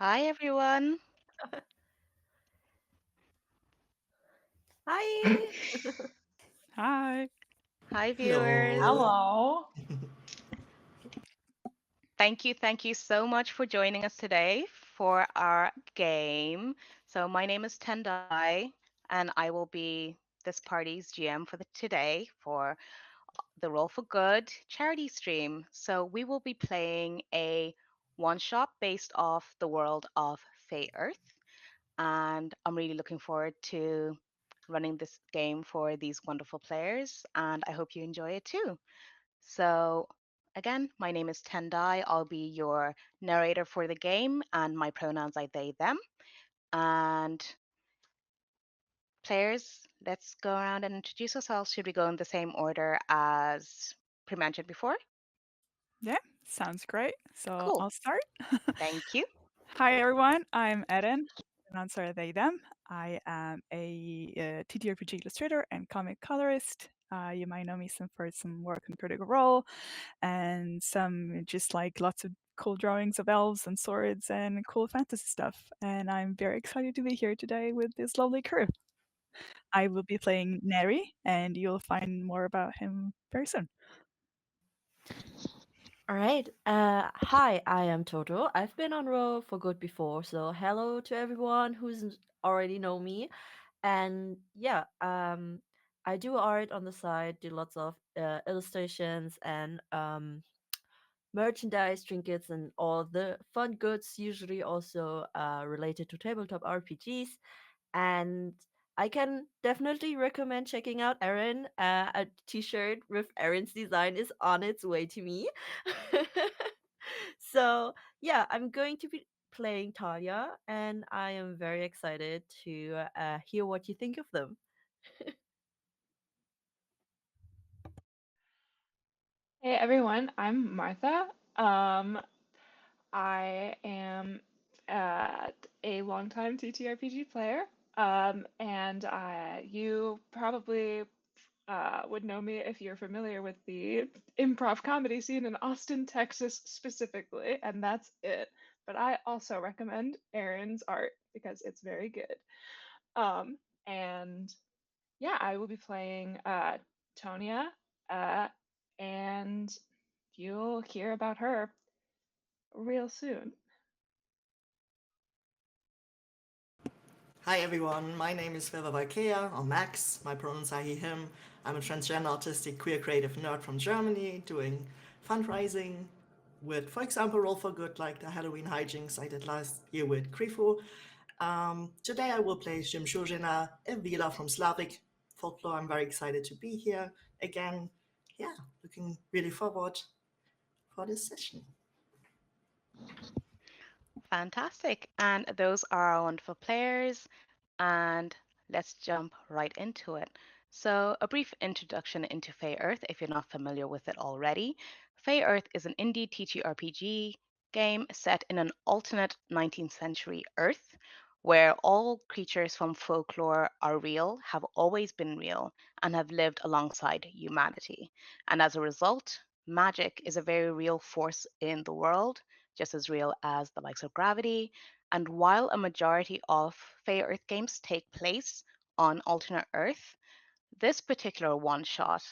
Hi, everyone. Hi. Hi. Hi, viewers. Hello. Hello. Thank you so much for joining us today for our game. So, my name is Tendai, and I will be this party's GM for today for the Roll for Good charity stream. So, we will be playing a one shot based off the world of Fey Earth, and I'm really looking forward to running this game for these wonderful players, and I hope you enjoy it too. So, again, my name is Tendai. I'll be your narrator for the game, and my pronouns are they, them. And players, let's go around and introduce ourselves. Should we go in the same order as pre-mentioned before? Yeah, sounds great. So Cool. I'll start. Thank you. Hi, everyone. I'm Eren. Pronouns are they, them. I am a TTRPG illustrator and comic colorist. You might know me for some work in Critical Role and some just like lots of cool drawings of elves and swords and cool fantasy stuff. And I'm very excited to be here today with this lovely crew. I will be playing Neri, and you'll find more about him very soon. All right. Hi, I am Toto. I've been on Row for Good before, so hello to everyone who's already know me. And yeah, I do art on the side, do lots of illustrations and merchandise, trinkets, and all the fun goods, usually also related to tabletop RPGs. And I can definitely recommend checking out Eren. A T-shirt with Eren's design is on its way to me. So yeah, I'm going to be playing Talia, and I am very excited to hear what you think of them. Hey everyone, I'm Martha. I am a longtime TTRPG player, and you probably would know me if you're familiar with the improv comedy scene in Austin, Texas specifically, and that's it. But I also recommend Aaron's art because it's very good. Um, and yeah, I will be playing Tonia, uh, and you'll hear about her real soon. Hi everyone, my name is Viva Valkea, or Max. My pronouns are he, him. I'm a transgender, autistic, queer creative nerd from Germany doing fundraising with, for example, Roll for Good, like the Halloween hijinks I did last year with Krifu. Today I will play Shimshujina, a Vila from Slavic folklore. I'm very excited to be here again. Yeah, looking really forward for this session. Fantastic. And those are our wonderful players. And let's jump right into it. So, a brief introduction into Fey Earth if you're not familiar with it already. Fey Earth is an indie TTRPG game set in an alternate 19th century Earth where all creatures from folklore are real, have always been real, and have lived alongside humanity. And as a result, magic is a very real force in the world, just as real as the likes of gravity, and while a majority of Fey Earth games take place on alternate Earth, this particular one shot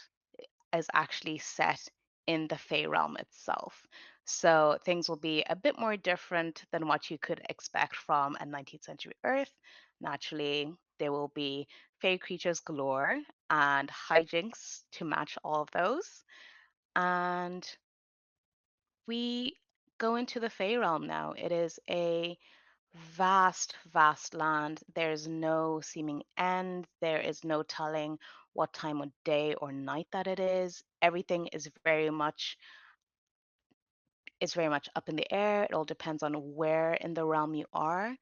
is actually set in the Fey realm itself. So things will be a bit more different than what you could expect from a 19th century Earth. Naturally, there will be Fey creatures galore and hijinks to match all of those. And we go into the Fey realm now. It is a vast, vast land. There's no seeming end. There is no telling what time of day or night that it is. Everything is very much up in the air. It all depends on where in the realm you are.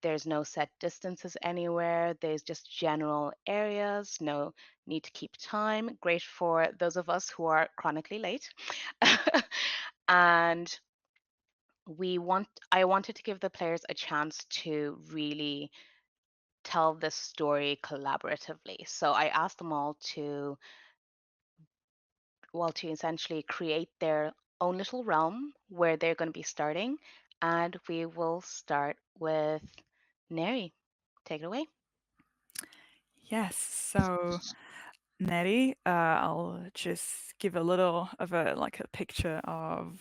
There's no set distances anywhere. There's just general areas, no need to keep time. Great for those of us who are chronically late. And I wanted to give the players a chance to really tell this story collaboratively. So I asked them all to essentially create their own little realm where they're going to be starting And we will start with Neri. Take it away. Yes. So, Nettie, I'll just give a little of a like a picture of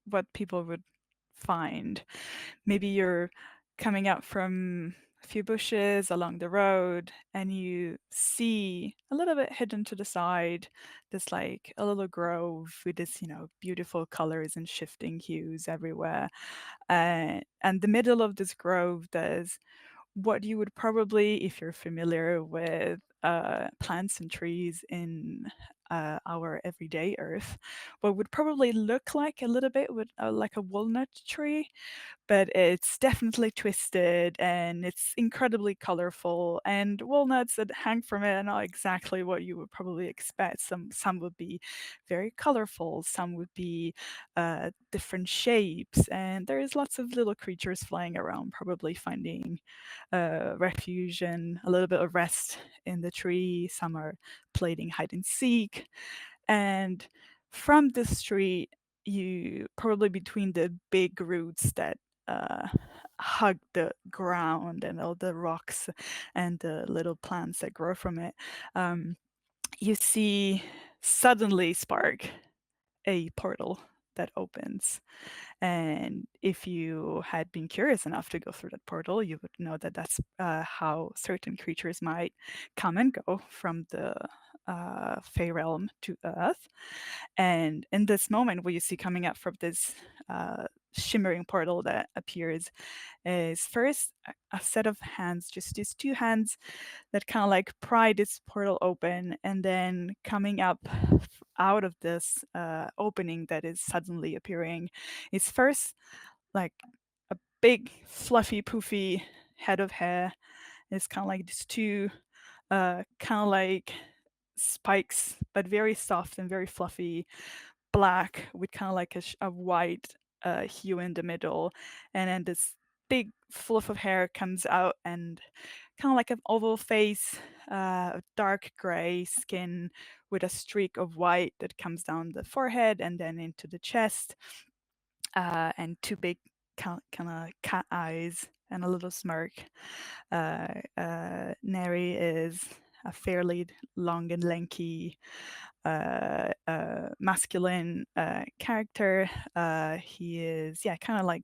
what people would find. Maybe you're coming up from a few bushes along the road and you see a little bit hidden to the side this like a little grove with this, beautiful colors and shifting hues everywhere. And the middle of this grove, there's what you would probably, if you're familiar with plants and trees in our everyday earth, what would probably look like a little bit with like a walnut tree, but it's definitely twisted and it's incredibly colorful. And walnuts that hang from it are not exactly what you would probably expect. Some would be very colorful, some would be different shapes, and there's lots of little creatures flying around, probably finding refuge and a little bit of rest in the tree. Some are playing hide and seek, and from the street, you probably between the big roots that uh, hug the ground and all the rocks and the little plants that grow from it, um, you see suddenly spark a portal that opens. And if you had been curious enough to go through that portal, you would know that that's how certain creatures might come and go from the Fey realm to Earth. And in this moment, what you see coming up from this shimmering portal that appears is first a set of hands, just these two hands that kind of like pry this portal open, and then coming up out of this opening that is suddenly appearing is first like a big, fluffy, poofy head of hair. It's kind of like these two, kind of like spikes, but very soft and very fluffy, black with kind of like a white hue in the middle, and then this big fluff of hair comes out and kind of like an oval face, dark gray skin with a streak of white that comes down the forehead and then into the chest, and two big kind of cat eyes and a little smirk. Neri is a fairly long and lanky masculine character. He is, yeah, kind of like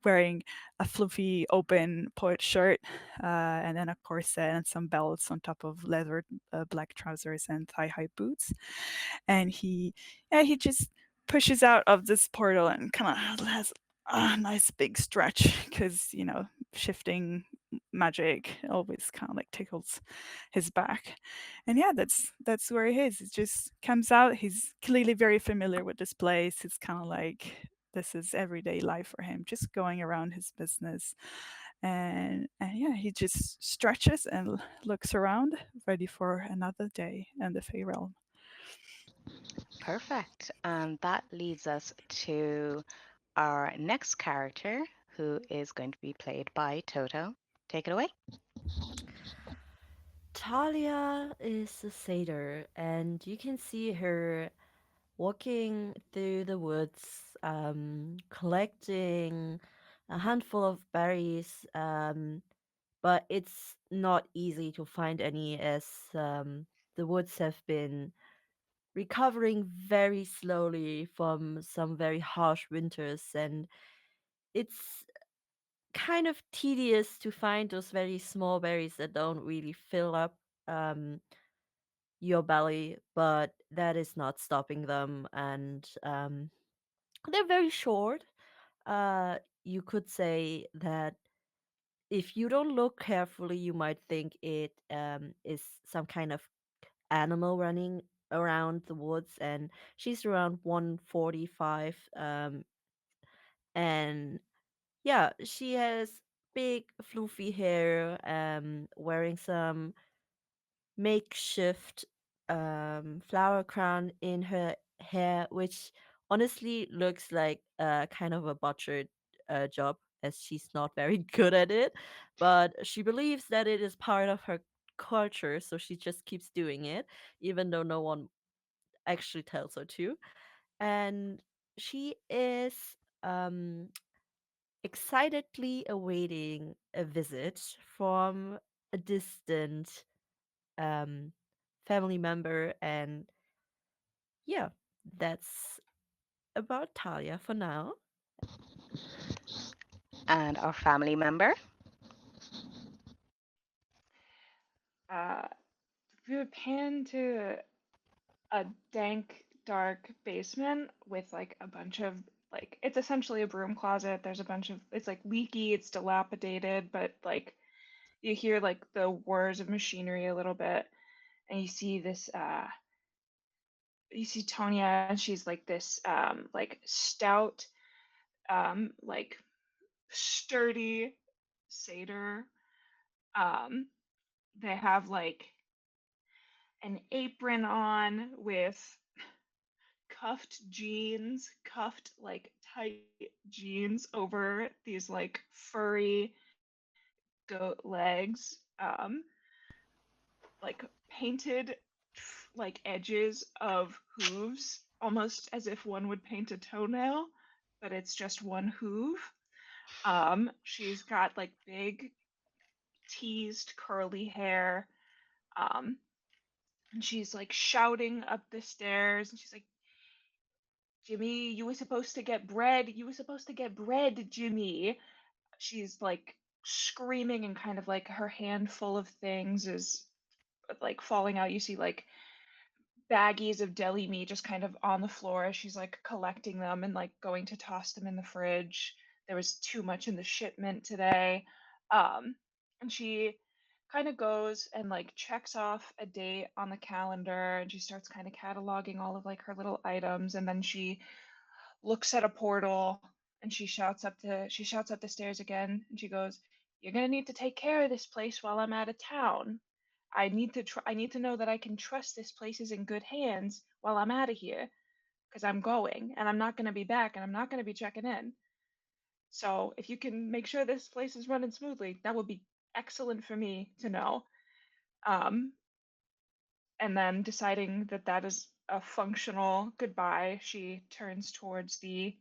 wearing a fluffy, open poet shirt, and then a corset and some belts on top of leather black trousers and thigh-high boots. And he just pushes out of this portal and kind of has a nice big stretch because shifting magic always kind of like tickles his back. And yeah, that's where he is. It just comes out. He's clearly very familiar with this place. It's kind of like this is everyday life for him, just going around his business. And yeah, he just stretches and looks around, ready for another day and the Fey realm. Perfect. And that leads us to our next character, who is going to be played by Toto. Take it away. Talia is a satyr, and you can see her walking through the woods, collecting a handful of berries, but it's not easy to find any as the woods have been recovering very slowly from some very harsh winters, and it's kind of tedious to find those very small berries that don't really fill up um, your belly, but that is not stopping them. And they're very short. You could say that if you don't look carefully, you might think it is some kind of animal running around the woods. And she's around 145, and yeah, she has big floofy hair, wearing some makeshift flower crown in her hair, which honestly looks like kind of a butchered job, as she's not very good at it. But she believes that it is part of her culture, so she just keeps doing it, even though no one actually tells her to. And she is um excitedly awaiting a visit from a distant um, family member. And yeah, that's about Talia for now. And our family member. Uh, we would pan to a dank, dark basement with like a bunch of like it's essentially a broom closet. There's a bunch of it's like leaky, it's dilapidated, but like you hear like the whirs of machinery a little bit, and you see this you see Tonya, and she's like this like stout like sturdy satyr. Um they have like an apron on with cuffed jeans, cuffed like tight jeans over these like furry goat legs, like painted like edges of hooves, almost as if one would paint a toenail, but it's just one hoof. She's got like big teased curly hair. Um, and she's like shouting up the stairs, and she's like, Jimmy, you were supposed to get bread. You were supposed to get bread, Jimmy. She's like screaming, and kind of like her hand full of things is like falling out. You see like baggies of deli meat just kind of on the floor as she's like collecting them and like going to toss them in the fridge. There was too much in the shipment today. Um, and she kind of goes and like checks off a date on the calendar, and she starts kind of cataloging all of like her little items, and then she looks at a portal, and she shouts up the stairs again, and she goes, "You're gonna need to take care of this place while I'm out of town. I need to know that I can trust this place is in good hands while I'm out of here, because I'm going and I'm not gonna be back and I'm not gonna be checking in. So if you can make sure this place is running smoothly, that would be excellent for me to know." Um, and then deciding that that is a functional goodbye, she turns towards the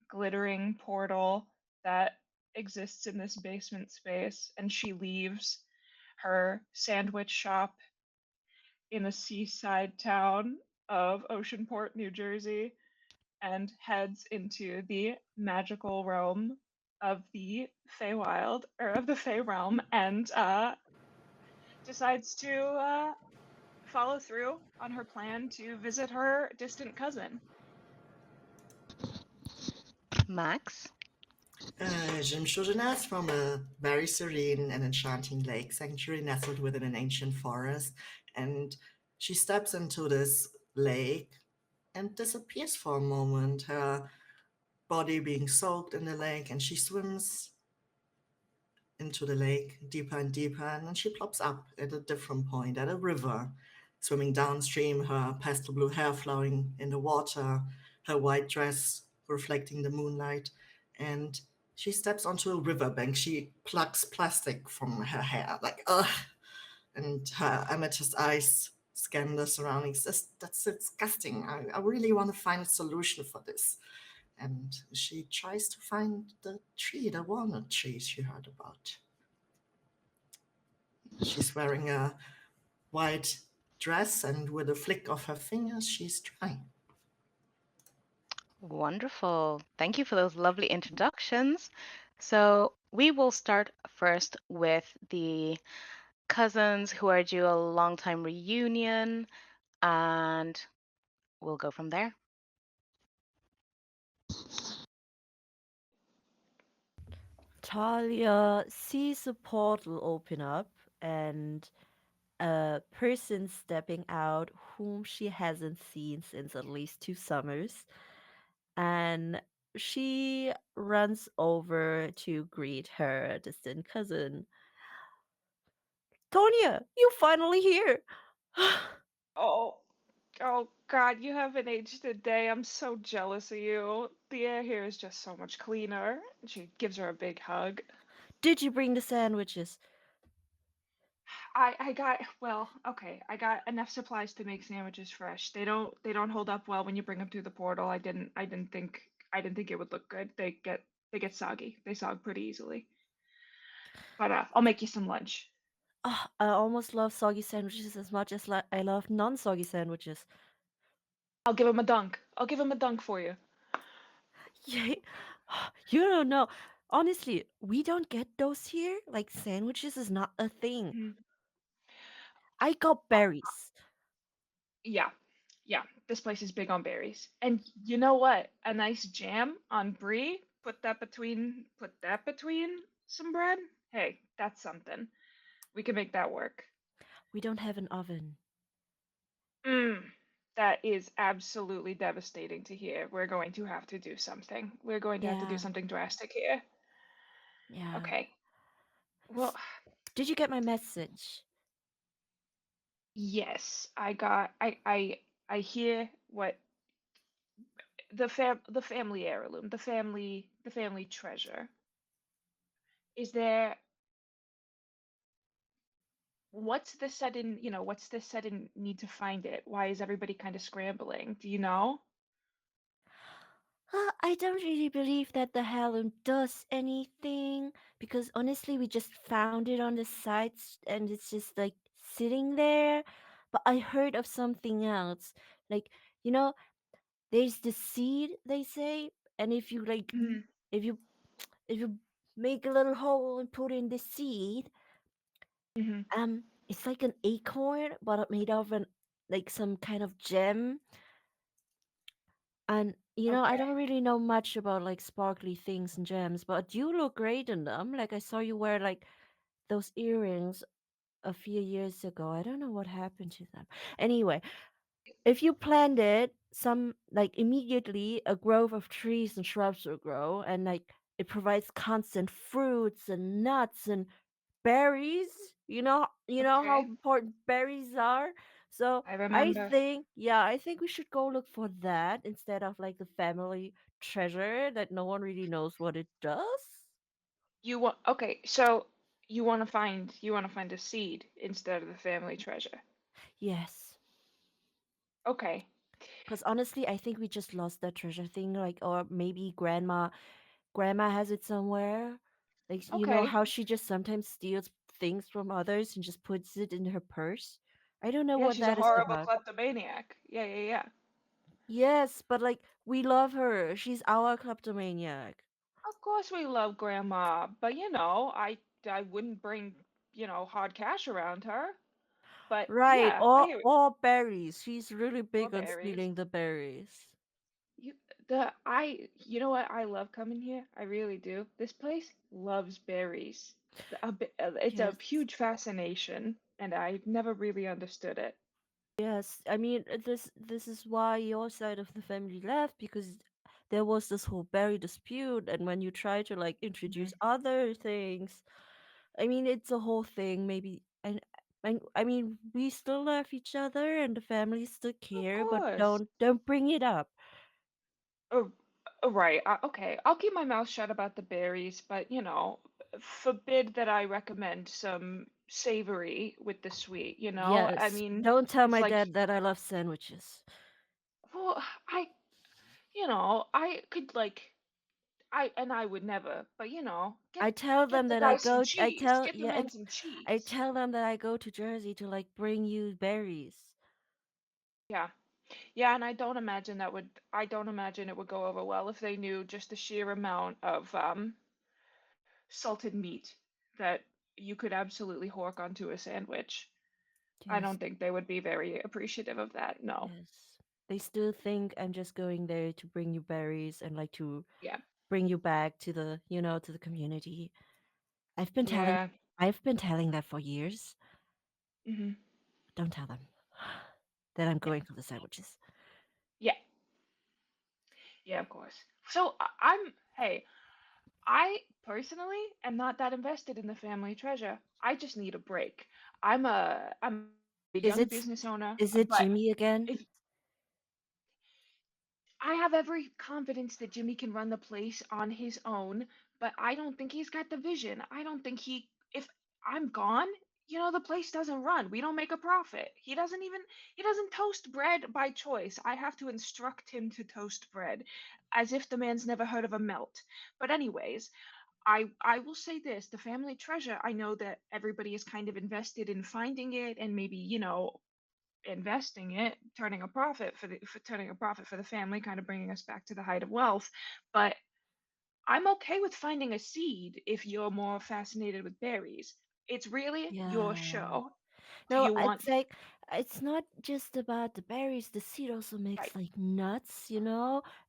glittering portal that exists in this basement space, and she leaves her sandwich shop in a seaside town of Oceanport, New Jersey, and heads into the magical realm of the Feywild, or of the Fey realm, and decides to follow through on her plan to visit her distant cousin. Max. Jim Shoujana from a very serene and enchanting lake sanctuary nestled within an ancient forest, and she steps into this lake and disappears for a moment, her body being soaked in the lake, and she swims into the lake deeper and deeper, and then she plops up at a different point, at a river, swimming downstream, her pastel blue hair flowing in the water, her white dress reflecting the moonlight, and she steps onto a riverbank. She plucks plastic from her hair, like, ugh, and her amethyst eyes scan the surroundings. That's disgusting. I really want to find a solution for this. And she tries to find the tree, the walnut tree she heard about. She's wearing a white dress, and with a flick of her fingers, she's trying. Wonderful. Thank you for those lovely introductions. So, we will start first with the cousins who are due a long time reunion, and we'll go from there. Talia sees a portal open up and a person stepping out whom she hasn't seen since at least 2 summers. And she runs over to greet her distant cousin. Tonya, you finally here! Oh, oh God, you haven't aged a day. I'm so jealous of you. The air here is just so much cleaner. She gives her a big hug. Did you bring the sandwiches? I got well, okay. I got enough supplies to make sandwiches fresh. They don't hold up well when you bring them through the portal. I didn't think it would look good. They get They get soggy. They sog pretty easily. But I'll make you some lunch. Oh, I almost love soggy sandwiches as much as I love non-soggy sandwiches. I'll give him a dunk. I'll give him a dunk for you. Yeah, you don't know. Honestly, we don't get those here. Like sandwiches is not a thing. Mhm. I got Uh, berries. yeah, yeah. This place is big on berries. And you know what? A nice jam on brie. Put that between some bread. Hey, that's something. We can make that work. We don't have an oven. Mm, that is absolutely devastating to hear. We're going to have to do something. We're going to have to do Yeah, something drastic here. yeah. Okay. Well, S- Did you get my message? yes, I got I hear what the family heirloom, the family treasure. Is there what's the sudden need to find it? Why is everybody kind of scrambling? Do you know? I don't really believe that the Hallon does anything because honestly, we just found it on the sites and it's just like sitting there. But I heard of something else. Like, you know, there's the seed, they say, and Mm, if you if you make a little hole and put in the seed, hmm. it's like an acorn, but made of an like some kind of gem. And I Okay. don't really know much about like sparkly things and gems, but you look great in them. Like I saw you wear like those earrings a few years ago. I don't know what happened to them. Anyway, if you plant it, some like immediately a grove of trees and shrubs will grow, and like it provides constant fruits and nuts and berries. You know how Okay. important berries are. So I I remember. think, yeah, I think we should go look for that instead of like the family treasure that no one really knows what it does. You want okay, so you want to find a seed instead of the family treasure. Yes. Okay. Because honestly, I think we just lost that treasure thing, like, or maybe grandma has it somewhere. Like, you know Okay. how she just sometimes steals things from others and just puts it in her purse? I don't know Yeah, what she's a that is horrible about. kleptomaniac. Yeah, yeah, yeah. Yes, but like we love her. She's our kleptomaniac. Of course we love grandma, but I wouldn't bring, hard cash around her. But Right, yeah, I hear all berries. She's really or big on berries. stealing the berries. You the I you know what? I love coming here. I really do. This place loves berries. It's a Yes. huge fascination, and I've never really understood it. Yes, I mean this is why your side of the family left because there was this whole berry dispute, and when you try to like introduce Mhm. other things, I mean it's a whole thing. Maybe and I mean we still love each other and the family still Of care, but course. don't bring it up. Oh, right. Okay. I'll keep my mouth shut about the berries, but forbid that I recommend some savory with the sweet. I Yes, mean, don't tell it's my like, dad that I love sandwiches. well, I could like, I would never, but I tell get them the that guy some cheese. Get the yeah, man some I cheese. tell them that I go to Jersey to like bring you berries. Yeah. Yeah, and I don't imagine it would go over well if they knew just the sheer amount of salted meat that you could absolutely hork onto a sandwich. I Yes, don't think they would be very appreciative of that. No. yes. They still think I'm just going there to bring you berries and like to Yeah. bring you back to to the community. I've been telling Yeah. I've been telling that for years. Hmm. Don't tell them that I'm Yeah. going for the sandwiches. Yeah. Yeah, of course. So hey, I personally am not that invested in the family treasure. I just need a break. I'm a young business Is owner, it is but it Jimmy again? if I have every confidence that Jimmy can run the place on his own, but I don't think he's got the vision. I don't think if I'm gone, the place doesn't run. We don't make a profit. He doesn't toast bread by choice. I have to instruct him to toast bread as if the man's never heard of a melt. But anyways, I will say this, the family treasure, I know that everybody is kind of invested in finding it and maybe, investing it, turning a profit for the family, kind of bringing us back to the height of wealth. But I'm okay with finding a seed if you're more fascinated with berries. It's really your Yeah. show. Do No, you want it's like it's not just about the berries. The seed also right? makes like nuts,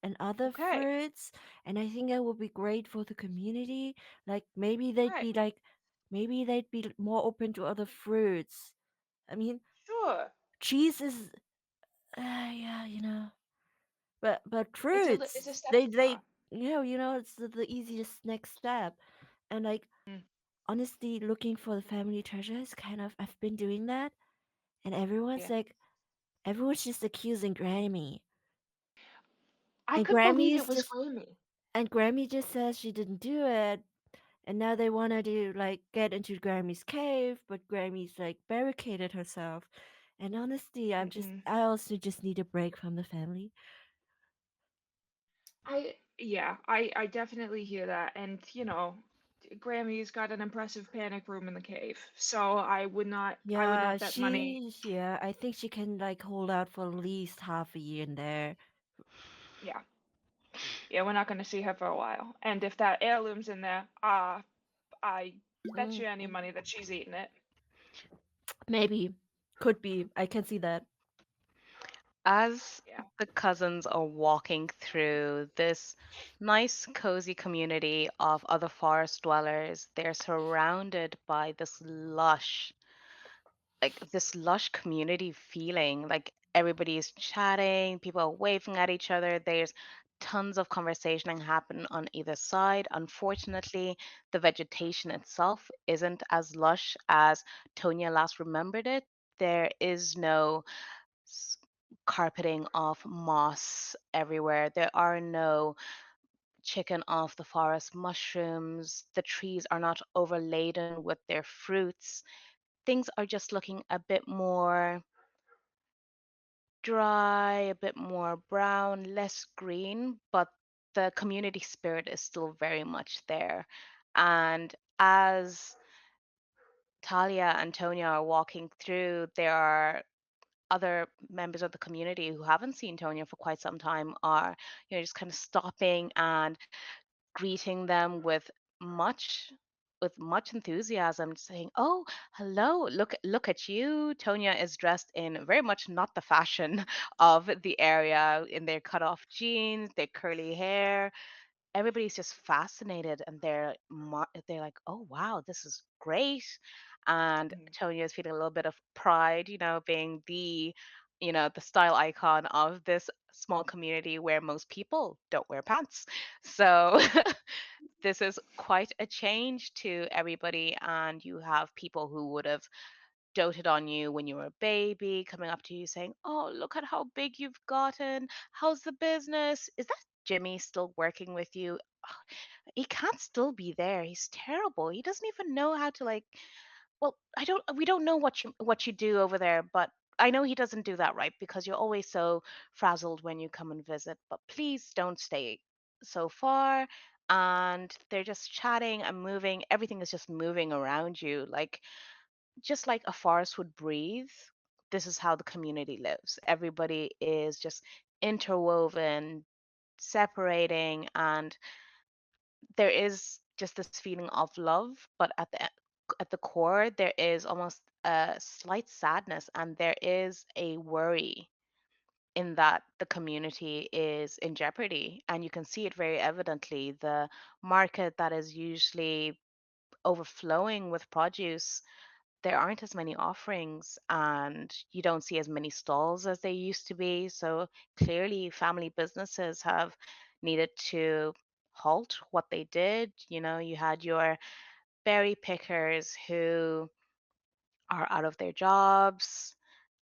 and other Okay. fruits. And I think that would be great for the community. Like Right. maybe they'd be more open to other fruits. I mean, Sure. cheese is, yeah, but It's a fruits, step to they, talk. it's the easiest next step. And like Mm, honestly, looking for the family treasure is kind of I've been doing that, and yeah. everyone's just accusing Grammy. I And could believe Grammy it is was just Grammy. and Grammy just says she didn't do it. And now they wanted to like get into Grammy's cave, but Grammy's like barricaded herself. And honestly, Mm-mm. I also just need a break from the family. I definitely hear that, and Grammy's got an impressive panic room in the cave, so I would not bet money. Yeah, I think she can like hold out for at least half a year in there. Yeah, yeah, we're not going to see her for a while, and if that heirloom's in there, I bet Mm, you any money that she's eating it. maybe. Could be. I can see that. As Yeah. the cousins are walking through this nice, cozy community of other forest dwellers, they're surrounded by this lush community feeling. Like everybody's chatting, people are waving at each other. There's tons of conversation happen on either side. Unfortunately, the vegetation itself isn't as lush as Tonya last remembered it. There is no s- carpeting of moss everywhere. There are no chicken off the forest mushrooms. The trees are not overladen with their fruits. Things are just looking a bit more dry, a bit more brown, less green, but the community spirit is still very much there. And as Talia and Tonya are walking through, there are other members of the community who haven't seen Tonya for quite some time are, just kind of stopping and greeting them much much enthusiasm, saying, "Oh, hello! Look at you! Tonya is dressed in very much not the fashion of the area, in their cut off jeans, their curly hair, everybody's just fascinated and they're like, oh wow, this is great. And Mhm. Tonya is feeling a little bit of pride, being the style icon of this small community where most people don't wear pants. So this is quite a change to everybody, and you have people who would have doted on you when you were a baby, coming up to you saying, "Oh, look at how big you've gotten. How's the business? Is that Jimmy still working with you? Ugh, he can't still be there. He's terrible. He doesn't even know how to like, well, we don't know what you do over there, but I know he doesn't do that right because you're always so frazzled when you come and visit. But please don't stay so far." And they're just chatting and moving. Everything is just moving around you. Like just like a forest would breathe, this is how the community lives. Everybody is just interwoven, separating, and there is just this feeling of love, but at the core there is almost a slight sadness, and there is a worry in that the community is in jeopardy, and you can see it very evidently. The market that is usually overflowing with produce, there aren't as many offerings and you don't see as many stalls as they used to be. So clearly, family businesses have needed to halt what they did. You had your berry pickers who are out of their jobs,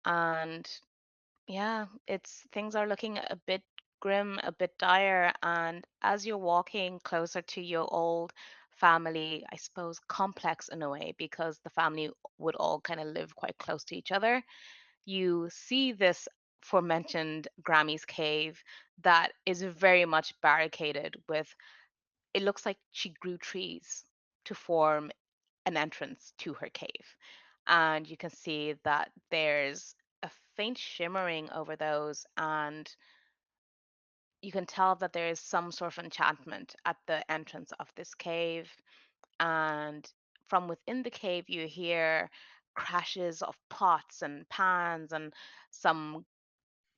and yeah, things are looking a bit grim, a bit dire. And as you're walking closer to your old family, I suppose, complex in a way because the family would all kind of live quite close to each other. You see this aforementioned Grammy's cave that is very much barricaded with, it looks like she grew trees to form an entrance to her cave. And you can see that there's a faint shimmering over those, and you can tell that there is some sort of enchantment at the entrance of this cave. And from within the cave, you hear crashes of pots and pans and some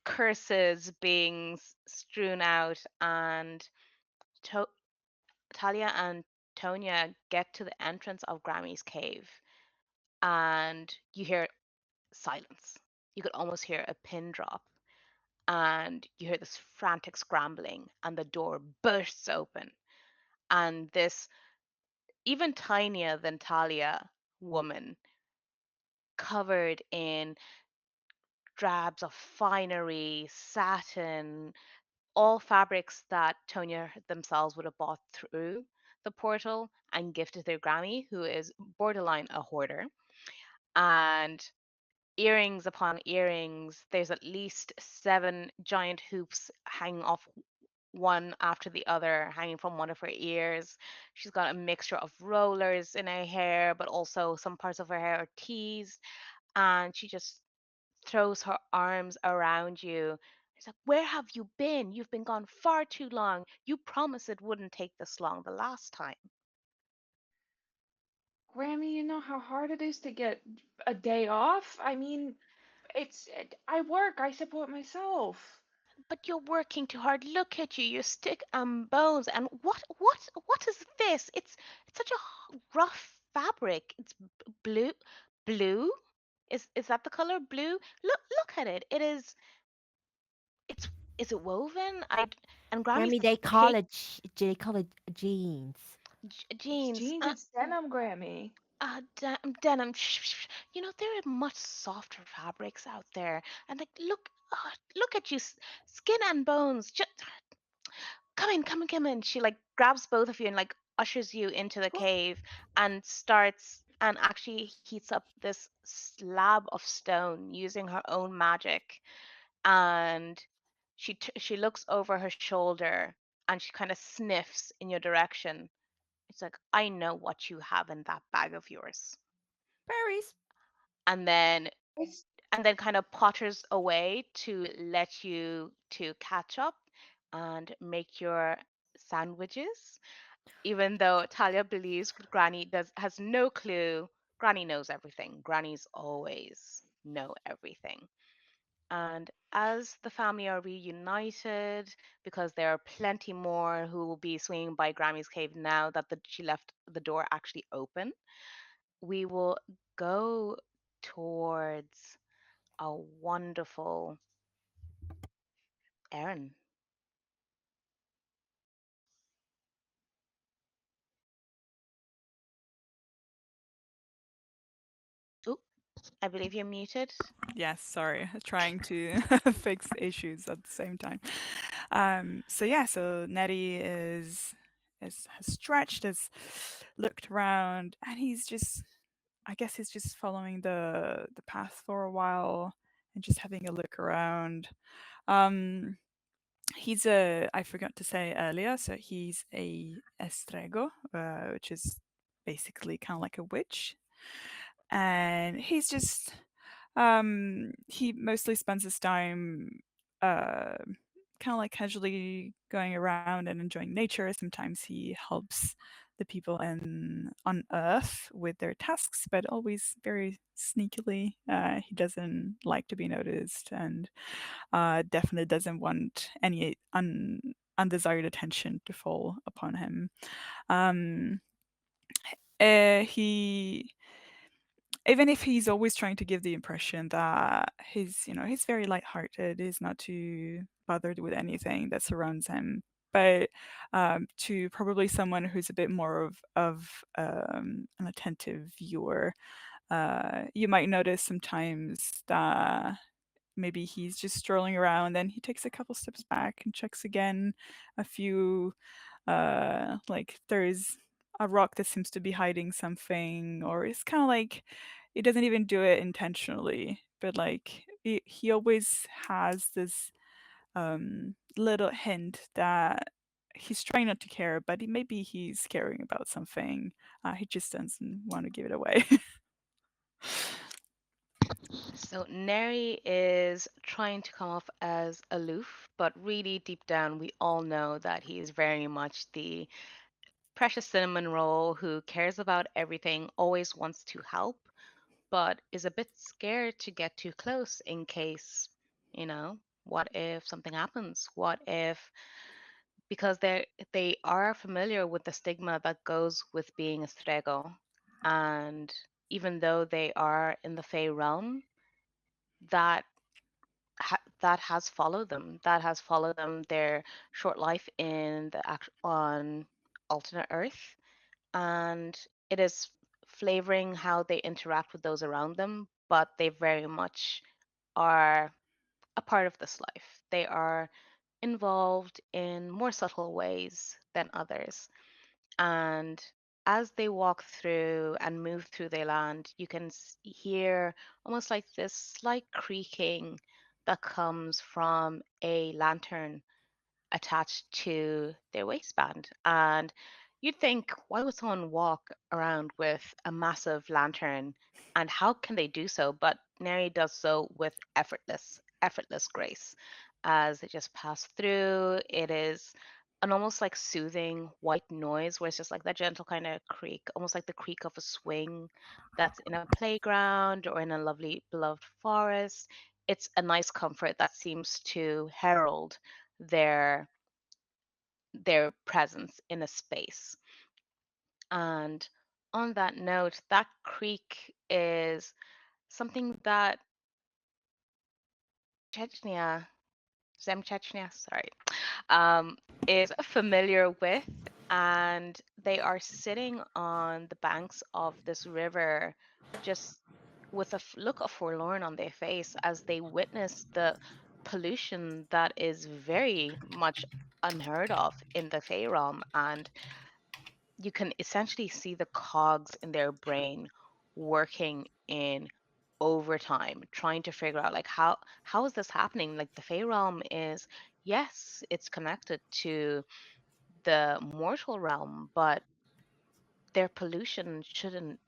curses being strewn out. And to- Talia and Tonya get to the entrance of Grammy's cave, and you hear silence. You could almost hear a pin drop, and you hear this frantic scrambling, and the door bursts open. And this even tinier than Talia woman, covered in drabs of finery, satin, all fabrics that Tonya themselves would have bought through the portal and gifted their Grammy, who is borderline a hoarder. And earrings upon earrings. There's at least 7 giant hoops hanging off one after the other, hanging from one of her ears. She's got a mixture of rollers in her hair, but also some parts of her hair are teased. And she just throws her arms around you. She's like, "Where have you been? You've been gone far too long. You promised it wouldn't take this long the last time." Grammy, you know how hard it is to get a day off? I mean, I work, I support myself. But you're working too hard. Look at you, you stick and bones. And what is this? It's such a rough fabric. It's blue, blue. Is that the color blue? Look at it. It is. It's is it woven? And Grammy's Grammy, the cake they call it jeans. It's jeans. jeans, it's denim, Grammy. Denim. You know there are much softer fabrics out there. And like look at you, skin and bones. Just come in, come in, come in. She like grabs both of you and like ushers you into the cave and starts and actually heats up this slab of stone using her own magic. And she looks over her shoulder and she kind of sniffs in your direction. It's like, I know what you have in that bag of yours. Berries. And then It's kind of potters away to let you to catch up and make your sandwiches. Even though Talia believes Granny has no clue, Granny knows everything. Grannies always know everything. And as the family are reunited, because there are plenty more who will be swinging by Grammy's cave now that she left the door actually open, we will go towards a wonderful Eren. Ooh, I believe you're muted. Yes, sorry, trying to fix issues at the same time. So yeah, so Nettie is has stretched, has looked around, and he's just, I guess he's just following the path for a while and just having a look around. Um, he's a, I forgot to say earlier, so he's a estrego, which is basically kind of like a witch, and he's just he mostly spends his time uh kind of like casually going around and enjoying nature. Sometimes he helps the people in on Earth with their tasks, but always very sneakily. He doesn't like to be noticed, and definitely doesn't want any undesired attention to fall upon him. Um, he even if he's always trying to give the impression that he's very lighthearted, he's not too bothered with anything that surrounds him. But to probably someone who's a bit more of an attentive viewer, you might notice sometimes that maybe he's just strolling around, then he takes a couple steps back and checks again a few like there's a rock that seems to be hiding something, or it's kind of like it doesn't even do it intentionally, but like he always has this little hint that he's trying not to care, but maybe he's caring about something. He just doesn't want to give it away. So Neri is trying to come off as aloof, but really deep down, we all know that he is very much the precious cinnamon roll who cares about everything, always wants to help, but is a bit scared to get too close in case, you know, what if something happens? What if because they are familiar with the stigma that goes with being a strego, and even though they are in the Fey realm, that that has followed them. That has followed them their short life in on alternate Earth, and it is flavoring how they interact with those around them. But they very much are a part of this life. They are involved in more subtle ways than others. And as they walk through and move through their land, you can hear almost like this slight creaking that comes from a lantern attached to their waistband. And you'd think, why would someone walk around with a massive lantern and how can they do so? But Neri does so with effortless grace as they just pass through. It is an almost like soothing white noise where it's just like that gentle kind of creak, almost like the creak of a swing that's in a playground or in a lovely beloved forest. It's a nice comfort that seems to herald their their presence in a space. And on that note, that creek is something that Chechnya, Chechnya, sorry, um, is familiar with, and they are sitting on the banks of this river, just with a look of forlorn on their face as they witness the pollution that is very much unheard of in the Fey realm, and you can essentially see the cogs in their brain working in overtime, trying to figure out like how is this happening? Like the Fey realm is, yes, it's connected to the mortal realm, but their pollution shouldn't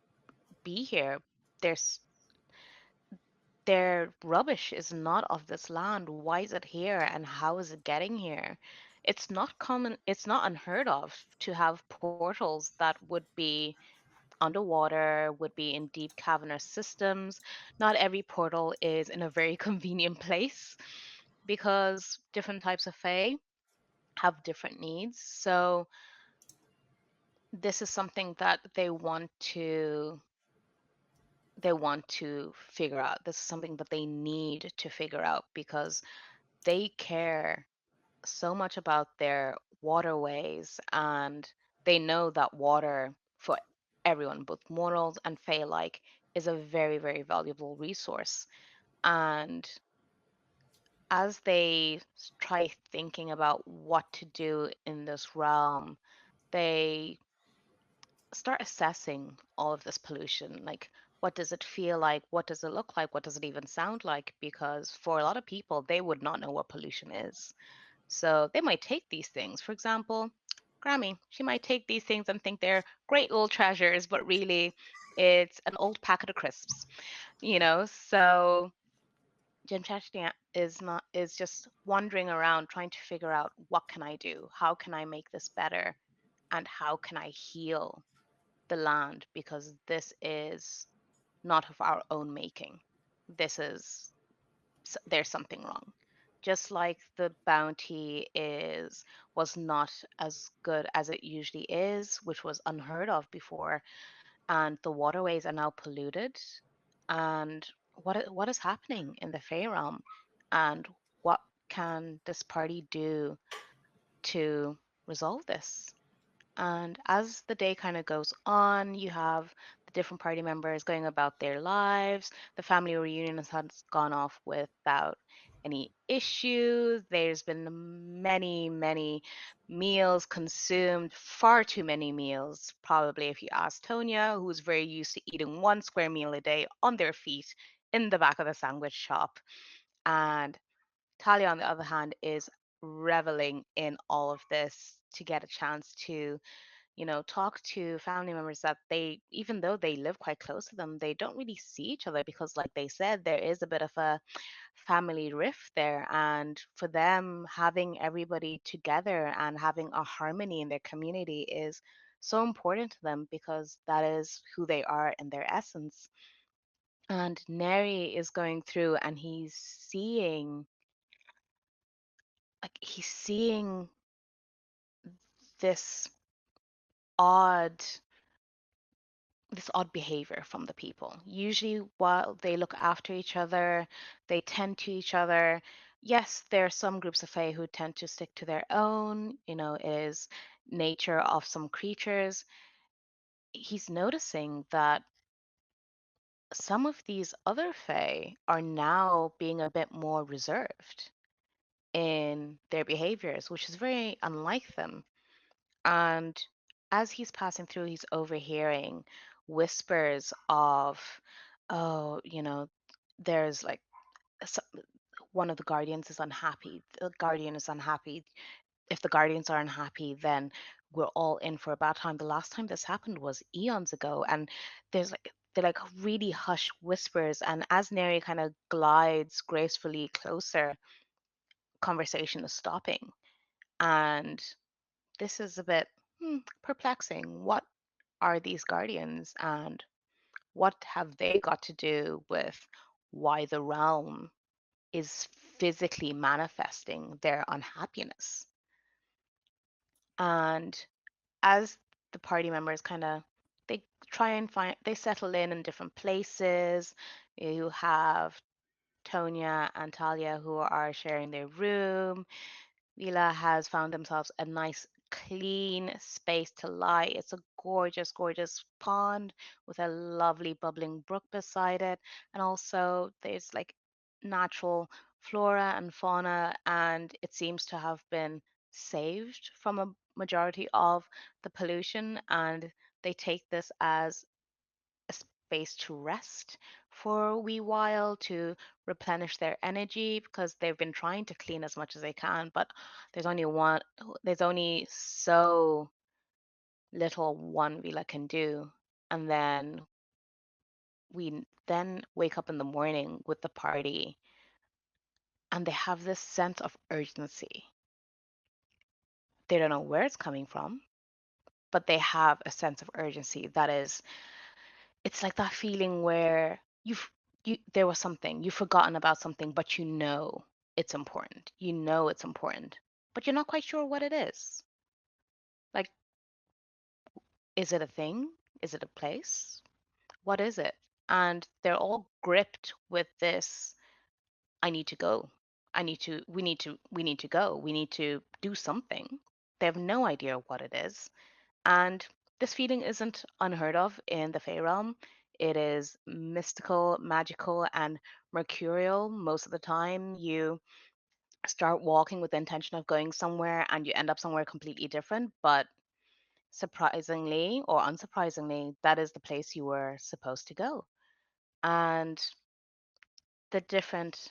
be here. There's their rubbish is not of this land. Why is it here and how is it getting here? It's not common, it's not unheard of to have portals that would be underwater, would be in deep cavernous systems. Not every portal is in a very convenient place because different types of Fae have different needs. So this is something that they want to figure out. This is something that they need to figure out because they care so much about their waterways, and they know that water for everyone, both mortals and Fae alike, is a very, very valuable resource. And as they try thinking about what to do in this realm, they start assessing all of this pollution. Like, what does it feel like? What does it look like? What does it even sound like? Because for a lot of people, they would not know what pollution is. So they might take these things. For example, Grammy, she might take these things and think they're great little treasures, but really it's an old packet of crisps, you know? So Jim Chachnya is just wandering around trying to figure out what can I do? How can I make this better? And how can I heal the land? Because this is not of our own making. This is there's something wrong. Just like the bounty is was not as good as it usually is, which was unheard of before, and the waterways are now polluted. And what is happening in the Fey realm, and what can this party do to resolve this? And as the day kind of goes on, you have the different party members going about their lives. The family reunion has gone off without any issues. There's been many meals consumed, far too many meals. Probably if you ask Tonya, who's very used to eating 1 square meal a day on their feet in the back of the sandwich shop. And Talia, on the other hand, is reveling in all of this to get a chance to, talk to family members that they, even though they live quite close to them, they don't really see each other because, like they said, there is a bit of a family rift there. And for them, having everybody together and having a harmony in their community is so important to them because that is who they are in their essence. And Neri is going through and he's seeing this odd this odd behavior from the people. Usually, while they look after each other, they tend to each other. Yes, there are some groups of Fae who tend to stick to their own, is nature of some creatures. He's noticing that some of these other Fae are now being a bit more reserved in their behaviors, which is very unlike them. And as he's passing through, he's overhearing whispers of, oh, there's like s- one of the guardians is unhappy. The guardian is unhappy. If the guardians are unhappy, then we're all in for a bad time. The last time this happened was eons ago. And they're like really hushed whispers. And as Neri kind of glides gracefully closer, conversation is stopping. And this is a bit perplexing. What are these guardians and what have they got to do with why the realm is physically manifesting their unhappiness? And as the party members kind of they try and they settle in different places. You have Tonya and Talia who are sharing their room. Vila has found themselves a nice clean space to lie. It's a gorgeous pond with a lovely bubbling brook beside it. And also there's like natural flora and fauna, and it seems to have been saved from a majority of the pollution. And they take this as a space to rest for a wee while to replenish their energy because they've been trying to clean as much as they can, but there's only so little one Vila can do. And then we then wake up in the morning with the party and they have this sense of urgency. They don't know where it's coming from, but they have a sense of urgency that is it's like that feeling where there was something you've forgotten about something, but it's important. It's important, but you're not quite sure what it is. Like, is it a thing? Is it a place? What is it? And they're all gripped with this. I need to go. We need to go. We need to do something. They have no idea what it is. And this feeling isn't unheard of in the Fae realm. It is mystical, magical, and mercurial. Most of the time, you start walking with the intention of going somewhere and you end up somewhere completely different. But surprisingly or unsurprisingly, that is the place you were supposed to go. And the different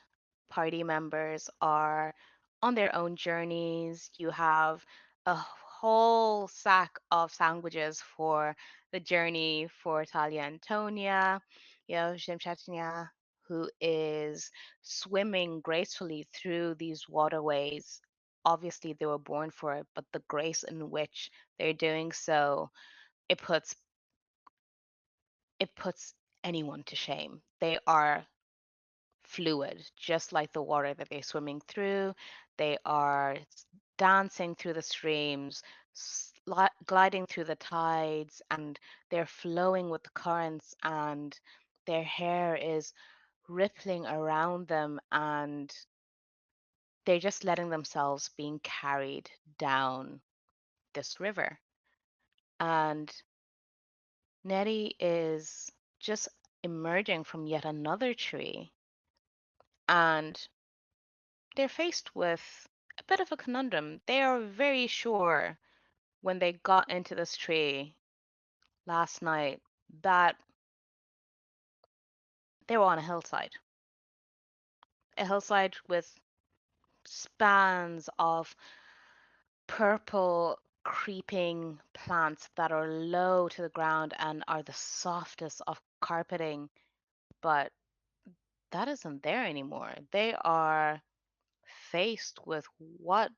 party members are on their own journeys. You have a whole sack of sandwiches for the journey for Talia and Tonya. You have Shimshatnya, who is swimming gracefully through these waterways. Obviously, they were born for it, but the grace in which they're doing so, it puts it puts anyone to shame. They are fluid, just like the water that they're swimming through. They are dancing through the streams, gliding through the tides, and they're flowing with the currents, and their hair is rippling around them, and they're just letting themselves being carried down this river. And Nettie is just emerging from yet another tree, and they're faced with a bit of a conundrum. They are very sure when they got into this tree last night that they were on a hillside with spans of purple creeping plants that are low to the ground and are the softest of carpeting, but that isn't there anymore. They are faced with what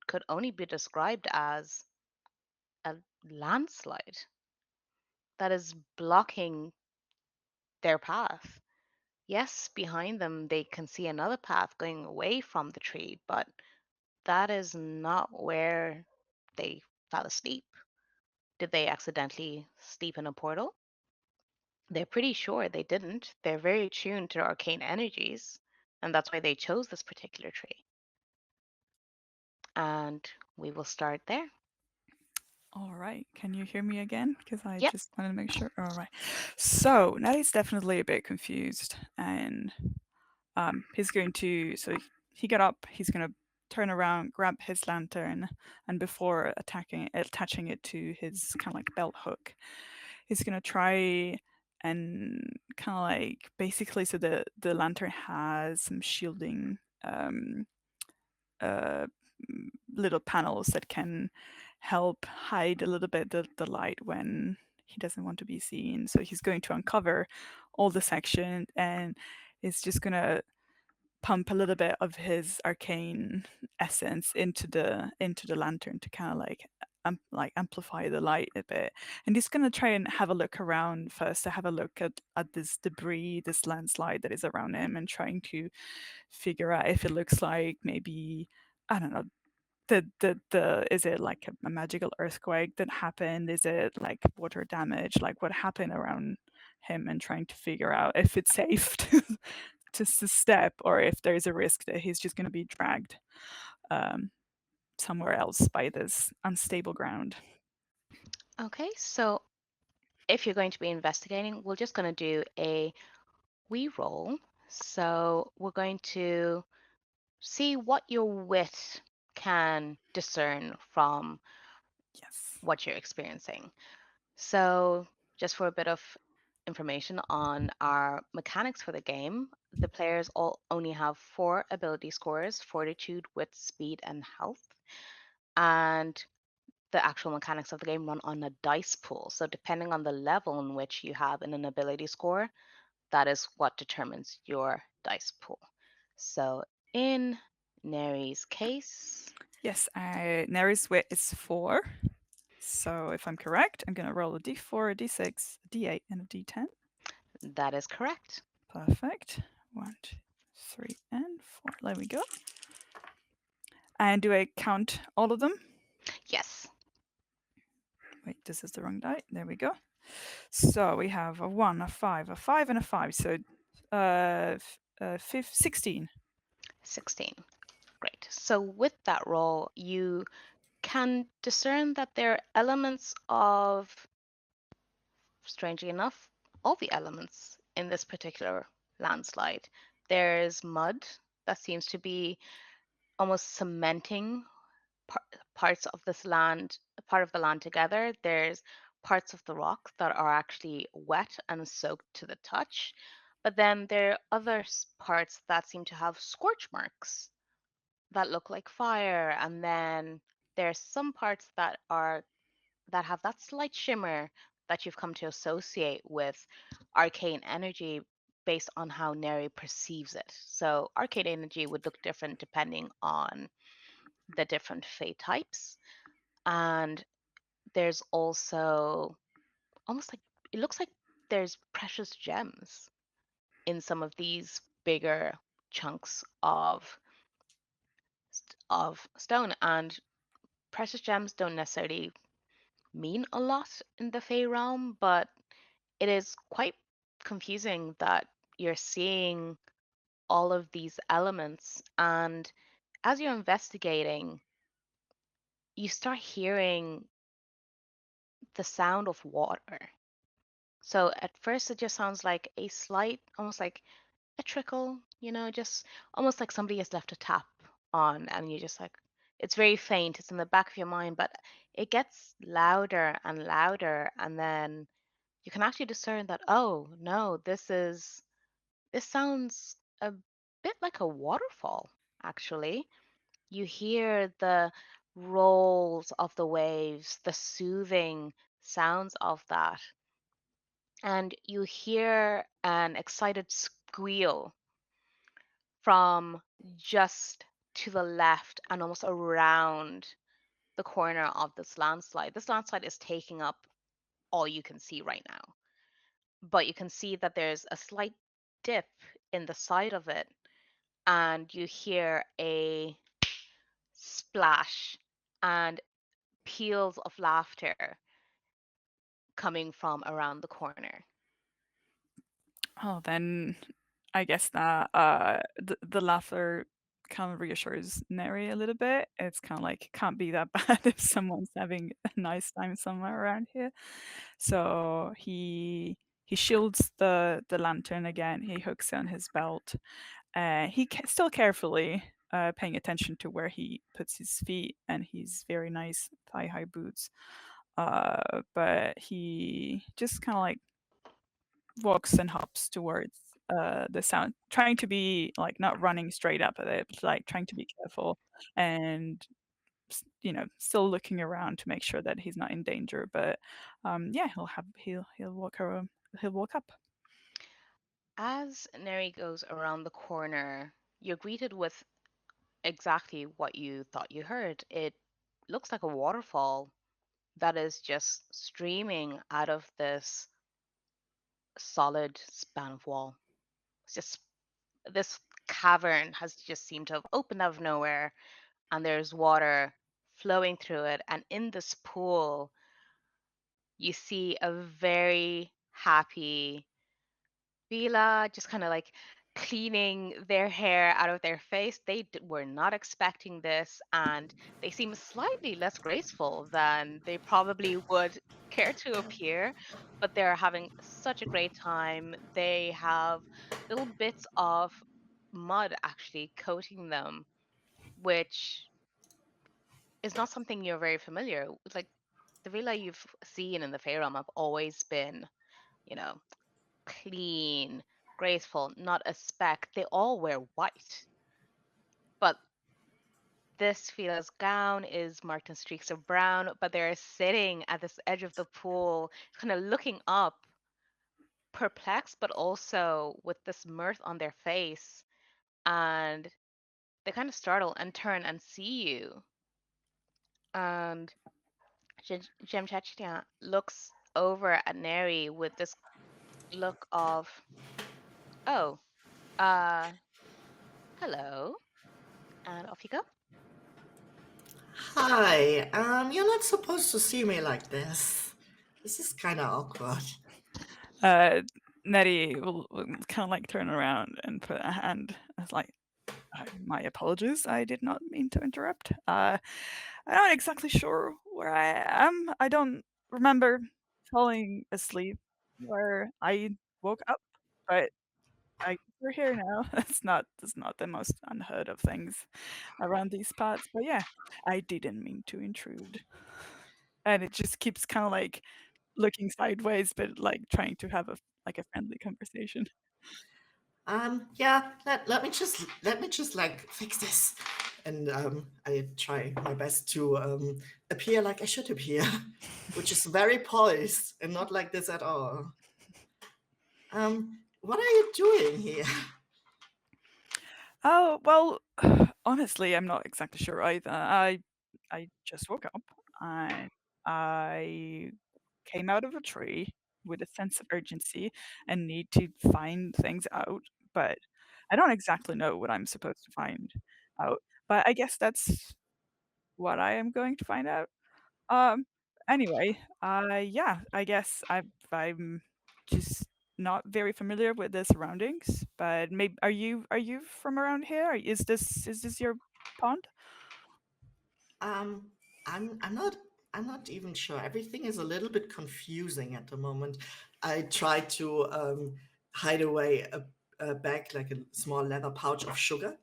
could only be described as a landslide that is blocking their path. Yes, behind them they can see another path going away from the tree, but that is not where they fell asleep. Did they accidentally sleep in a portal? They're pretty sure they didn't. They're very tuned to arcane energies, and that's why they chose this particular tree. And we will start there. All right. Can you hear me again? Because I Yep. just wanted to make sure. All right. So Nelly's definitely a bit confused, and he's going to. So he got up. He's going to turn around, grab his lantern, and before attaching it to his kind of like belt hook, he's going to try and kind of like basically so the lantern has some shielding uh, little panels that can help hide a little bit the light when he doesn't want to be seen. So he's going to uncover all the section and is just going to pump a little bit of his arcane essence into the lantern to kind of like amplify the light a bit. And he's going to try and have a look around first to have a look at this debris, this landslide that is around him, and trying to figure out if it looks like maybe, I don't know, the is it like a magical earthquake that happened? Is it like water damage? Like what happened around him, and trying to figure out if it's safe to step, or if there's a risk that he's just going to be dragged um, somewhere else by this unstable ground. Okay, so if you're going to be investigating, we're just going to do a wee roll. So we're going to see what your wit can discern from Yes. what you're experiencing. So, just for a bit of information on our mechanics for the game, the players all only have 4 ability scores: fortitude, wit, speed, and health. And the actual mechanics of the game run on a dice pool. So, depending on the level in which you have in an ability score, that is what determines your dice pool. So, in Neri's case, Yes, Neri's wit is 4. So if I'm correct, I'm going to roll a d4, a d6, a d8, and a d10. that is correct. Perfect. 1, 2, 3, and 4. There we go. And do I count all of them? Yes. Wait, this is the wrong die. There we go. So we have a 1, a 5, a 5, and a 5. So 16. 16. Great. So with that roll, you can discern that there are elements of, strangely enough, all the elements in this particular landslide. There's mud that seems to be almost cementing par- parts of this land, part of the land together. There's parts of the rock that are actually wet and soaked to the touch. But then there are other parts that seem to have scorch marks that look like fire, and then there's some parts that have that slight shimmer that you've come to associate with arcane energy based on how Neri perceives it. So arcane energy would look different depending on the different fey types. And there's also almost like it looks like there's precious gems in some of these bigger chunks of stone, and precious gems don't necessarily mean a lot in the Fey realm, but it is quite confusing that you're seeing all of these elements, and as you're investigating, you start hearing the sound of water. So at first, it just sounds like a slight, almost like a trickle, just almost like somebody has left a tap on, and you just like, it's very faint, it's in the back of your mind, but it gets louder and louder, and then you can actually discern that, oh no, this sounds a bit like a waterfall, actually. You hear the rolls of the waves, the soothing sounds of that, and you hear an excited squeal from just to the left and almost around the corner of this landslide. This landslide is taking up all you can see right now, but you can see that there's a slight dip in the side of it, and you hear a splash and peals of laughter coming from around the corner. Oh, then I guess that the laughter kind of reassures Neri a little bit. It's kind of like it can't be that bad if someone's having a nice time somewhere around here. So he shields the lantern again. He hooks it on his belt. Still carefully paying attention to where he puts his feet and his very nice thigh-high boots. But he just kind of like walks and hops towards the sound, trying to be like not running straight up at it, but like trying to be careful and still looking around to make sure that he's not in danger. But yeah, he'll walk up. As Neri goes around the corner, you're greeted with exactly what you thought you heard. It looks like a waterfall that is just streaming out of this solid span of wall. It's just this cavern has just seemed to have opened out of nowhere, and there's water flowing through it. And in this pool, you see a very happy Bila just kind of like cleaning their hair out of their face. They were not expecting this, and they seem slightly less graceful than they probably would care to appear, but they're having such a great time. They have little bits of mud actually coating them, which is not something you're very familiar with. Like the villa you've seen in the Fae realm have always been, you know, clean, graceful, not a speck. They all wear white. But this Fila's gown is marked in streaks of brown, but they're sitting at this edge of the pool, kind of looking up, perplexed, but also with this mirth on their face. And they kind of startle and turn and see you. And Jemchachia looks over at Neri with this look of, oh, uh, hello. And off you go. Hi, you're not supposed to see me like this. This is kind of awkward. Nettie will kind of like turn around and put a hand. It's like, my apologies. I did not mean to interrupt. I'm not exactly sure where I am. I don't remember falling asleep where I woke up, but I we're here now. That's not the most unheard of things around these parts. But yeah, I didn't mean to intrude. And it just keeps kind of like looking sideways, but like trying to have a friendly conversation. Yeah, let me just like fix this. And I try my best to appear like I should appear, which is very poised and not like this at all. What are you doing here? Oh, well, honestly, I'm not exactly sure either. I just woke up and I came out of a tree with a sense of urgency and need to find things out, but I don't exactly know what I'm supposed to find out. But I guess that's what I am going to find out. Um, anyway, yeah, I guess I'm just not very familiar with the surroundings, but maybe are you from around here? Is this your pond? Um, I'm not even sure. Everything is a little bit confusing at the moment. I try to hide away bag, like a small leather pouch of sugar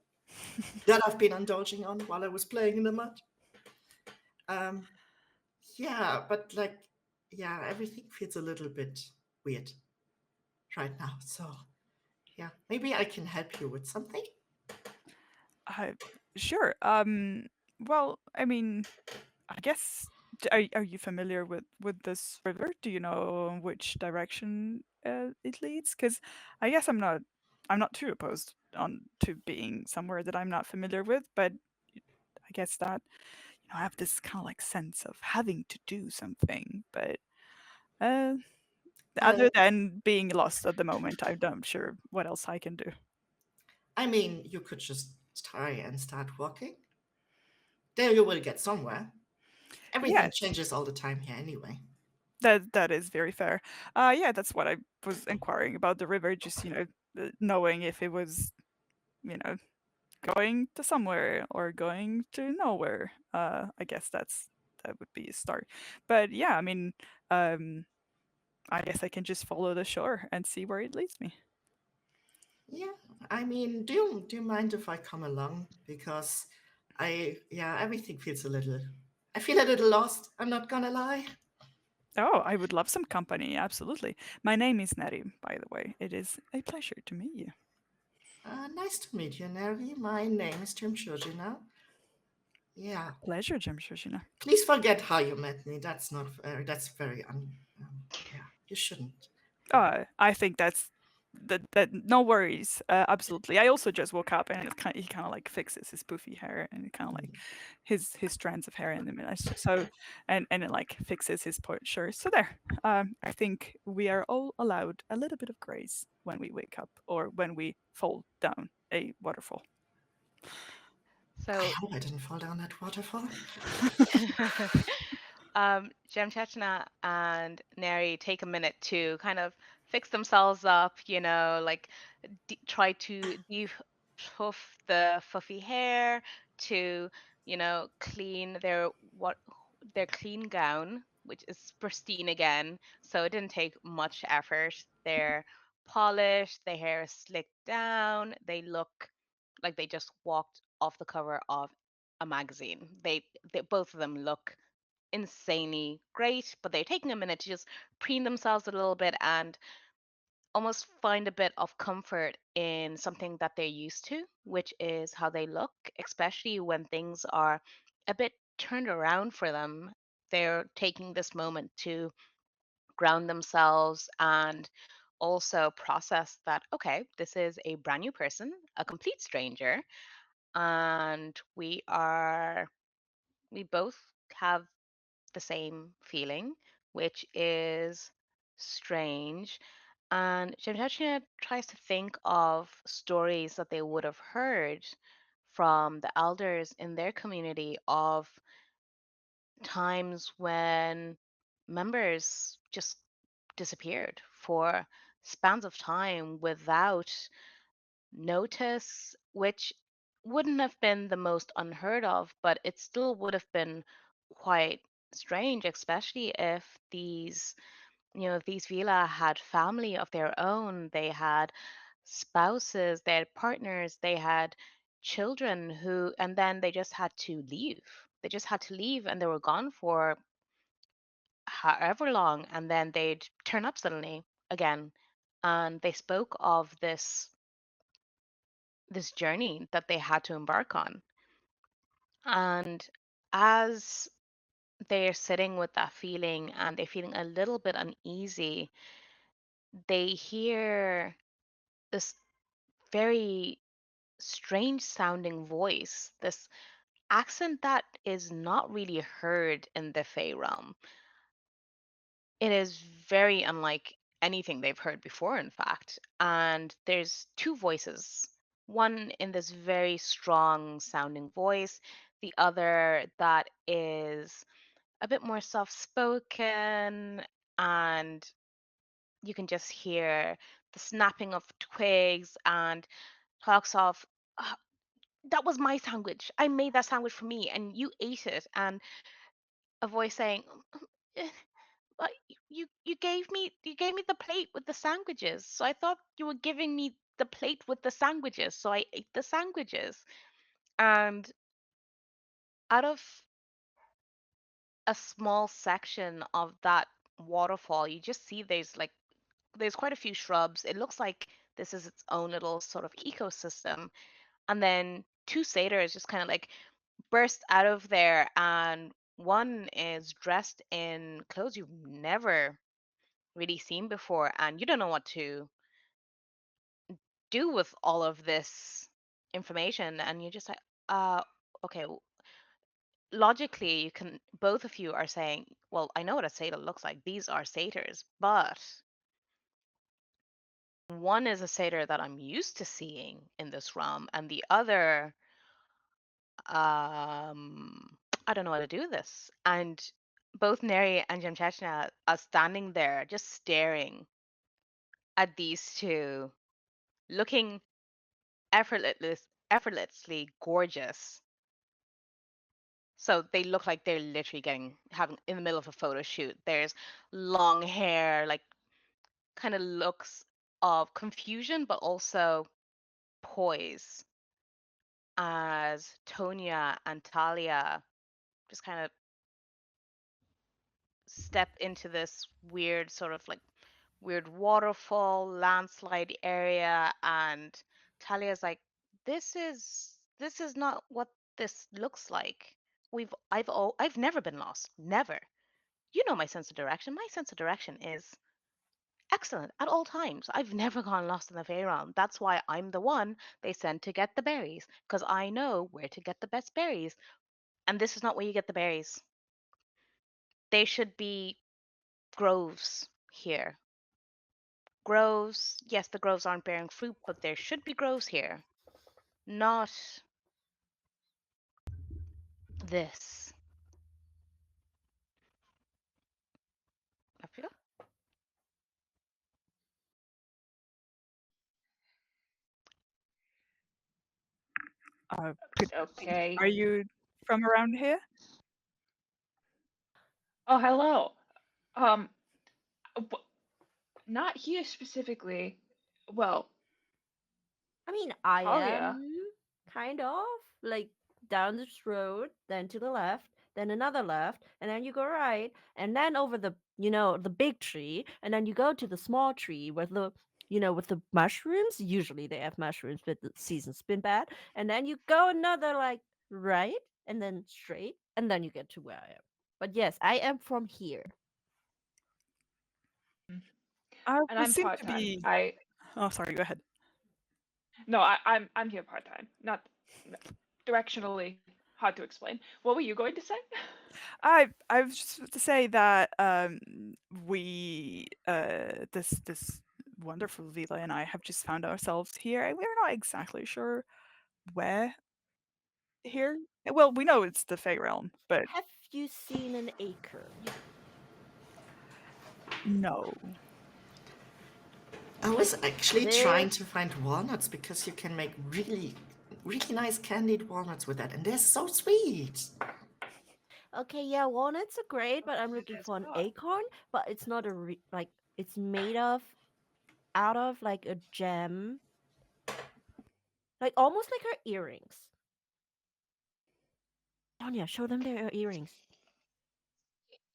that I've been indulging on while I was playing in the mud. Um, yeah, but like, yeah, everything feels a little bit weird right now. So, yeah, maybe I can help you with something. Uh, sure. Well, I mean, I guess are you familiar with this river? Do you know which direction it leads? Because I guess I'm not too opposed on to being somewhere that I'm not familiar with, but I guess that I have this kind of like sense of having to do something, but uh, Uh, other than being lost at the moment, I'm not sure what else I can do. I mean, you could just try and start walking. There you will get somewhere. Everything Yes, changes all the time here anyway. that is very fair. Yeah, that's what I was inquiring about the river. Just knowing if it was you know going to somewhere or going to nowhere. I guess that would be a start. But yeah, I mean, um, I guess I can just follow the shore and see where it leads me. Yeah, I mean, do you mind if I come along? Because everything feels a little. I feel a little lost. I'm not gonna lie. Oh, I would love some company. Absolutely. My name is Neri, by the way. It is a pleasure to meet you. Nice to meet you, Neri. My name is Tim Georgina. Yeah, Pleasure, Jim Shoshina. please forget how you met me. That's not. That's very yeah, you shouldn't. I think that no worries. Absolutely. I also just woke up and he kind of like fixes his poofy hair and kind of like his strands of hair in the middle. So and it like fixes his shirt. So there. I think we are all allowed a little bit of grace when we wake up or when we fall down a waterfall. I So, hope I didn't fall down that waterfall. Jamchachna and Neri take a minute to kind of fix themselves up, like try to puff the fluffy hair to, clean their clean gown, which is pristine again. So it didn't take much effort. They're polished, their hair is slicked down, they look like they just walked off the cover of a magazine. They both of them look insanely great, but they're taking a minute to just preen themselves a little bit and almost find a bit of comfort in something that they're used to, which is how they look, especially when things are a bit turned around for them. They're taking this moment to ground themselves and also process that, okay, this is a brand new person, a complete stranger, and we both have the same feeling, which is strange. And Jemtechnia tries to think of stories that they would have heard from the elders in their community of times when members just disappeared for spans of time without notice, which wouldn't have been the most unheard of, but it still would have been quite strange, especially if these villa had family of their own, they had spouses, they had partners, they had children and then they just had to leave. They just had to leave and they were gone for however long, and then they'd turn up suddenly again. And they spoke of this journey that they had to embark on. And as they're sitting with that feeling and they're feeling a little bit uneasy, they hear this very strange sounding voice, this accent that is not really heard in the Fey realm. It is very unlike anything they've heard before, in fact. And there's two voices, one in this very strong sounding voice, the other that is a bit more soft spoken, and you can just hear the snapping of twigs and talks of, "Uh, that was my sandwich. I made that sandwich for me and you ate it." And a voice saying, "Eh, but you gave me the plate with the sandwiches, so I thought you were giving me the plate with the sandwiches. So I ate the sandwiches. And out of a small section of that waterfall, you just see there's quite a few shrubs. It looks like this is its own little sort of ecosystem. And then two satyrs just kind of like burst out of there, and one is dressed in clothes you've never really seen before, and you don't know what to do with all of this information, and you're just like, uh, okay, logically, you can, both of you are saying, well, I know what a satyr looks like. These are satyrs, but one is a satyr that I'm used to seeing in this realm, and the other, I don't know how to do this. And both Neri and Jamchachna are standing there just staring at these two, looking effortlessly gorgeous. So they look like they're literally having in the middle of a photo shoot. There's long hair, like kind of looks of confusion, but also poise as Tonya and Talia just kind of step into this weird sort of like weird waterfall landslide area, and Talia's like, this is not what this looks like. I've never been lost. Never. You know my sense of direction. My sense of direction is excellent at all times. I've never gone lost in the Fey realm. That's why I'm the one they send to get the berries, because I know where to get the best berries. And this is not where you get the berries. They should be groves here. Groves, yes, the groves aren't bearing fruit, but there should be groves here. Not this. Up here? Good. Okay. Are you from around here? Oh, hello. Um, not here specifically. Well, I mean, I Talia. am kind of like down this road, then to the left, then another left, and then you go right, and then over the big tree, and then you go to the small tree with with the mushrooms. Usually they have mushrooms, but the season's been bad. And then you go another like right, and then straight, and then you get to where I am. But yes, I am from here. And We I'm seem part to time. be. I Oh, sorry. Go ahead. no, I'm here part time. Not no, directionally hard to explain. What were you going to say? I was just to say that we this wonderful Vila and I have just found ourselves here, and we're not exactly sure where here. Well, we know it's the Fey realm, but Have you seen an acorn? no. I Like was actually trying this? to find walnuts because you can make really, really nice candied walnuts with that, and they're so sweet. Okay, yeah, walnuts are great, but I'm looking As for an well. acorn, but it's not like it's made of out of like a gem, like almost like her earrings. Tonya, show them their earrings.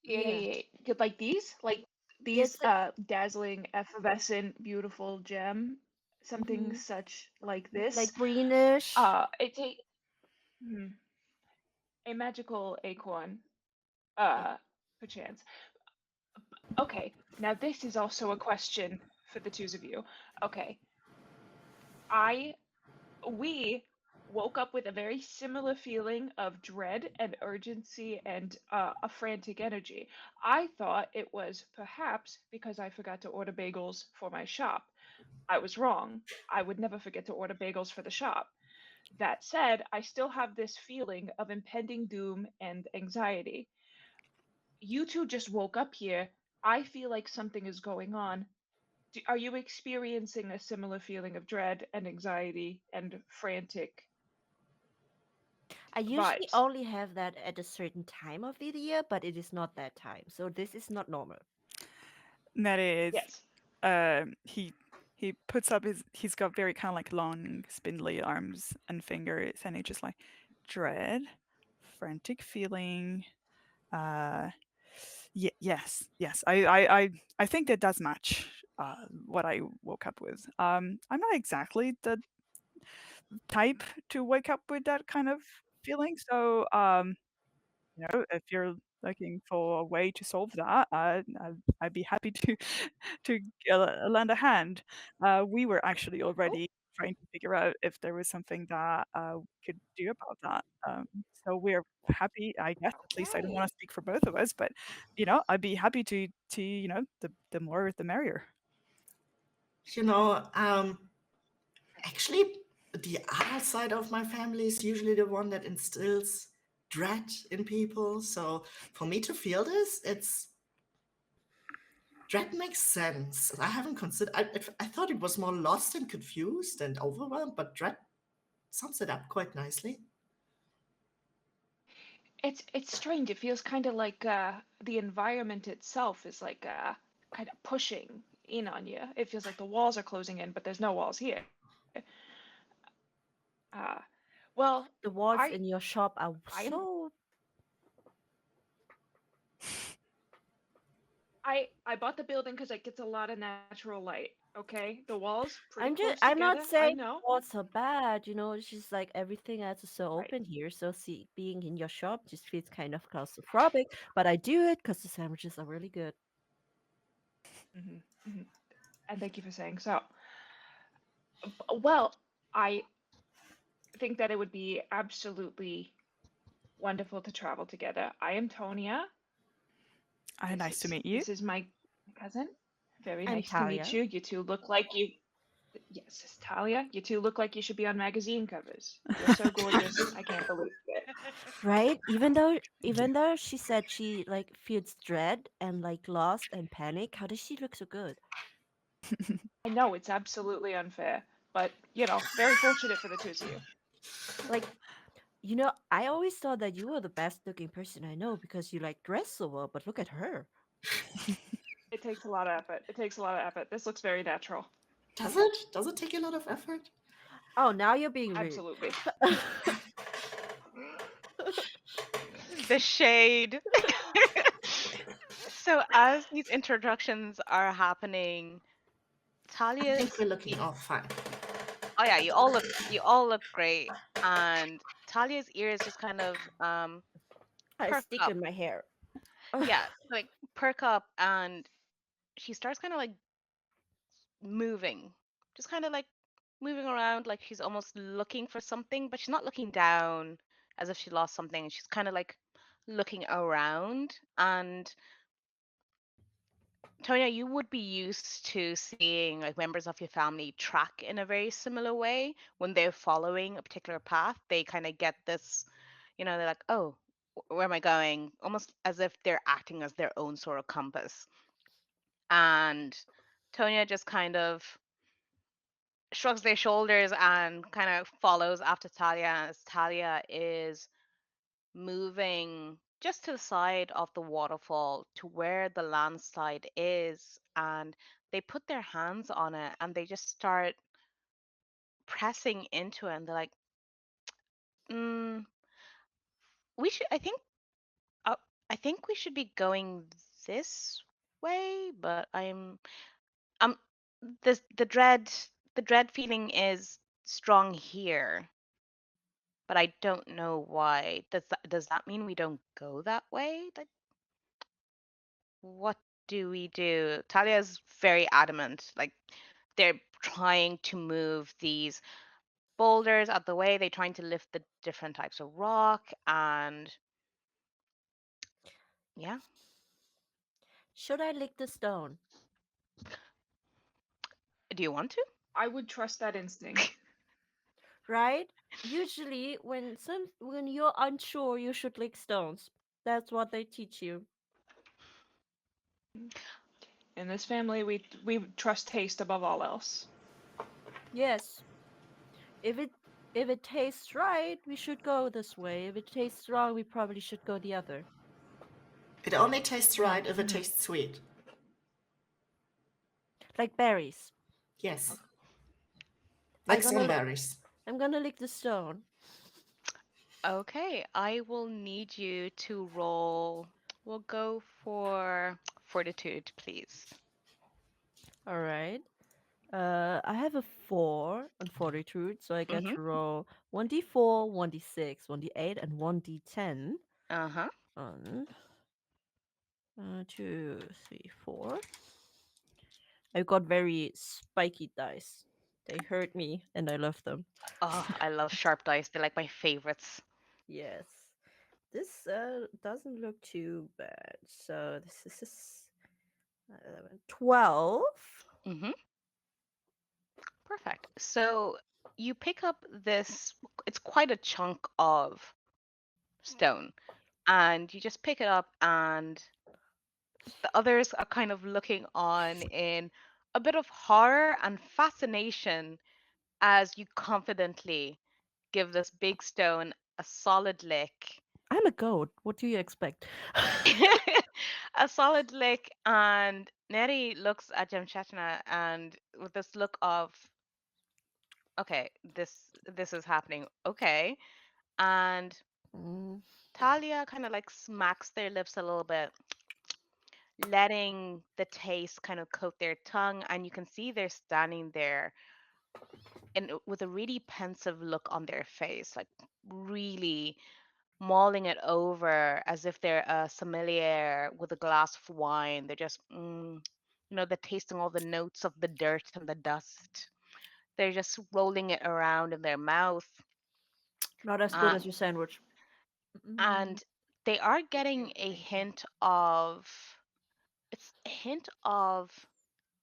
Yeah, Yeah, yeah, yeah. Like these, like yeah, these it's like dazzling, effervescent, beautiful gem, something mhm, such like this. like greenish. It's hmm, a magical acorn, Yeah. perchance. Okay, now this is also a question for the two of you. Okay, I we woke up with a very similar feeling of dread and urgency and a frantic energy. I thought it was perhaps because I forgot to order bagels for my shop. I was wrong. I would never forget to order bagels for the shop. That said, I still have this feeling of impending doom and anxiety. You two just woke up here. I feel like something is going on. Are you experiencing a similar feeling of dread and anxiety and frantic I usually vibes? only have that at a certain time of the year, but it is not that time, so this is not normal. And that is, Yes. he he puts up he's got very kind of like long, spindly arms and fingers, and he just like dread, frantic feeling. Uh, yes. I think that does match what I woke up with. I'm not exactly the type to wake up with that kind of feeling, so if you're looking for a way to solve that, I'd be happy to to lend a hand. We were actually Oh, already trying to figure out if there was something that we could do about that. So we're happy, I guess. At least I don't want Okay. to speak for both of us, but I'd be happy to the more the merrier. You know, actually, the other side of my family is usually the one that instills dread in people. So for me to feel this, it's dread makes sense. I haven't considered. I thought it was more lost and confused and overwhelmed, but dread sums it up quite nicely. It's strange. It feels kind of like the environment itself is like kind of pushing in on you. It feels like the walls are closing in, but there's no walls here. Uh, well, The I walls in your shop are I am so. I bought the building because it gets a lot of natural light. Okay, the walls pretty close I'm together. not I saying know, walls are bad, it's just like everything else is so right? open here. So see, being in your shop just feels kind of claustrophobic, but I do it because the sandwiches are really good. hmm hmm And thank you for saying so. Well, I think that it would be absolutely wonderful to travel together. I am Tonia. Nice to meet you. This is my cousin. Very I'm nice to meet Talia. you. You two look like you. Yes, it's Talia. You two look like you should be on magazine covers. You're so gorgeous. I can't believe it. Right? Even though Yeah. even though she said she like feels dread and like lost and panic, how does she look so good? I know it's absolutely unfair, but very fortunate for the two of you. Like, I always thought that you were the best looking person I know because you like dress so well, but look at her. It takes a lot of effort. It takes a lot of effort. This looks very natural. Does it? Does it take a lot of effort? Oh, now you're being rude. Absolutely. the shade. So as these introductions are happening, I think Talia's we're looking all fine. oh yeah, you all look great, and Talia's ears just kind of I perk stick up. in my hair. Yeah, like perk up, and she starts kind of like moving, just kind of like moving around, like she's almost looking for something, but she's not looking down as if she lost something. She's kind of like looking around, and Tonya, you would be used to seeing like members of your family track in a very similar way when they're following a particular path. They kind of get this, they're like, oh, where am I going? Almost as if they're acting as their own sort of compass. And Tonya just kind of shrugs their shoulders and kind of follows after Talia as Talia is moving just to the side of the waterfall to where the landslide is, and they put their hands on it and they just start pressing into it, and they're like, mm, we should uh, I think we should be going this way, but um the dread feeling is strong here, but I don't know why. Does that mean we don't go that way? Like, what do we do? Talia's very adamant. Like, they're trying to move these boulders out the way. They're trying to lift the different types of rock, and yeah. Should I lick the stone? Do you want to? I would trust that instinct. Right? Usually, when you're unsure, you should lick stones. That's what they teach you. In this family, we trust taste above all else. Yes. If it if it tastes right, we should go this way. If it tastes wrong, we probably should go the other. It only tastes right if it Mhm. tastes sweet. Like berries. Yes. I'm Like gonna some lick. berries. I'm gonna lick the stone. Okay, I will need you to roll. We'll go for fortitude, please. All right. I have a 4 on fortitude, so I get Mm-hmm. to roll 1d4, 1d6, 1d8, and 1d10 Uh-huh. on 2, 3, 4. I got very spiky dice. They hurt me, and I love them. Oh, I love sharp dice. They're like my favorites. Yes. This doesn't look too bad. So this is 11, 12. Mm-hmm. Perfect. So you pick up this, it's quite a chunk of stone, and you just pick it up, and the others are kind of looking on in a bit of horror and fascination as you confidently give this big stone a solid lick. I'm a goat. What do you expect? A solid lick, and Neri looks at Jamchetna and with this look of, okay, this is happening. Okay. And Mm, Talia kind of like smacks their lips a little bit, letting the taste kind of coat their tongue, and you can see they're standing there and with a really pensive look on their face, like really mulling it over as if they're a sommelier with a glass of wine. They're just, they're tasting all the notes of the dirt and the dust. They're just rolling it around in their mouth. not as good Uh, as your sandwich. Mm, and they are getting a hint of, it's a hint of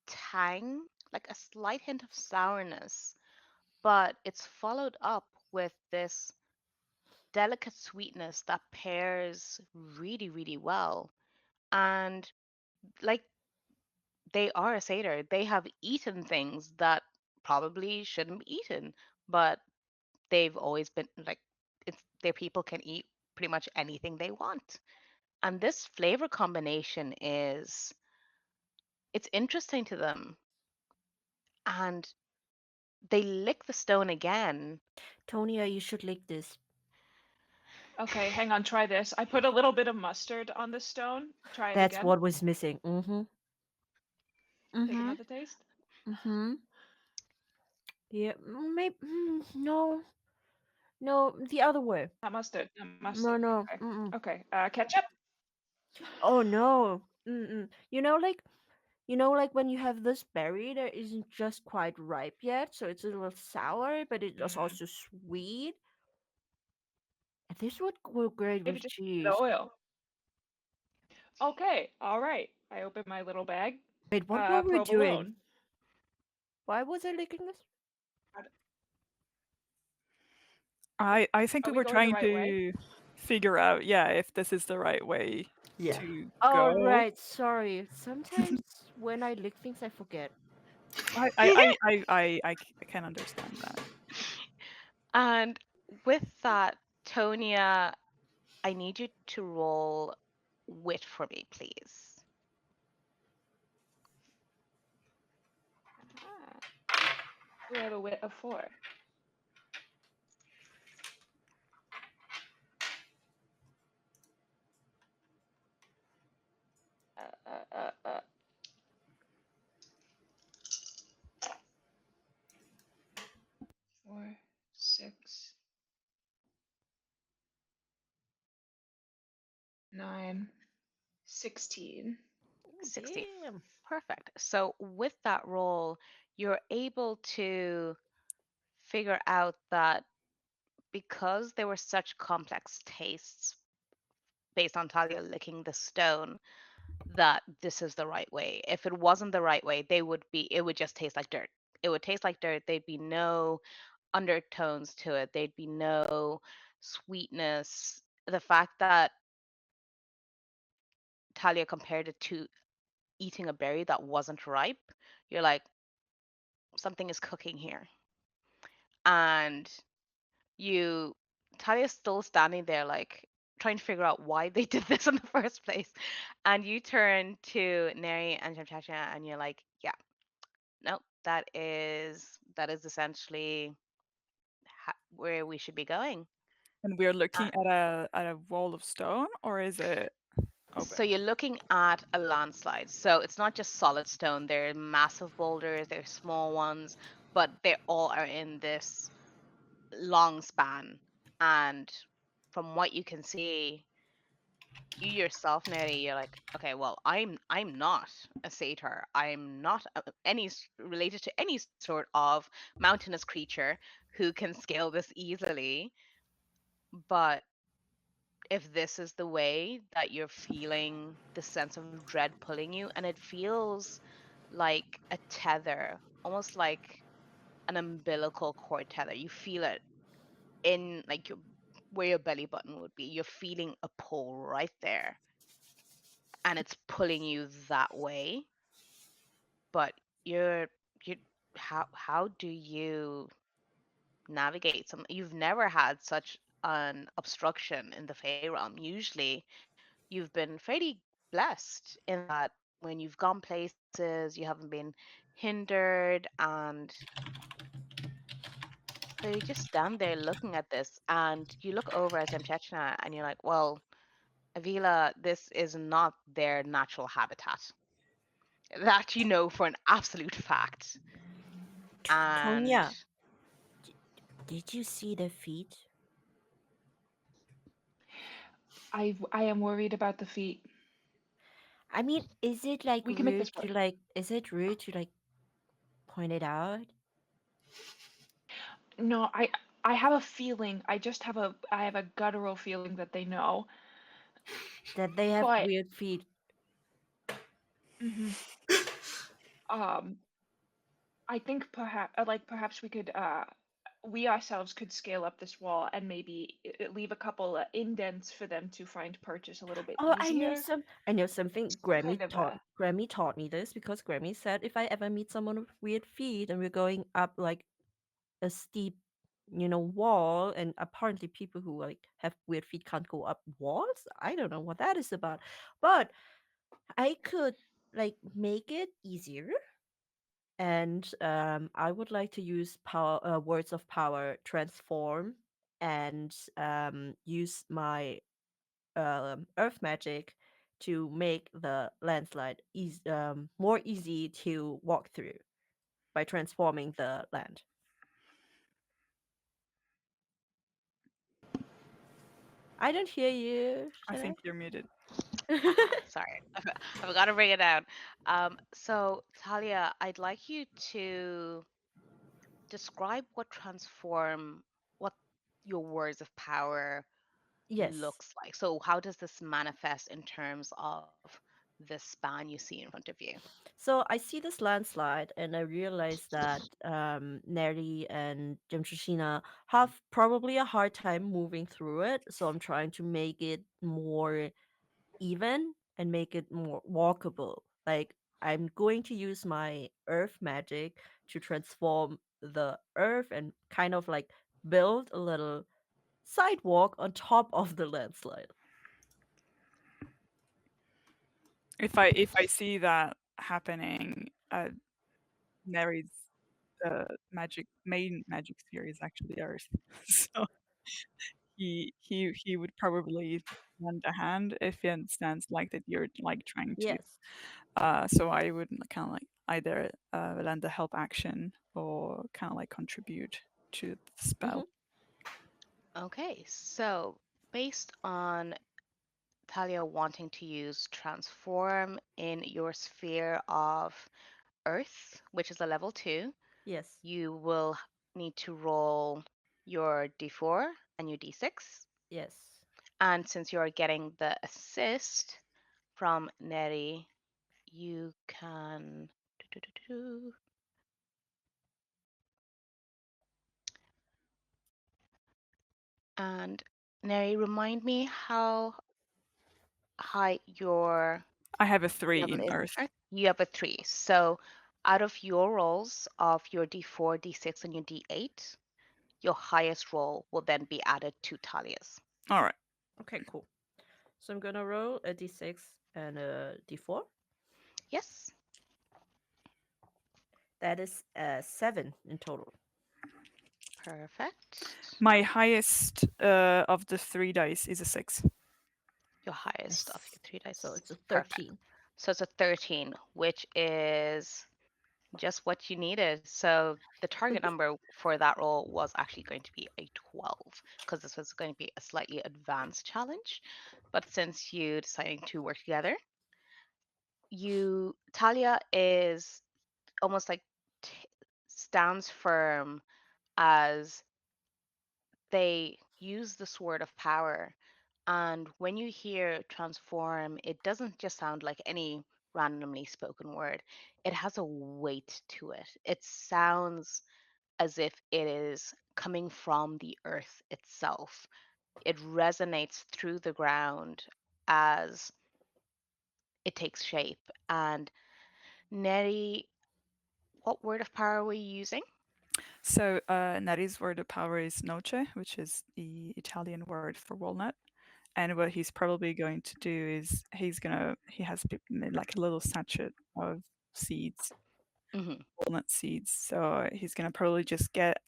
tang, like a slight hint of sourness, but it's followed up with this delicate sweetness that pairs really, really well. And like they are a satyr, they have eaten things that probably shouldn't be eaten, but they've always been like, it's their people can eat pretty much anything they want. And this flavor combination is, it's interesting to them. And they lick the stone again. Tonya, you should lick this. Okay, hang on, try this. I put a little bit of mustard on the stone. Try it That's again. what was missing. Mm-hmm. Take Mm-hmm. another taste. Mm-hmm. Yeah. Maybe. No. No. The other way. Not mustard, not mustard. No. No. Okay. Mm-mm. Okay. Ketchup? Oh no. Mm-mm. You know, like when you have this berry that isn't just quite ripe yet, so it's a little sour, but it is Mm, also sweet. And this would go great maybe with just the cheese. oil. Okay, all right. I open my little bag. Wait, what were we doing? Provolone. Why was I licking this? I think Are we we were going the trying right way? to figure out, yeah, if this is the right way Yeah. to Oh, go. right. Sorry. Sometimes when I lick things, I forget. I can understand that. And with that, Tonia, I need you to roll wit for me, please. Ah, we have a wit of 4. Uh, uh, uh, uh. 4, 6, 9, 16. Oh, 16. damn. Perfect. So with that roll, you're able to figure out that because there were such complex tastes based on Talia licking the stone, that this is the right way. If it wasn't the right way, it would just taste like dirt. It would taste like dirt. There'd be no undertones to it. There'd be no sweetness. The fact that Talia compared it to eating a berry that wasn't ripe, you're like, something is cooking here. And you, Talia's still standing there, like trying to figure out why they did this in the first place. And you turn to Neri and Chamchacha and you're like, yeah, no, that is essentially where we should be going. And we're Uh, looking at a wall of stone, or is it open? so you're looking at a landslide. So it's not just solid stone. There are massive boulders, there are small ones, but they all are in this long span. And from what you can see, you yourself, Neri, you're like, okay, well, I'm not a satyr. I'm not related to any sort of mountainous creature who can scale this easily. But if this is the way that you're feeling the sense of dread pulling you, and it feels like a tether, almost like an umbilical cord tether. You feel it in like where your belly button would be. You're feeling a pull right there, and it's pulling you that way. But you how do you navigate some? You've never had such an obstruction in the Fey realm. Usually you've been fairly blessed in that when you've gone places, you haven't been hindered. And so you just stand there looking at this, and you look over at Zemchechna and you're like, well, Avila, this is not their natural habitat. That you know for an absolute fact. And Tonya, did you see the feet? I am worried about the feet. I mean, is it like We can make rude this to work. is it rude to point it out No, I have a feeling. I have a guttural feeling that they know. that they have But weird feet? mhm, um I think perhaps we ourselves could scale up this wall and maybe leave a couple indents for them to find purchase a little bit Oh, easier. I know something. Some kind of Grammy taught me this because Grammy said if I ever meet someone with weird feet and we're going up like a steep, wall, and apparently people who have weird feet can't go up walls. I don't know what that is about, but I could make it easier. And I would like to use power, words of power, transform, and use my earth magic to make the landslide more easy to walk through by transforming the land. I don't hear you. I Should think you're muted. I? sorry, I forgot to bring it down. So Talia, I'd like you to describe what your words of power Yes. looks like. So how does this manifest in terms of the span you see in front of you? So I see this landslide and I realize that Neri and Jimshishina have probably a hard time moving through it. So I'm trying to make it more even and make it more walkable. Like I'm going to use my earth magic to transform the earth and kind of build a little sidewalk on top of the landslide. If I see that happening, Mary's main magic sphere is actually Earth, so he would probably lend a hand if he understands like that you're like trying to. Yes. So I would kind of like either lend a help action or kind of like contribute to the Hmm. spell. Okay, so based on Talia wanting to use transform in your sphere of earth, which is a level 2, Yes. you will need to roll your d4 and your d6. Yes. And since you're getting the assist from Neri, you can. And Neri, remind me how high your I have a 3 level in is in Earth. Earth. You have a 3. So out of your rolls of your d4, d6, and your d8, your highest roll will then be added to Talia's. All right. Okay, cool. So I'm gonna roll a d6 and a d4. Yes. That is 7 in total. Perfect. My highest of the 3 dice is a 6. Your highest of Nice. your three So dice. it's a Perfect. 13. So it's a 13, which is just what you needed. So the target number for that roll was actually going to be a 12 because this was going to be a slightly advanced challenge. But since you decided to work together, Talia is almost like t- stands firm as they use the sword of power. And when you hear transform, it doesn't just sound like any randomly spoken word, it has a weight to it. It sounds as if it is coming from the earth itself. It resonates through the ground as it takes shape. And Neri, what word of power were you using? So Nari's word of power is noce, which is the Italian word for walnut. And what he's probably going to do is he has made like a little sachet of seeds, Hmm. walnut seeds. So he's gonna probably just get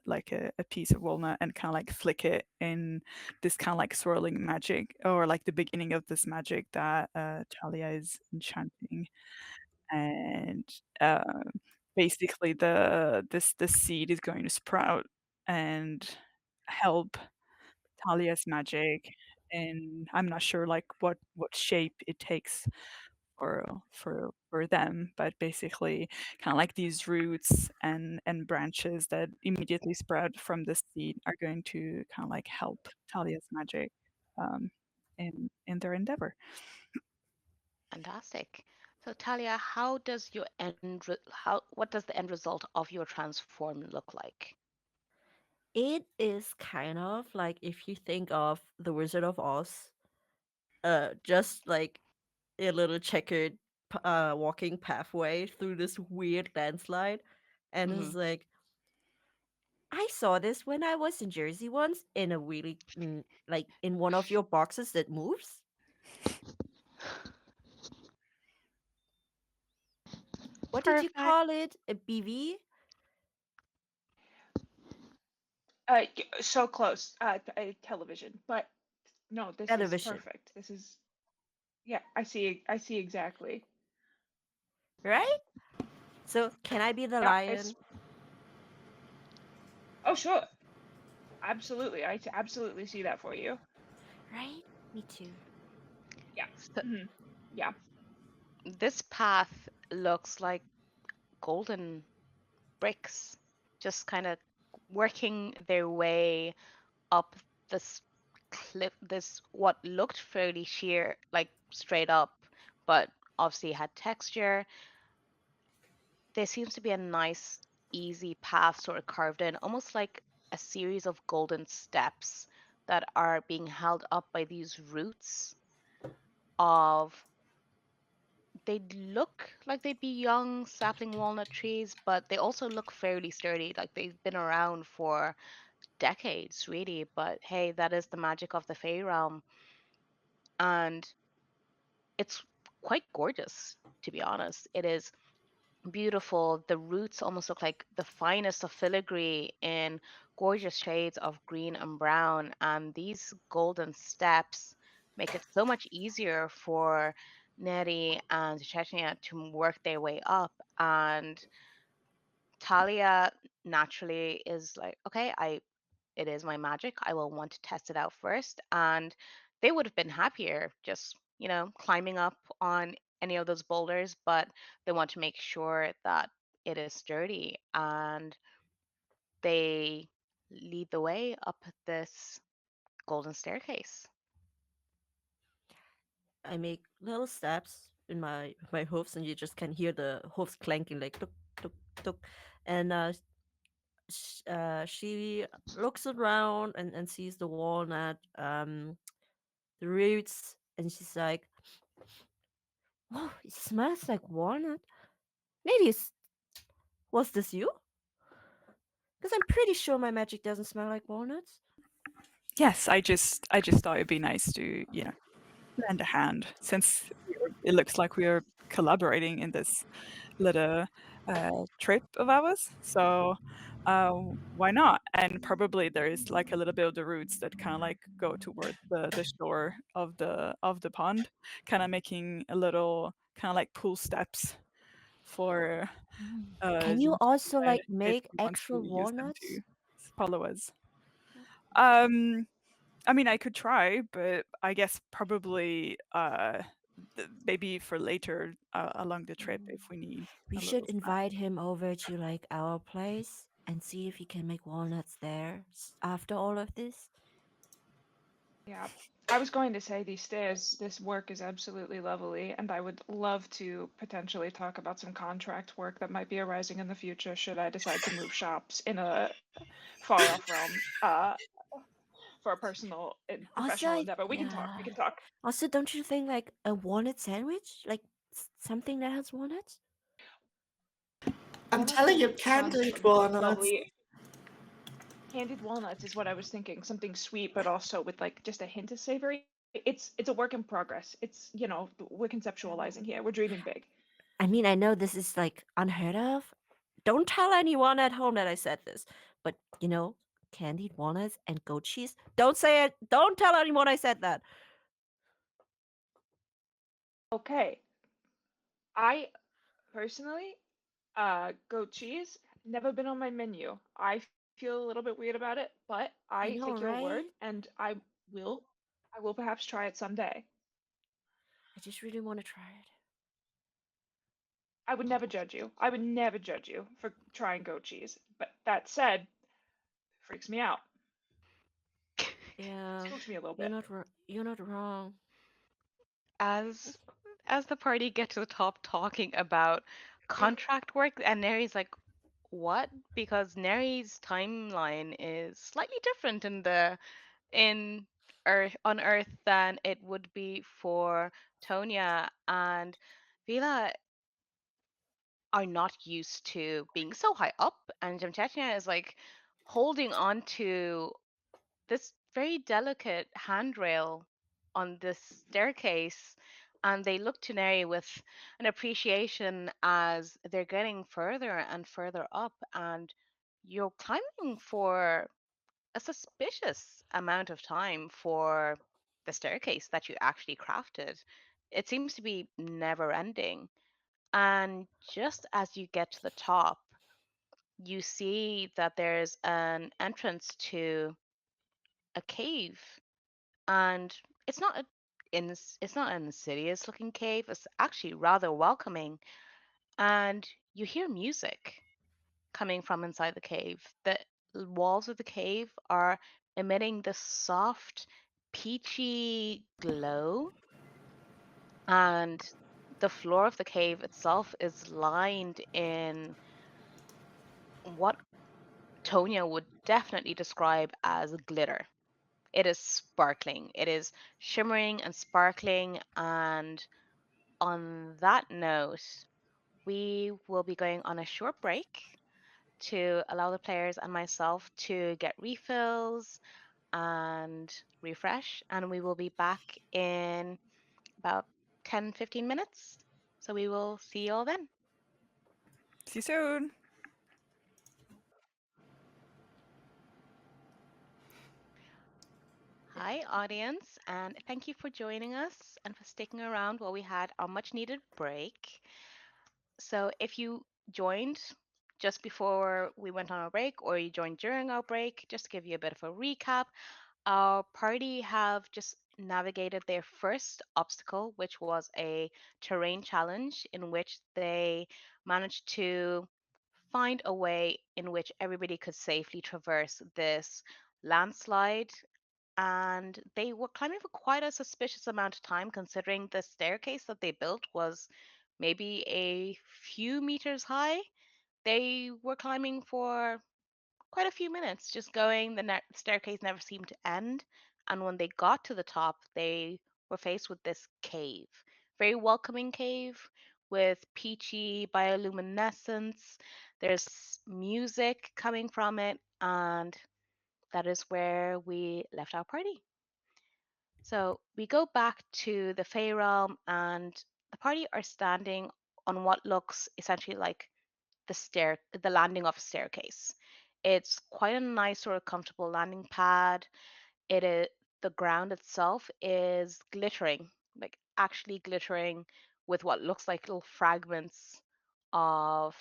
like a piece of walnut and kind of like flick it in this kind of like swirling magic, or like the beginning of this magic that Talia is enchanting. And basically the seed is going to sprout and help Talia's magic, and I'm not sure like what shape it takes for them, but basically kind of like these roots and branches that immediately sprout from the seed are going to kind of like help Talia's magic um, in their endeavor. Fantastic. So Talia, what does the end result of your transform look like? It is kind of like if you think of the Wizard of Oz, just like a little checkered walking pathway through this weird landslide, and Hmm. it's like I saw this when I was in Jersey once in a really like in one of your boxes that moves. What did you Perfect. call it? A BV So close. Television, but no, this is television, perfect. This is yeah. I see exactly. right? So can I be the Yeah. It's lion? oh sure. Absolutely. Absolutely see that for you. Right? Me too. Yeah. So Hmm. Yeah. this path looks like golden bricks, just kind of working their way up this cliff, this what looked fairly sheer, like straight up, but obviously had texture. There seems to be a nice, easy path sort of carved in, almost like a series of golden steps that are being held up by these roots of they look like they'd be young sapling walnut trees, but they also look fairly sturdy, like they've been around for decades, really. But hey, that is the magic of the Fey realm, and it's quite gorgeous, to be honest. It is beautiful. The roots almost look like the finest of filigree in gorgeous shades of green and brown, and these golden steps make it so much easier for Neri and Chechnya to work their way up. And Talia naturally is like, okay, it is my magic. I will want to test it out first. And they would have been happier just, climbing up on any of those boulders, but they want to make sure that it is sturdy. And they lead the way up this golden staircase. I make little steps in my hoofs, and you just can hear the hoofs clanking like tuk tuk tuk. And she looks around and sees the walnut, the roots, and she's like, "Oh, it smells like walnut. Maybe it's was this you? Because I'm pretty sure my magic doesn't smell like walnuts." Yes, I just thought it'd be nice to lend a hand, since it looks like we are collaborating in this little trip of ours. So uh, why not? And probably there is like a little bit of the roots that kind of like go towards the shore of the pond, kind of making a little kind of like pool steps for Can you also Jemima like if make he wants to actual use them walnuts? to follow us. Um, I mean, I could try, but I guess probably maybe for later along the trip if we need We a should little snack. invite him over to like our place and see if he can make walnuts there after all of this. Yeah. I was going to say these stairs, this work is absolutely lovely, and I would love to potentially talk about some contract work that might be arising in the future should I decide to move shops in a far off realm for a personal and professional Also, endeavor. We can talk. We yeah. can talk. Also, don't you think like a walnut sandwich, like something that has walnuts? I'm Walnuts telling you, sounds candied walnuts. lovely. Candied walnuts is what I was thinking. Something sweet, but also with like just a hint of savory. It's a work in progress. It's, we're conceptualizing here. We're dreaming big. I mean, I know this is like unheard of. Don't tell anyone at home that I said this, but candied walnuts and goat cheese. Don't say it. Don't tell anyone I said that. Okay. I personally, goat cheese, never been on my menu. I feel a little bit weird about it, but I I take know, your word right? and will I will perhaps try it someday. I just really want to try it. I would never judge you. I would never judge you for trying goat cheese. But that said, freaks me out. Yeah, Spooks me a little bit. you're not wrong. As as the party get to the top talking about contract work, and Neri's like, "What?" Because Neri's timeline is slightly different in Earth on Earth than it would be for Tonya and Vila are not used to being so high up, and Jamchechnya is like holding on to this very delicate handrail on this staircase, and they look to Neri with an appreciation as they're getting further and further up, and you're climbing for a suspicious amount of time for the staircase that you actually crafted. It seems to be never ending. And just as you get to the top, you see that there's an entrance to a cave, and it's not it's not an insidious looking cave. It's actually rather welcoming, and you hear music coming from inside the cave. The walls of the cave are emitting this soft, peachy glow, and the floor of the cave itself is lined in what Tonya would definitely describe as glitter. It is sparkling. It is shimmering and sparkling. And on that note, we will be going on a short break to allow the players and myself to get refills and refresh. And we will be back in about 10-15 minutes. So we will see you all then. See you soon. Hi, audience, and thank you for joining us and for sticking around while we had our much needed break. So, if you joined just before we went on our break or you joined during our break, just to give you a bit of a recap, our party have just navigated their first obstacle, which was a terrain challenge in which they managed to find a way in which everybody could safely traverse this landslide, and they were climbing for quite a suspicious amount of time considering the staircase that they built was maybe a few meters high. They were climbing for quite a few minutes, just going. The staircase never seemed to end, and when they got to the top, they were faced with this cave. Very welcoming cave with peachy bioluminescence. There's music coming from it, and that is where we left our party. So we go back to the Fey realm, and the party are standing on what looks essentially like the landing of a staircase. It's quite a nice sort of comfortable landing pad. It is the ground itself is glittering, like actually glittering with what looks like little fragments of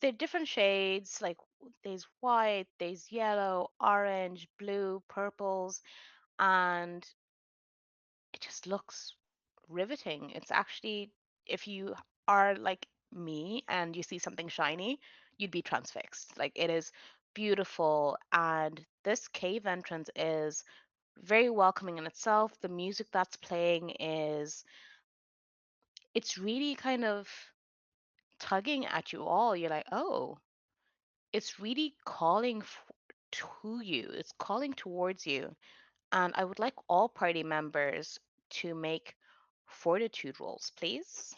the different shades, like there's white, there's yellow, orange, blue, purples, and it just looks riveting. It's actually, if you are like me and you see something shiny, you'd be transfixed. Like it is beautiful, and this cave entrance is very welcoming in itself. The music that's playing is, it's really kind of tugging at you all. You're like, oh, it's really calling to you. It's calling towards you. And I would like all party members to make fortitude rolls, please.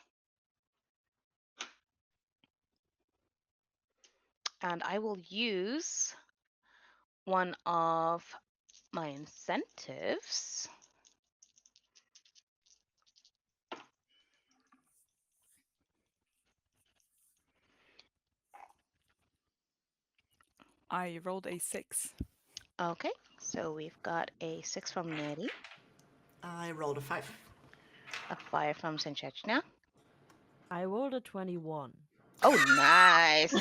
And I will use one of my incentives. I rolled a 6. Okay, so we've got a 6 from Neri, I rolled a 5. a 5 from Sinchechnya. I rolled a 21. Oh, nice.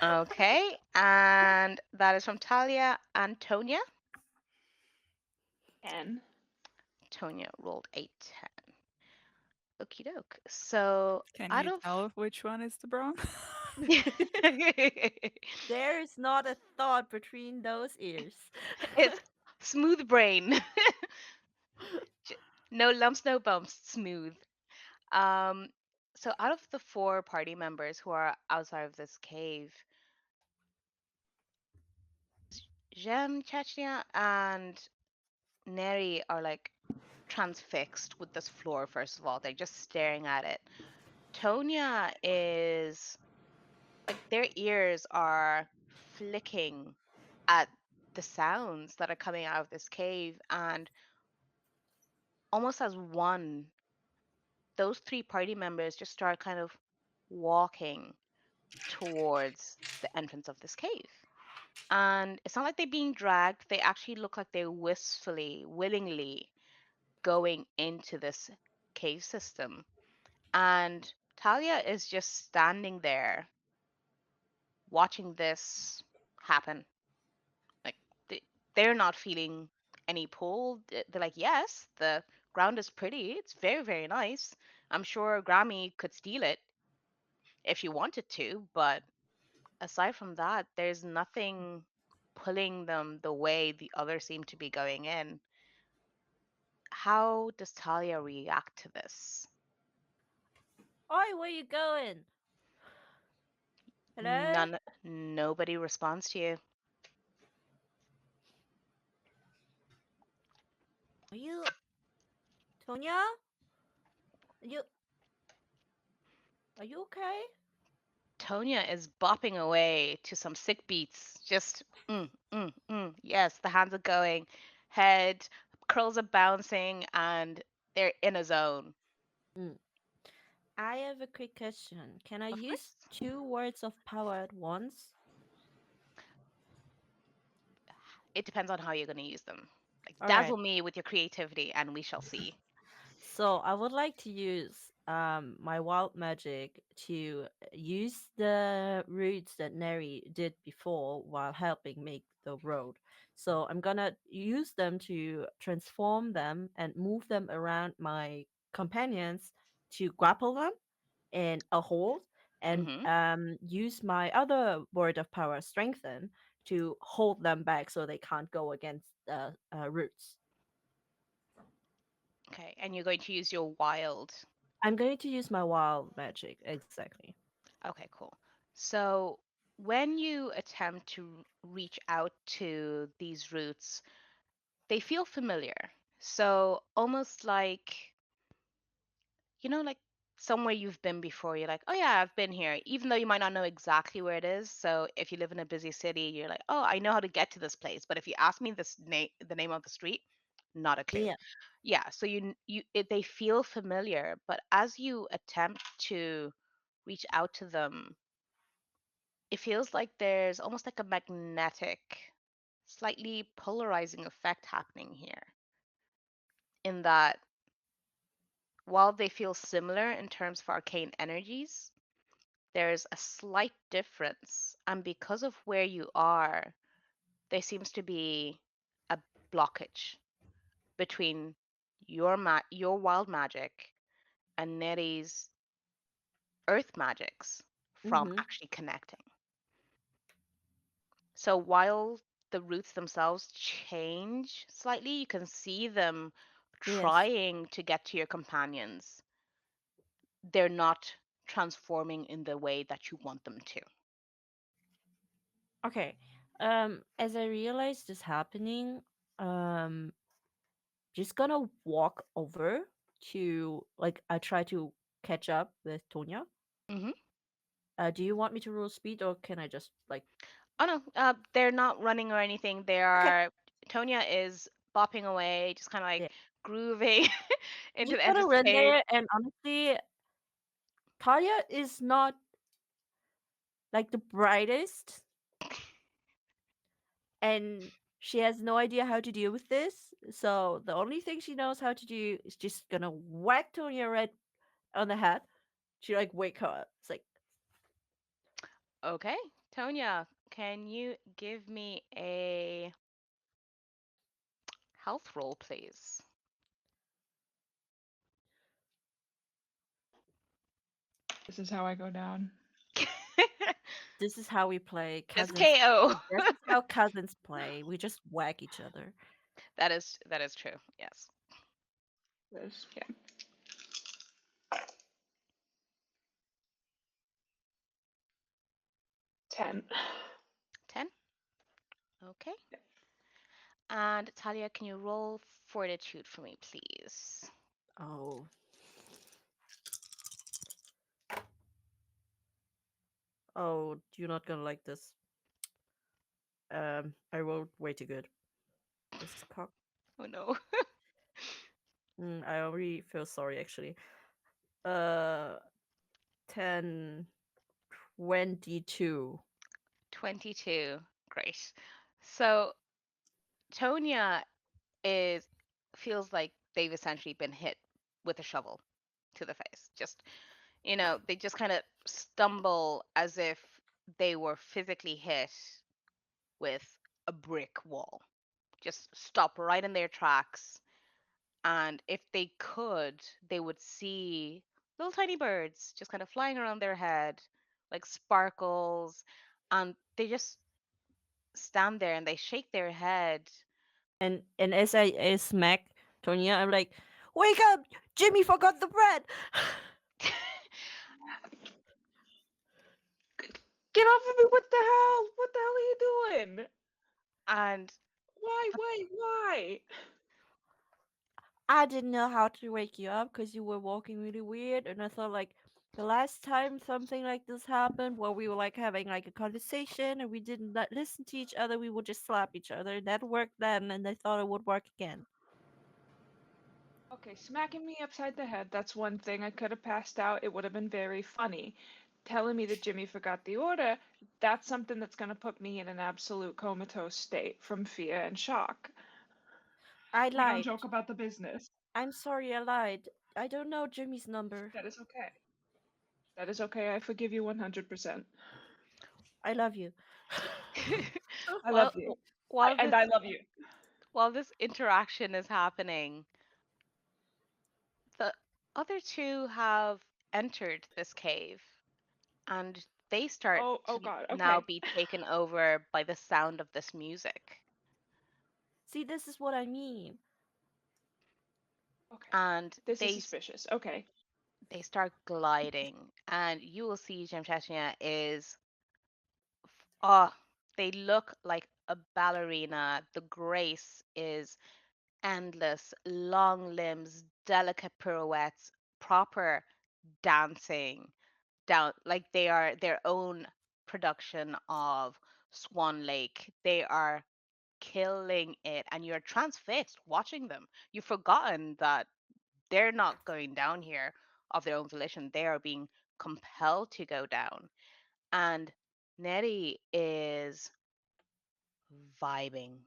Okay, and that is from Talia and Tonya. N. Tonya rolled a 10. Okie doke. So Can out you of tell which one is the brown? There is not a thought between those ears. it's smooth brain. J- no lumps, no bumps, smooth. Um, so out of the four party members who are outside of this cave, Jem, Chechnya, and Neri are like transfixed with this floor, first of all. They're just staring at it. Tonya is like their ears are flicking at the sounds that are coming out of this cave, and almost as one, those three party members just start kind of walking towards the entrance of this cave. And it's not like they're being dragged, they actually look like they're wistfully, willingly going into this cave system. And Talia is just standing there watching this happen. Like they're not feeling any pull. They're like, yes, the ground is pretty. It's very, very nice. I'm sure Grammy could steal it if she wanted to, but aside from that, there's nothing pulling them the way the others seem to be going in. How does Talia react to this? Oi, where you going? Hello? Nobody responds to you. Are you Tonya? Are you okay? Tonya is bopping away to some sick beats. Just yes, the hands are going, head curls are bouncing, and they're in a zone. Mm. I have a quick question. Can I Of use course, two words of power at once? it depends on how you're going to use them. Like All right. dazzle me with your creativity, and we shall see. So I would like to use my wild magic to use the routes that Neri did before while helping make the road. So I'm gonna use them to transform them and move them around my companions to grapple them in a hold, and Hmm. use my other word of power, strengthen, to hold them back so they can't go against the roots. Okay, and you're going to use your wild. I'm going to use my wild magic, exactly. Okay, cool. So when you attempt to reach out to these roots, they feel familiar. So almost like, like somewhere you've been before. You're like, oh yeah, I've been here, even though you might not know exactly where it is. So if you live in a busy city, you're like, oh, I know how to get to this place. But if you ask me the name of the street, not a clue. Yeah. Yeah, so they feel familiar, but as you attempt to reach out to them, it feels like there's almost like a magnetic, slightly polarizing effect happening here. In that, while they feel similar in terms of arcane energies, there's a slight difference. And because of where you are, there seems to be a blockage between your wild magic and Neri's earth magics from Mm-hmm. actually connecting. So while the roots themselves change slightly, you can see them Yes. trying to get to your companions. They're not transforming in the way that you want them to. Okay. As I realize this happening, um, just gonna walk over to like I try to catch up with Tonya. Hmm. Do you want me to roll speed or can I just like Oh no, they're not running or anything. They okay, are. Tonya is bopping away, just kind of yeah. like grooving into Just the gonna run anticipation. there and honestly Talia is not like the brightest and she has no idea how to deal with this. So the only thing she knows how to do is just gonna whack Tonya right on the head. She like wake her up. It's like Okay, Tonya, can you give me a health roll, please? This is how I go down. this is how we play It's cousins. KO. This is how cousins play. We just whack each other. That is true. Yes. Yeah. 10. 10. Okay. And Talia, can you roll fortitude for me, please? Oh. Oh, you're not gonna like this. I rolled way too good. This is cock. Oh no. I already feel sorry actually. Uh, 10, 22. 22. Great. So Tonya is feels like they've essentially been hit with a shovel to the face. Just, they just kind of stumble as if they were physically hit with a brick wall. Just stop right in their tracks. And if they could, they would see little tiny birds just kind of flying around their head, like sparkles. And they just stand there and they shake their head. And as I smack Tonya, I'm like, wake up! Jimmy forgot the bread! Get off of me! What the hell? What the hell are you doing? And Why? I didn't know how to wake you up because you were walking really weird, and I thought like the last time something like this happened, where we were like having like a conversation and we didn't listen to each other, we would just slap each other. That worked then, and I thought it would work again. Okay, smacking me upside the head, that's one thing. I could have passed out. It would have been very funny. Telling me that Jimmy forgot the order, that's something that's going to put me in an absolute comatose state from fear and shock. I We don't lied. joke about the business. I'm sorry, I lied. I don't know Jimmy's number. That is okay. That is okay. I forgive you 100%. I love you. I love well, you. while And this I love you. while this interaction is happening, the other two have entered this cave and they start Oh to God. now Okay. be taken over by the sound of this music. See, this is what I mean. Okay. And This is they suspicious. Okay. they start gliding, and you will see Jamchachnya is oh, they look like a ballerina. The grace is endless, long limbs, delicate pirouettes, proper dancing down like they are their own production of Swan Lake. They are killing it, and you're transfixed watching them. You've forgotten that they're not going down here of their own volition. They are being compelled to go down. And Nettie is vibing.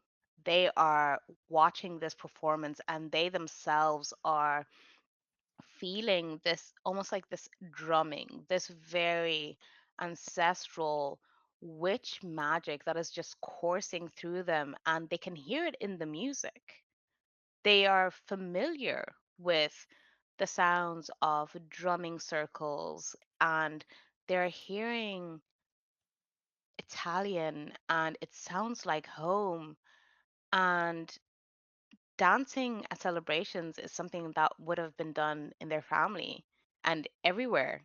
They are watching this performance and they themselves are feeling this almost like this drumming, this very ancestral witch magic that is just coursing through them, and they can hear it in the music. They are familiar with the sounds of drumming circles, and they're hearing Italian and it sounds like home. And dancing at celebrations is something that would have been done in their family and everywhere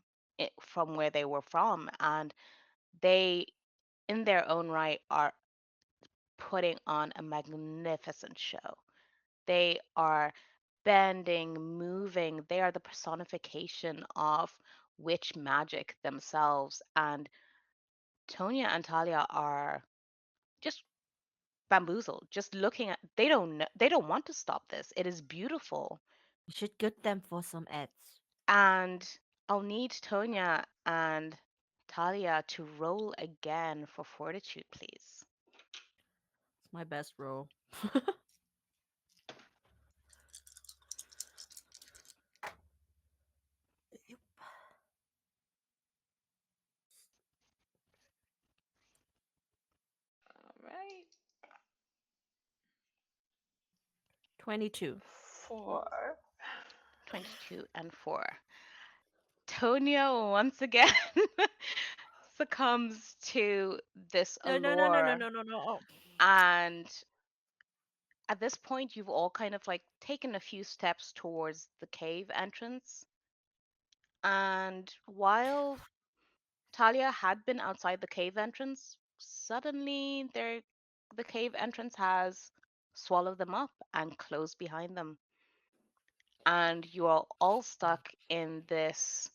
from where they were from. And they, in their own right, are putting on a magnificent show. They are bending, moving. They are the personification of witch magic themselves. And Tonya and Talia are just bamboozled, just looking at. They don't know, they don't want to stop this. It is beautiful. You should get them for some ads. And I'll need Tonya and Talia to roll again for fortitude, please. It's my best roll. All right. 22. 4. 22 and 4. Tonya once again succumbs to this No, no, no, no, no, allure. no, no, no. Oh. And at this point, you've all kind of like taken a few steps towards the cave entrance. And while Talia had been outside the cave entrance, suddenly the cave entrance has swallowed them up and closed behind them. And you are all stuck in this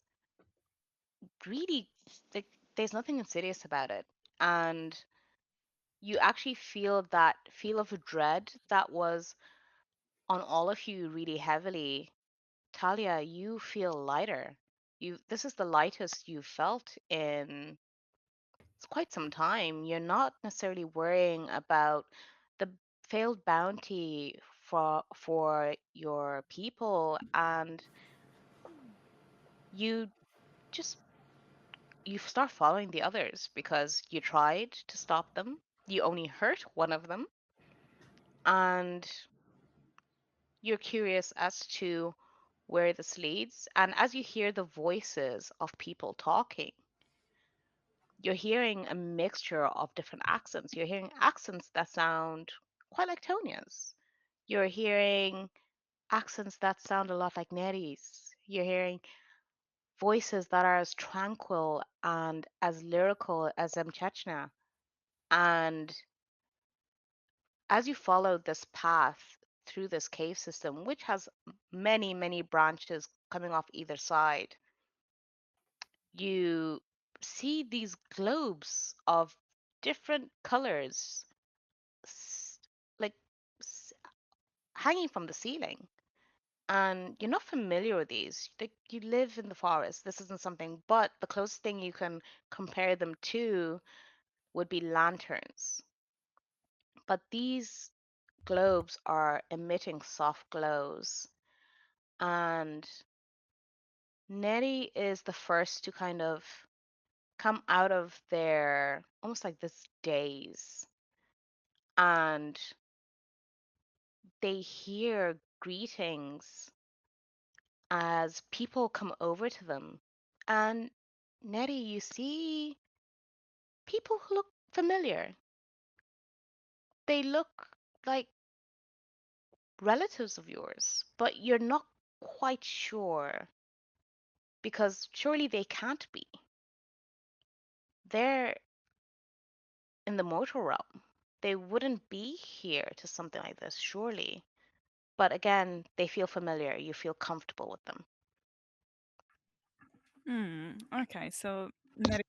really, like, there's nothing insidious about it. And you actually feel that feel of dread that was on all of you really heavily. Talia, you feel lighter. This is the lightest you've felt in quite some time. You're not necessarily worrying about the failed bounty for your people, and you just you start following the others because you tried to stop them. You only hurt one of them, and you're curious as to where this leads. And as you hear the voices of people talking, you're hearing a mixture of different accents. You're hearing accents that sound quite like Tonia's. You're hearing accents that sound a lot like Nettie's. You're hearing voices that are as tranquil and as lyrical as Mchechna. And as you follow this path through this cave system, which has many, many branches coming off either side, you see these globes of different colors s- like s- hanging from the ceiling. And you're not familiar with these. Like, you live in the forest. This isn't something, but the closest thing you can compare them to would be lanterns. But these globes are emitting soft glows. And Nettie is the first to kind of come out of their almost like this daze. And they hear greetings as people come over to them. And Nettie, you see people who look familiar. They look like relatives of yours, but you're not quite sure because surely they can't be. They're in the mortal realm. They wouldn't be here to something like this, surely. But again, they feel familiar. You feel comfortable with them. Okay, so Neri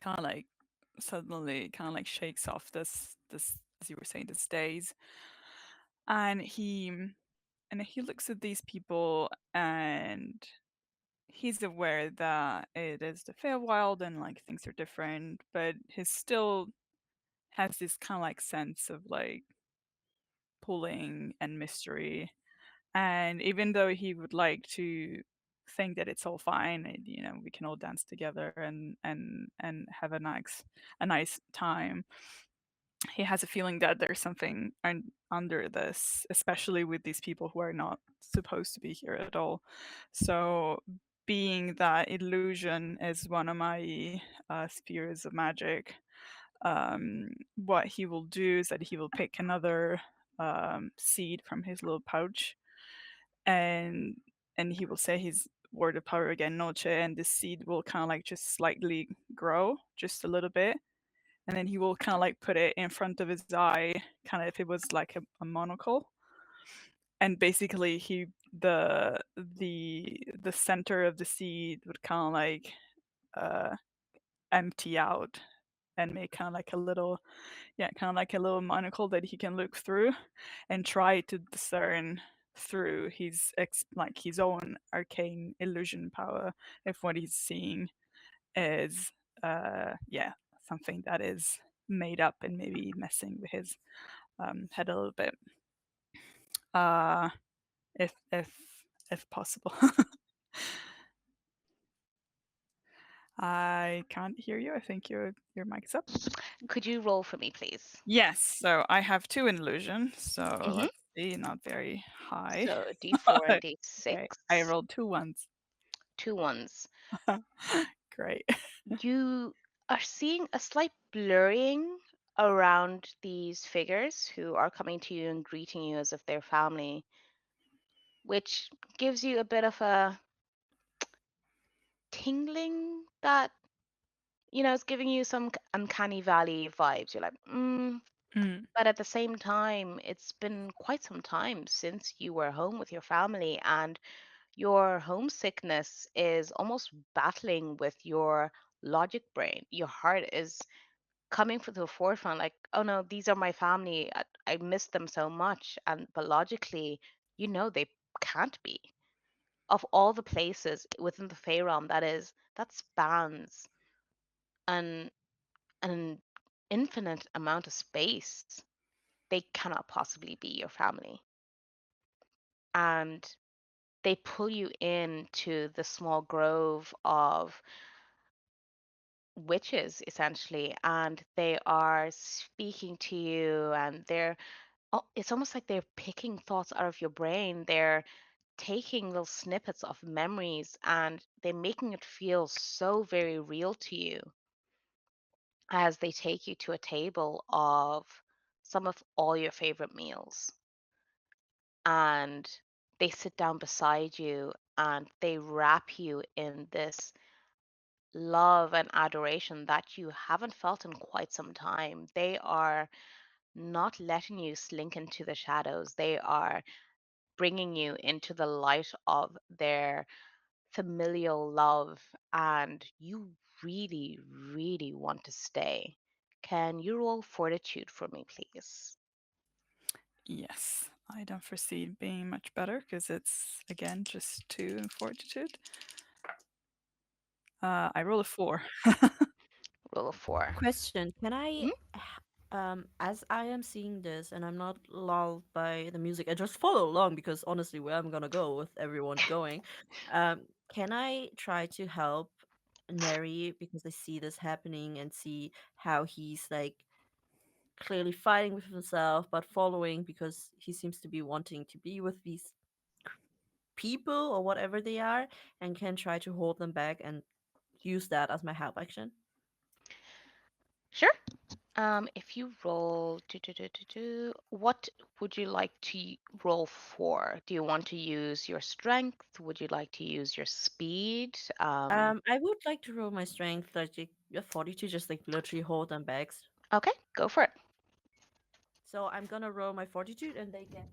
kind of like suddenly kind of like shakes off this as you were saying this daze, and he looks at these people and he's aware that it is the Feywild and like things are different, but he still has this kind of like sense of like pulling and mystery. And even though he would like to think that it's all fine and we can all dance together and have a nice time, he has a feeling that there's something under this, especially with these people who are not supposed to be here at all. So, being that illusion is one of my spheres of magic, what he will do is that he will pick another seed from his little pouch, and he will say his word of power again, Noche, and this seed will kind of like just slightly grow, just a little bit, and then he will kind of like put it in front of his eye, kind of if it was like a monocle, and basically the center of the seed would kind of like uh, empty out and make kind of like a little, yeah, kind of like a little monocle that he can look through and try to discern through like his own arcane illusion power if what he's seeing is yeah, something that is made up and maybe messing with his head a little bit, uh if possible. I can't hear you. I think your mic's up. Could you roll for me, please? Yes, so I have two in illusion, so Hmm. let's see, not very high. So D4 and Okay, I D6, rolled two ones. two ones. Great. You are seeing a slight blurring around these figures who are coming to you and greeting you as if they're family, which gives you a bit of a tingling that, is giving you some uncanny valley vibes. You're like, Mm, but at the same time, it's been quite some time since you were home with your family, and your homesickness is almost battling with your logic brain. Your heart is coming to the forefront, like, oh no, these are my family. I miss them so much. And but logically, they can't be. Of all the places within the Fey realm that spans an an infinite amount of space, they cannot possibly be your family. And they pull you into the small grove of witches, essentially, and they are speaking to you, and it's almost like they're picking thoughts out of your brain. They're taking little snippets of memories and they're making it feel so very real to you as they take you to a table of some of all your favorite meals. And they sit down beside you and they wrap you in this love and adoration that you haven't felt in quite some time. They are not letting you slink into the shadows. They are bringing you into the light of their familial love, and you really, really want to stay. Can you roll fortitude for me, please? yes, I don't foresee it being much better because it's again just 2 in fortitude. I roll a 4. Roll a 4. Question: Can I, Mhm. as I am seeing this and I'm not lulled by the music, I just follow along because honestly, where I'm gonna go with everyone going, can I try to help Neri because I see this happening and see how he's like clearly fighting with himself, but following because he seems to be wanting to be with these people or whatever they are, and can try to hold them back and use that as my help action. Sure. If you roll, what would you like to roll for? Do you want to use your strength? Would you like to use your speed? I would like to roll my strength, like a 42, just like literally hold them back. Okay, go for it. So I'm gonna roll my fortitude, and they get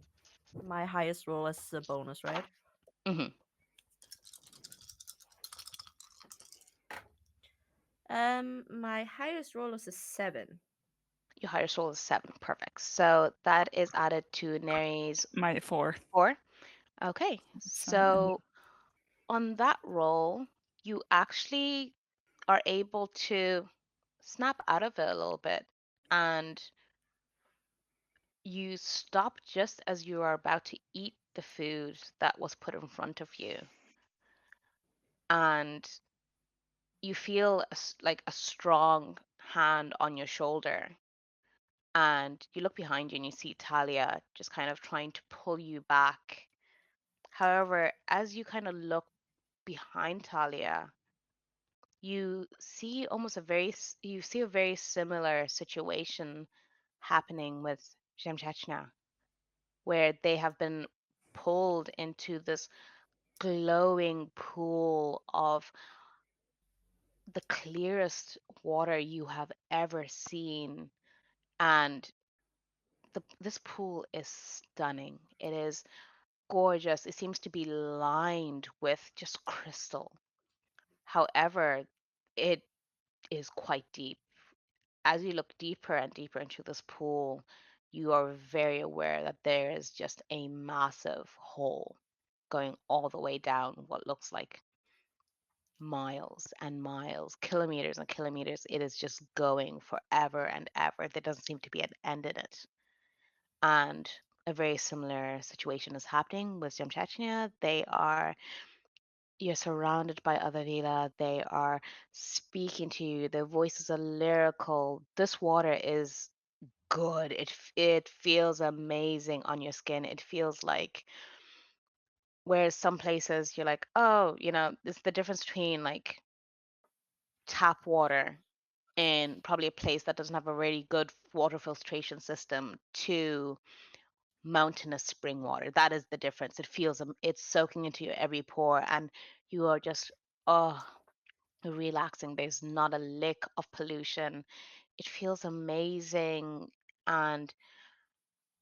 my highest roll as a bonus, right? Hmm. My highest roll is a 7. Your highest roll is 7. Perfect. So that is added to Neri's My 4. 4. Okay. And So on that roll, you actually are able to snap out of it a little bit and you stop just as you are about to eat the food that was put in front of you. And you feel like a strong hand on your shoulder. And you look behind you and you see Talia just kind of trying to pull you back. However, as you kind of look behind Talia, you see almost you see a very similar situation happening with Zemchechnya, where they have been pulled into this glowing pool of the clearest water you have ever seen. And this pool is stunning. It is gorgeous. It seems to be lined with just crystal. However, it is quite deep. As you look deeper and deeper into this pool, you are very aware that there is just a massive hole going all the way down what looks like miles and miles, kilometers and kilometers. It is just going forever and ever. There doesn't seem to be an end in it. And a very similar situation is happening with Jamchechnya. You're surrounded by other Vila. They are speaking to you. Their voices are lyrical. This water is good. It feels amazing on your skin. It feels like, whereas some places you're like, oh, it's the difference between like tap water in probably a place that doesn't have a really good water filtration system to mountainous spring water. That is the difference. It feels it's soaking into your every pore, and you are just oh relaxing. There's not a lick of pollution. It feels amazing, and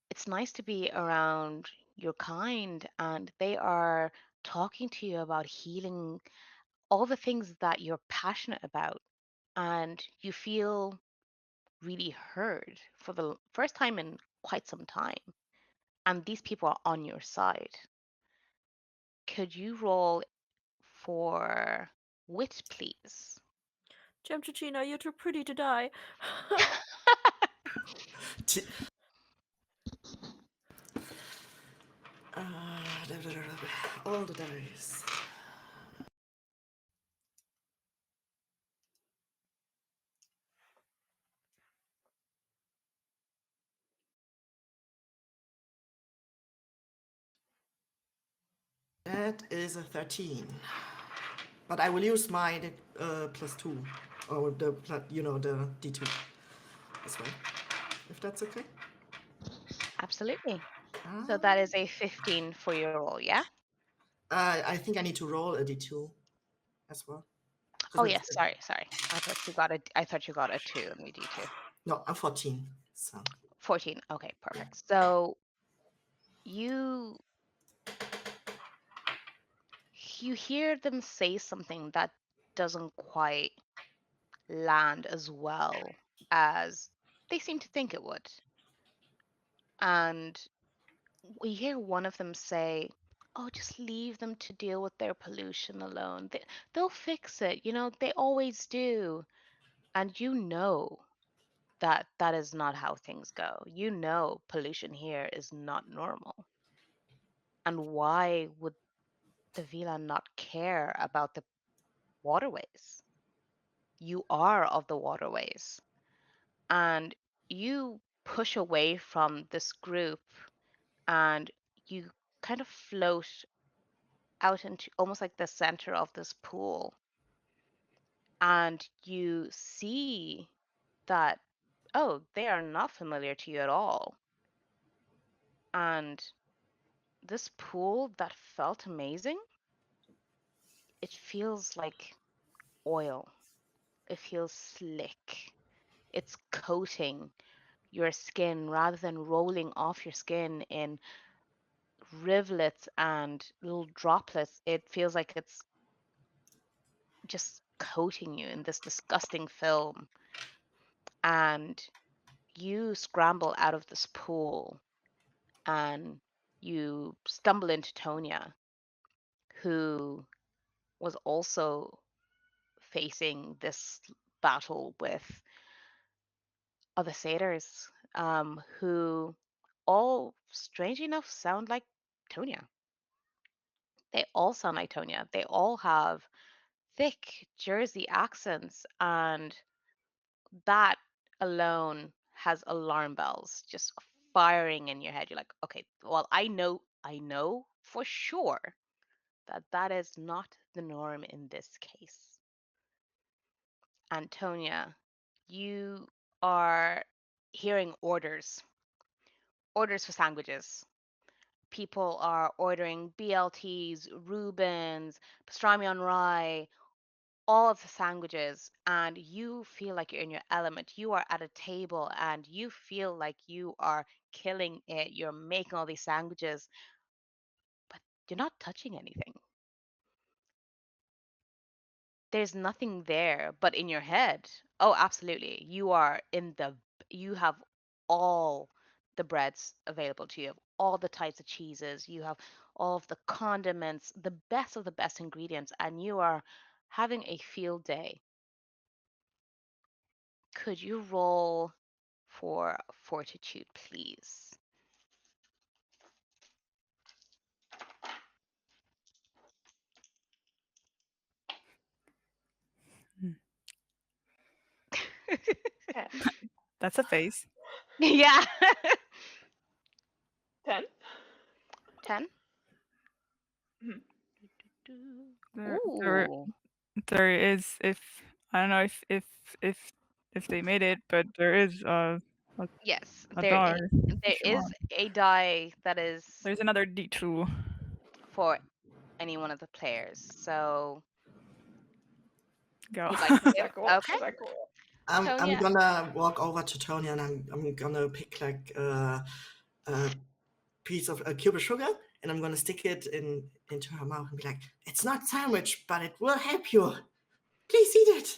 it's nice to be around your kind, and they are talking to you about healing, all the things that you're passionate about, and you feel really heard for the first time in quite some time. And these people are on your side. Could you roll for wit, please? Gemchachina, you're too pretty to die. T- all the dice. That is a 13. But I will use my plus 2. Or the D2 as well. If that's okay. Absolutely. So Ah. that is a 15 for your roll, yeah? I think I need to roll a D2 as well. Oh Because it's yes, sorry. I thought you got a 2 on your D2. no, I'm 14. So 14. Okay, perfect. So you you hear them say something that doesn't quite land as well as they seem to think it would. And we hear one of them say, "Oh, just leave them to deal with their pollution alone. They'll fix it. They always do." And that that is not how things go. Pollution here is not normal. And why would the villa not care about the waterways? You are of the waterways. And you push away from this group and you kind of float out into almost like the center of this pool. And you see that, oh, they are not familiar to you at all. And this pool that felt amazing, it feels like oil. It feels slick. It's coating your skin rather than rolling off your skin in rivulets and little droplets. It feels like it's just coating you in this disgusting film. And you scramble out of this pool and you stumble into Tonya, who was also facing this battle with other satyrs, who all, strangely enough, sound like Tonya. They all sound like Tonya. They all have thick Jersey accents, and that alone has alarm bells just firing in your head. You're like, okay, well, I know for sure that that is not the norm in this case. Antonia, you are hearing orders for sandwiches. People are ordering BLTs, Reubens, pastrami on rye, all of the sandwiches, and you feel like you're in your element. You are at a table and you feel like you are killing it. You're making all these sandwiches, but you're not touching anything. There's nothing there but in your head. Oh, absolutely. You have all the breads available to you. You have all the types of cheeses. You have all of the condiments, the best of the best ingredients, and you are having a field day. Could you roll for fortitude, please? Hmm. 10. That's a face. Yeah. 10? 10. Mhm. There Ooh. there is, if I don't know if they made it, but there is a, Yes, a there die is, there if you is want. a die that is There's another D2. for any one of the players. So Go. you'd like to Is give? that cool? Okay. Is that cool? I'm Tonya. gonna walk over to Tony and I'm gonna pick like a piece of a cube of sugar and I'm gonna stick it into her mouth and be like, "It's not sandwich, but it will help you. Please eat it."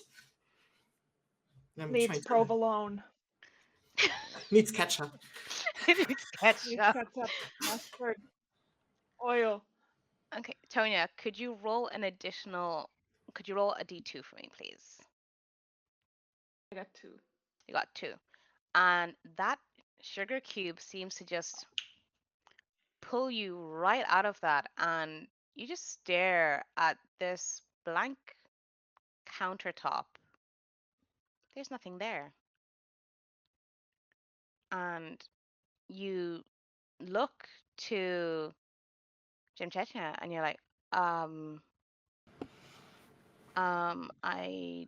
And I'm Needs trying to provolone. needs ketchup. It's Needs ketchup. ketchup, mustard, oil. Okay, Tonya, could you roll a d2 for me, please? I got 2. You got 2. And that sugar cube seems to just pull you right out of that, and you just stare at this blank countertop. There's nothing there. And you look to Jim Chechnya and you're like, um, um, I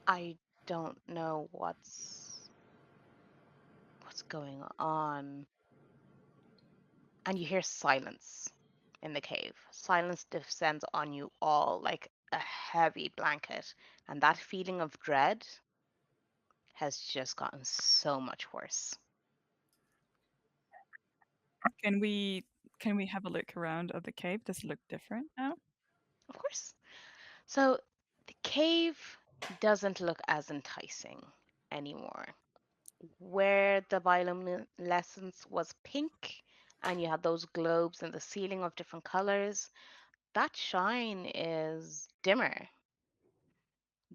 I don't know what's going on. And you hear silence in the cave. Silence descends on you all like a heavy blanket, and that feeling of dread has just gotten so much worse. Can we have a look around at the cave? Does it look different now? Of course. So the cave doesn't look as enticing anymore. Where the bioluminescence was pink and you had those globes in the ceiling of different colors, that shine is dimmer.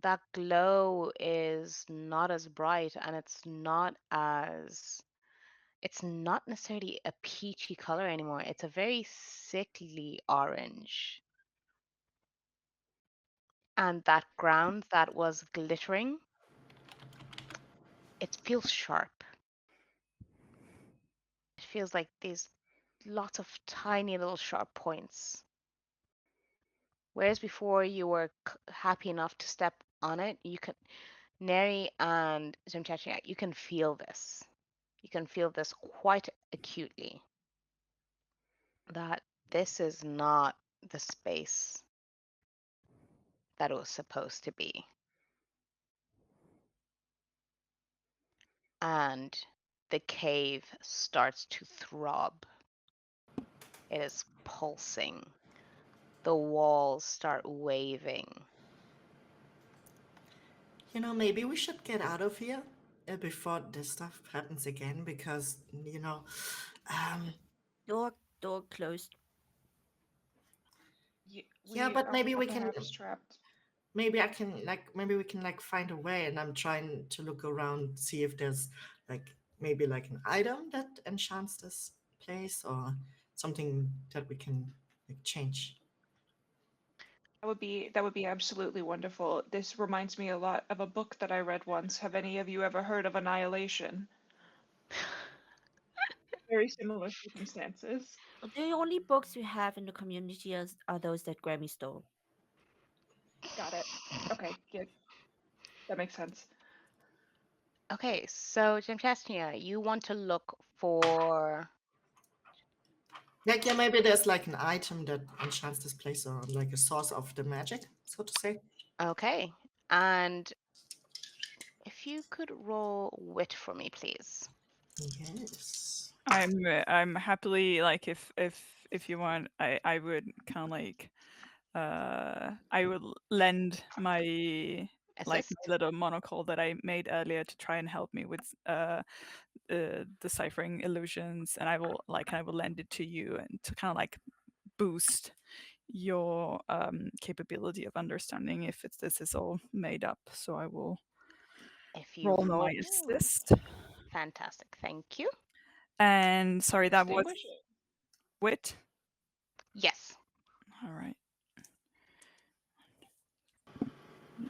That glow is not as bright, and it's not necessarily a peachy color anymore. It's a very sickly orange. And that ground that was glittering, it feels sharp. It feels like these lots of tiny little sharp points. Whereas before you were happy enough to step on it, you can, Neri and Zimchachia, you can feel this. You can feel this quite acutely, that this is not the space that it was supposed to be. And the cave starts to throb. It is pulsing. The walls start waving. Maybe we should get out of here before this stuff happens again because, um, Door closed. Yeah, but maybe we can. perhaps trapped. Maybe I can maybe we can find a way, and I'm trying to look around, see if there's maybe an item that enchants this place or something that we can change. That would be absolutely wonderful. This reminds me a lot of a book that I read once. Have any of you ever heard of Annihilation? Very similar circumstances. The only books we have in the community are those that Grammy stole. Got it. Okay, yeah, that makes sense. Okay, so Jim Chesnia, you want to look for. Yeah, maybe there's an item that enchants this place or a source of the magic, so to say. Okay, and if you could roll wit for me, please. Yes. I'm happily if you want, I would kind of I would lend my Assist. my little monocle that I made earlier to try and help me with deciphering illusions, and I will lend it to you and to kind of boost your capability of understanding if this is all made up. So I will If you roll roll. my assist. Fantastic, thank you. And sorry, that was Distinguish it. wit. Yes. All right.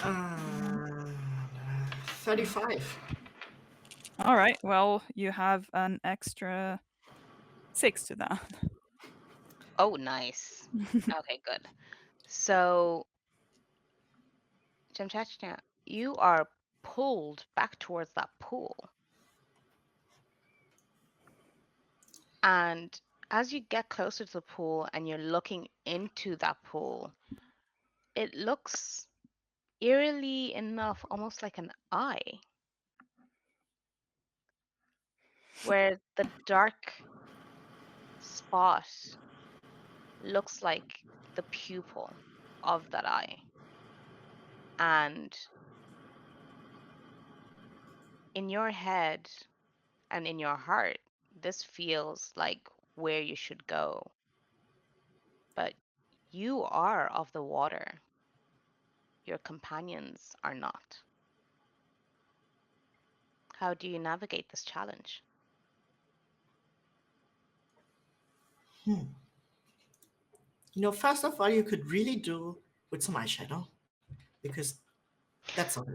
Uh, 35. All right. Well, you have an extra 6 to that. Oh, nice. Okay, good. So, Jim Chesnia, you are pulled back towards that pool. And as you get closer to the pool and you're looking into that pool, it looks eerily enough almost like an eye, where the dark spot looks like the pupil of that eye. And in your head and in your heart, this feels like where you should go. But you are of the water. Your companions are not. How do you navigate this challenge? First of all, you could really do with some eyeshadow because that's all.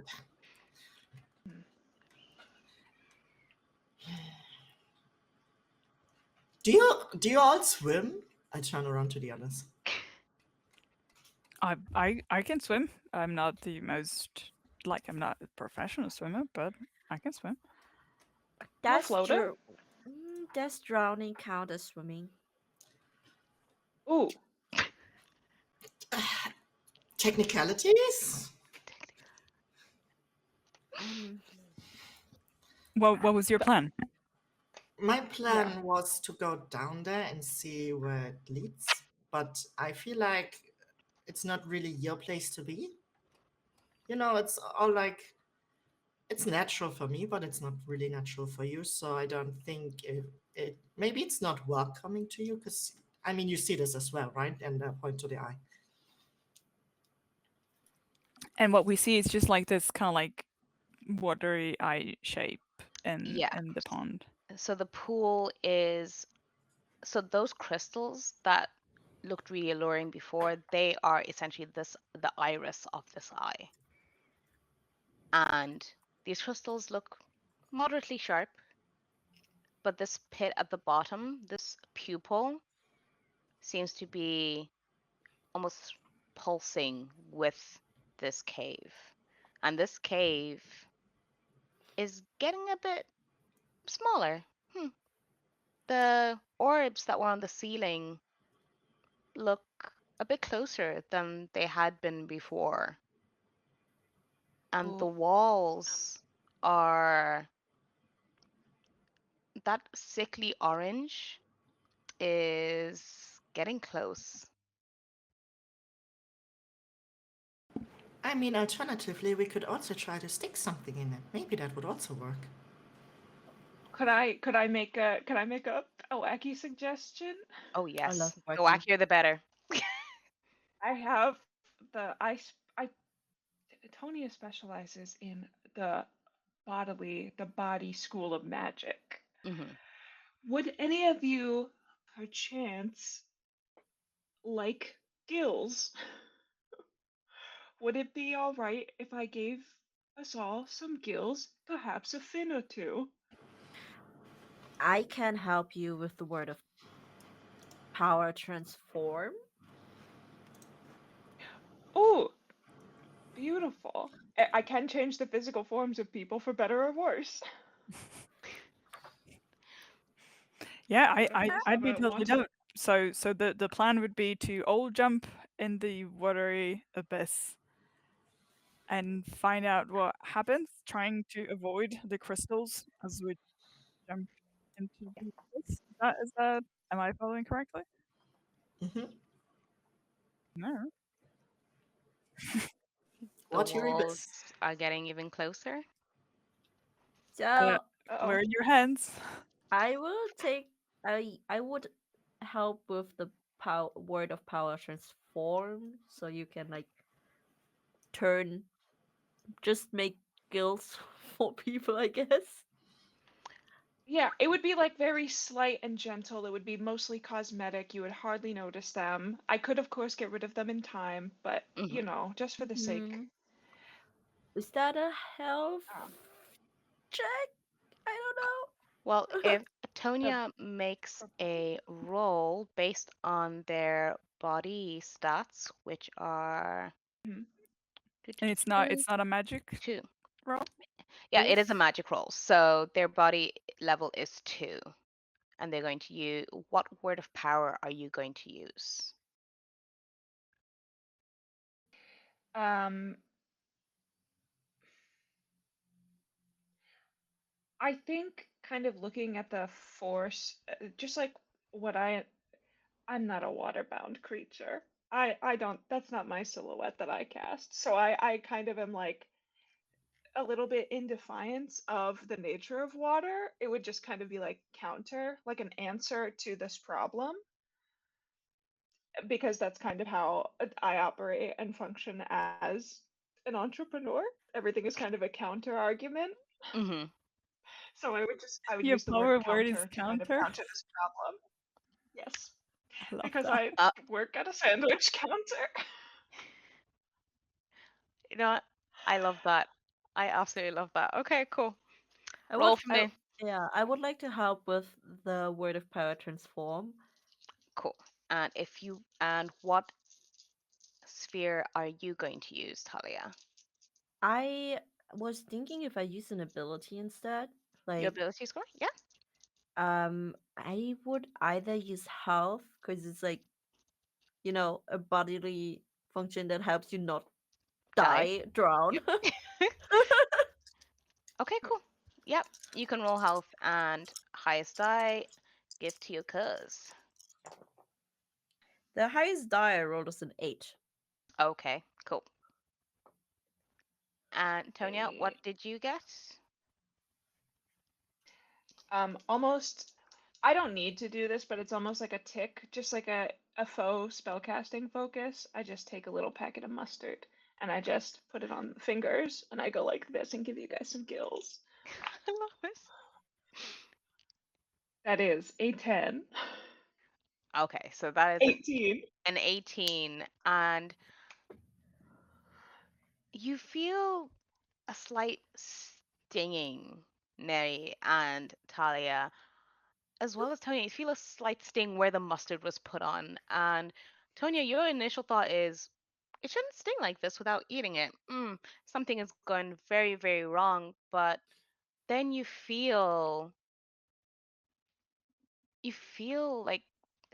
Do you all swim? I turn around to the others. I can swim. I'm not the most I'm not a professional swimmer, but I can swim. No That's floater? true. Does drowning count as swimming? Ooh, Technicalities? Mm, What was your plan? My yeah. plan was to go down there and see where it leads, but I feel like it's not really your place to be. It's all it's natural for me, but it's not really natural for you. So I don't think it maybe it's not welcoming to you because I mean you see this as well, right? And point to the eye. And what we see is just this kind of watery eye shape Yeah. in the pond. So the pool is, so those crystals that looked really alluring before, they are essentially the iris of this eye. And these crystals look moderately sharp, but this pit at the bottom, this pupil, seems to be almost pulsing with this cave. And this cave is getting a bit smaller. The orbs that were on the ceiling look a bit closer than they had been before. And the Ooh. walls are that sickly orange is getting close. I mean, alternatively, we could also try to stick something in it. Maybe that would also work. Could I make a wacky suggestion? Oh I love yes, the wacky. wackier the better. I have I Tonia specializes in the body school of magic. Hmm. Would any of you, perchance, like gills? Would it be all right if I gave us all some gills, perhaps a fin or two? I can help you with the word of power transform. Oh, beautiful. I can change the physical forms of people for better or worse. Yeah, One of you's I'd be ever totally wanted. down. So the plan would be to all jump in the watery abyss and find out what happens, trying to avoid the crystals as we jump into the abyss. Is that am I following correctly? Hmm. No. The What's your abyss? walls are getting even closer. Uh, So where Uh-oh. are your hands? I will take. I would help with the word of power transform, so you can like turn, just make gills for people, I guess. Yeah, it would be like very slight and gentle. It would be mostly cosmetic. You would hardly notice them. I could, of course, get rid of them in time, but Hmm. just for the sake. Hmm. Is that a health Um, check? I Well, don't know. if Tonya makes a roll based on their body stats, which are mhm. two, And it's not a magic two. roll. Yeah, it is a If magic roll. So their body level is 2, and they're going to use what word of power are you going to use? Um, I think kind of looking at the force, just like what I'm not a waterbound creature. I don't, that's not my silhouette that I cast. So I kind of am like a little bit in defiance of the nature of water. It would just kind of be like counter, like an answer to this problem, because that's kind of how I operate and function as an entrepreneur. Everything is kind of a counter argument. Hmm. So I would Your use the word power word is counter to kind of counter. counter this problem. Yes, I love because that. I work at a sandwich counter. You know what? I love that. I absolutely love that. Okay, cool. I Roll would, for me. yeah, I would like to help with the word of power transform. Cool. And what sphere are you going to use, Talia? I was thinking if I use an ability instead, Your like ability score? Yeah. I would either use health because it's like, a bodily function that helps you not Die. die, drown. Yep. Okay, cool. Yep. You can roll health and highest die, give to your cuz. The highest die I rolled was an 8. Okay, cool. And Tonya, what Eh, did you get? almost. I don't need to do this, but it's almost like a tick, just like a faux spellcasting focus. I just take a little packet of mustard and I just put it on the fingers and I go like this and give you guys some gills. I love this. That is a 10. Okay, so that is 18. an 18, and you feel a slight stinging, Mary and Talia, as well as Tonya. You feel a slight sting where the mustard was put on. And Tonya, your initial thought is, it shouldn't sting like this without eating it. Something is going very, very wrong. But then you feel like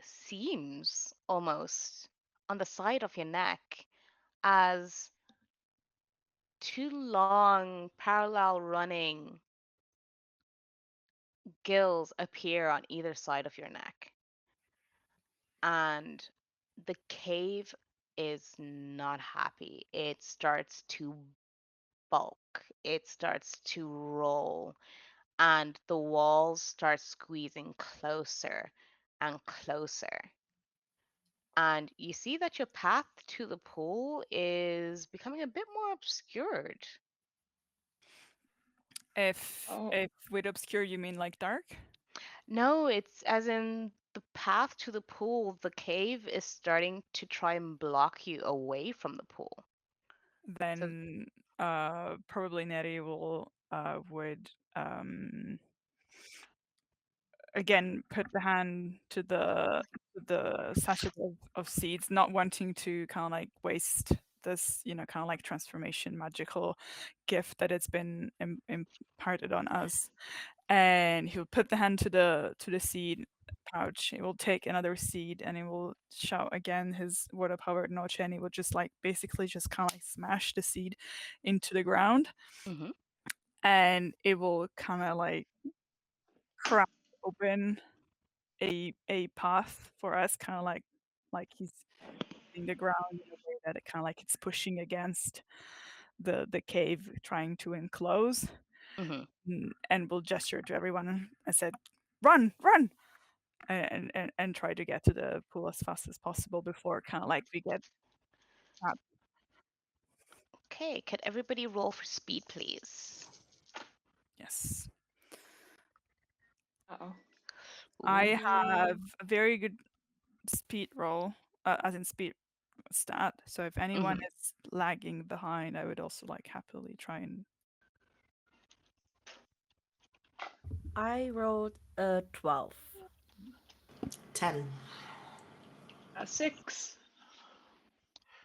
seams almost on the side of your neck as two long parallel running gills appear on either side of your neck. And the cave is not happy. It starts to bulk, it starts to roll, and the walls start squeezing closer and closer. and you see that your path to the pool is becoming a bit more obscured. If Oh. if with obscure you mean like dark, No, it's as in the path to the pool, the cave is starting to try and block you away from the pool. So, then probably Neri will would again put the hand to the sachet of seeds, not wanting to kind of like waste this, kind of like transformation magical gift that it's been imparted on us. And he'll put the hand to the seed pouch. He will take another seed and he will shout again his word of power noche, and he will just like basically just kind of like smash the seed into the ground, mhm, and it will kind of like crack open a path for us, kind of like he's hitting the ground in a way that it kind of like it's pushing against the cave, trying to enclose. mhm. And will gesture to everyone and said, "Run, run!" And try to get to the pool as fast as possible before kind of like we get trapped. Okay, could everybody roll for speed, please? Yes, Uh-oh. I Ooh. have a very good speed roll, as in speed stat. So if anyone Mhm. is lagging behind, I would also like happily try and. I rolled a 12. 10. A 6.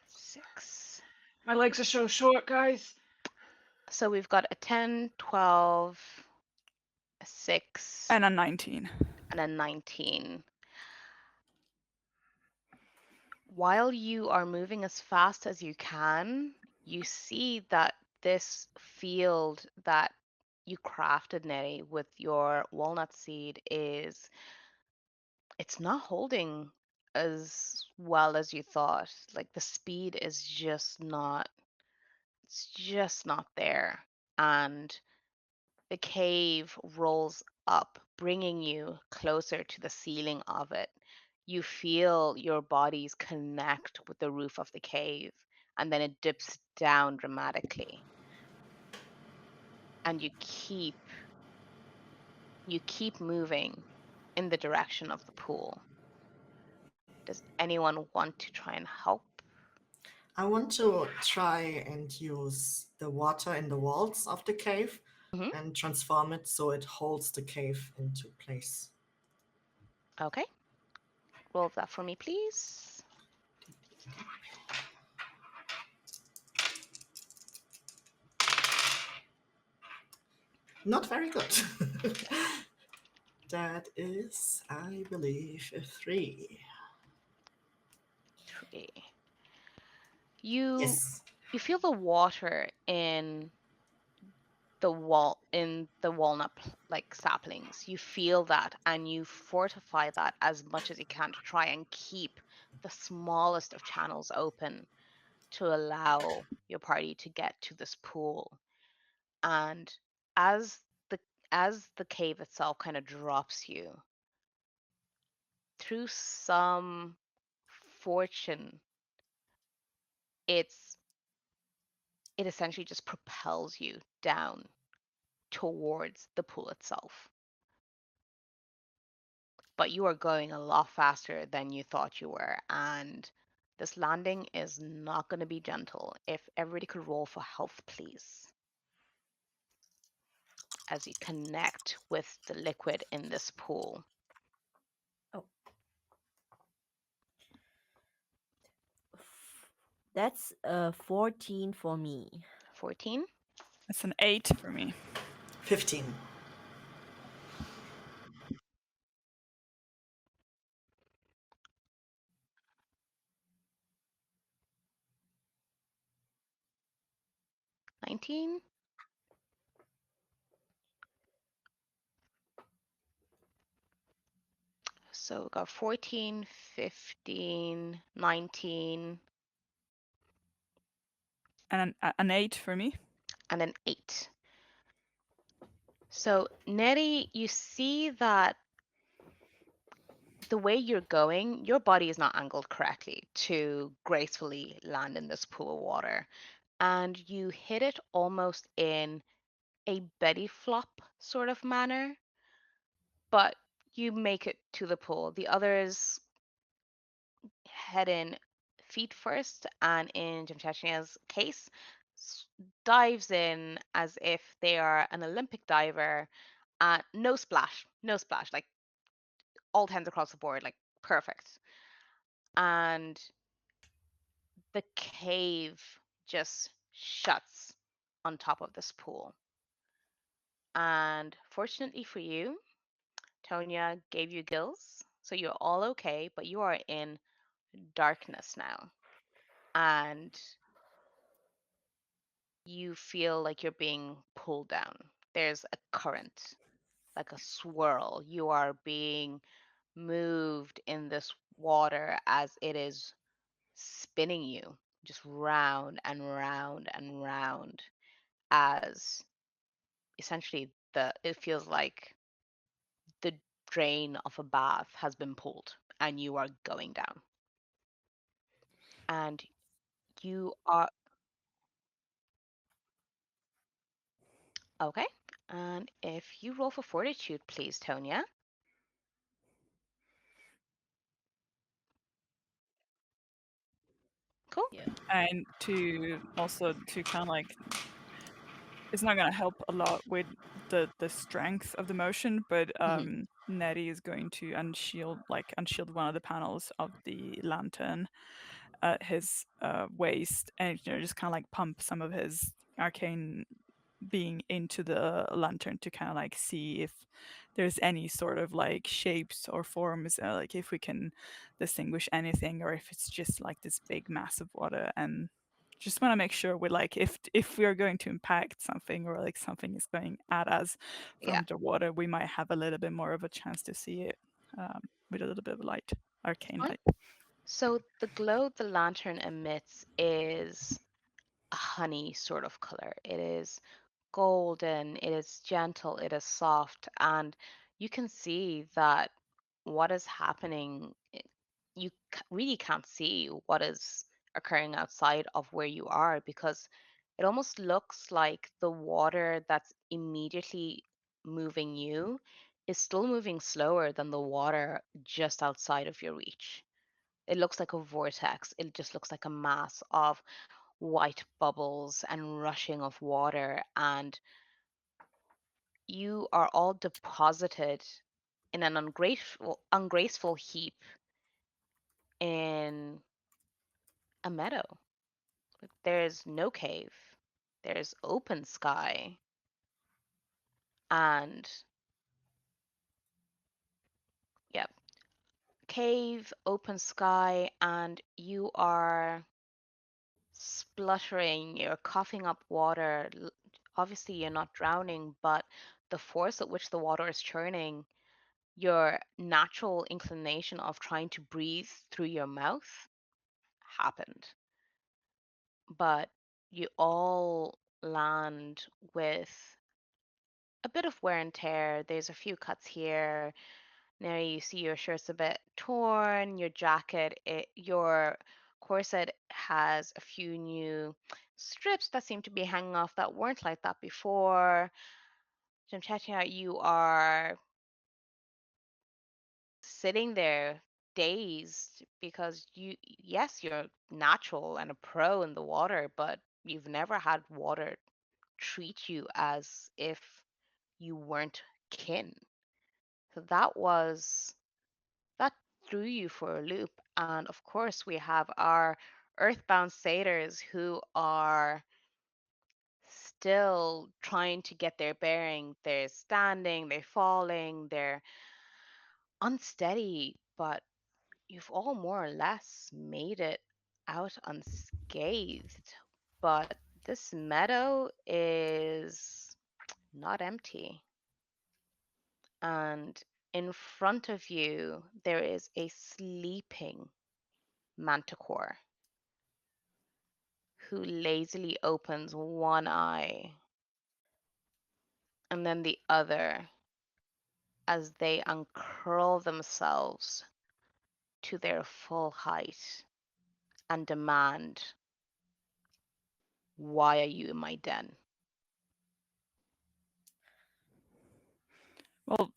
6. My legs are so short, guys. So we've got a 10, 12, a 6, And a 19. and a 19. While you are moving as fast as you can, you see that this field that you crafted, Nettie, with your walnut seed is it's not holding as well as you thought. Like the speed is just not it's just not there. And the cave rolls up, bringing you closer to the ceiling of it. You feel your bodies connect with the roof of the cave, and then it dips down dramatically. And you keep moving in the direction of the pool. Does anyone want to try and help? I want to try and use the water in the walls of the cave Hmm. and transform it so it holds the cave into place. Okay. Roll that for me, please. Not very good. That is, I believe, a 3. 3. You Yes. you feel the water in the walnut like saplings. You feel that and you fortify that as much as you can to try and keep the smallest of channels open to allow your party to get to this pool. And as the as the cave itself kind of drops you through some fortune, it's it essentially just propels you down towards the pool itself. But you are going a lot faster than you thought you were, and this landing is not going to be gentle. If everybody could roll for health, please, as you connect with the liquid in this pool. Oh, that's a 14 for me. 14, It's an 8 for me. 15. 19. So we got 14, 15, 19, And an 8 for me. and an 8. So, Nettie, you see that the way you're going, your body is not angled correctly to gracefully land in this pool of water. And you hit it almost in a belly flop sort of manner, but you make it to the pool. The others head in feet first, and in Jamchachnia's case, dives in as if they are an Olympic diver. No splash, no splash, like all hands across the board, like perfect. And the cave just shuts on top of this pool. And fortunately for you, Tonya gave you gills, so you're all okay, but you are in darkness now. And you feel like you're being pulled down. There's a current, like a swirl. You are being moved in this water as it is spinning you just round and round and round, as essentially it feels like the drain of a bath has been pulled and you are going down. And you are okay. And if you roll for fortitude, please, Tonya. Cool. Yeah. And to also to kind of like, it's not going to help a lot with the strength of the motion, but Nettie is going to unshield one of the panels of the lantern at his waist, and just kind of like pump some of his arcane being into the lantern to kind of like see if there's any sort of like shapes or forms, like if we can distinguish anything, or if it's just like this big mass of water. And just want to make sure we like, if we are going to impact something, or like something is going at us Yeah. from the water, we might have a little bit more of a chance to see it with a little bit of light, arcane Fine. light. So the glow the lantern emits is a honey sort of color. It is golden, it is gentle, it is soft, and you can see that what is happening, you really can't see what is occurring outside of where you are, because it almost looks like the water that's immediately moving you is still moving slower than the water just outside of your reach. It looks like a vortex. It just looks like a mass of white bubbles and rushing of water, and you are all deposited in an ungraceful heap in a meadow. There's no cave. There's open sky and yeah, cave, open sky, and you are spluttering, you're coughing up water. Obviously, you're not drowning, but the force at which the water is churning, your natural inclination of trying to breathe through your mouth happened. But you all land with a bit of wear and tear. There's a few cuts here. Now you see your shirt's a bit torn, your jacket, your corset has a few new strips that seem to be hanging off that weren't like that before. Jimchatia, you are sitting there dazed because yes, you're natural and a pro in the water, but you've never had water treat you as if you weren't kin. So that threw you for a loop. And of course, we have our earthbound satyrs who are still trying to get their bearing. They're standing, they're falling, they're unsteady, but you've all more or less made it out unscathed. But this meadow is not empty. And in front of you, there is a sleeping manticore who lazily opens one eye and then the other as they uncurl themselves to their full height and demand, why are you in my den? Well,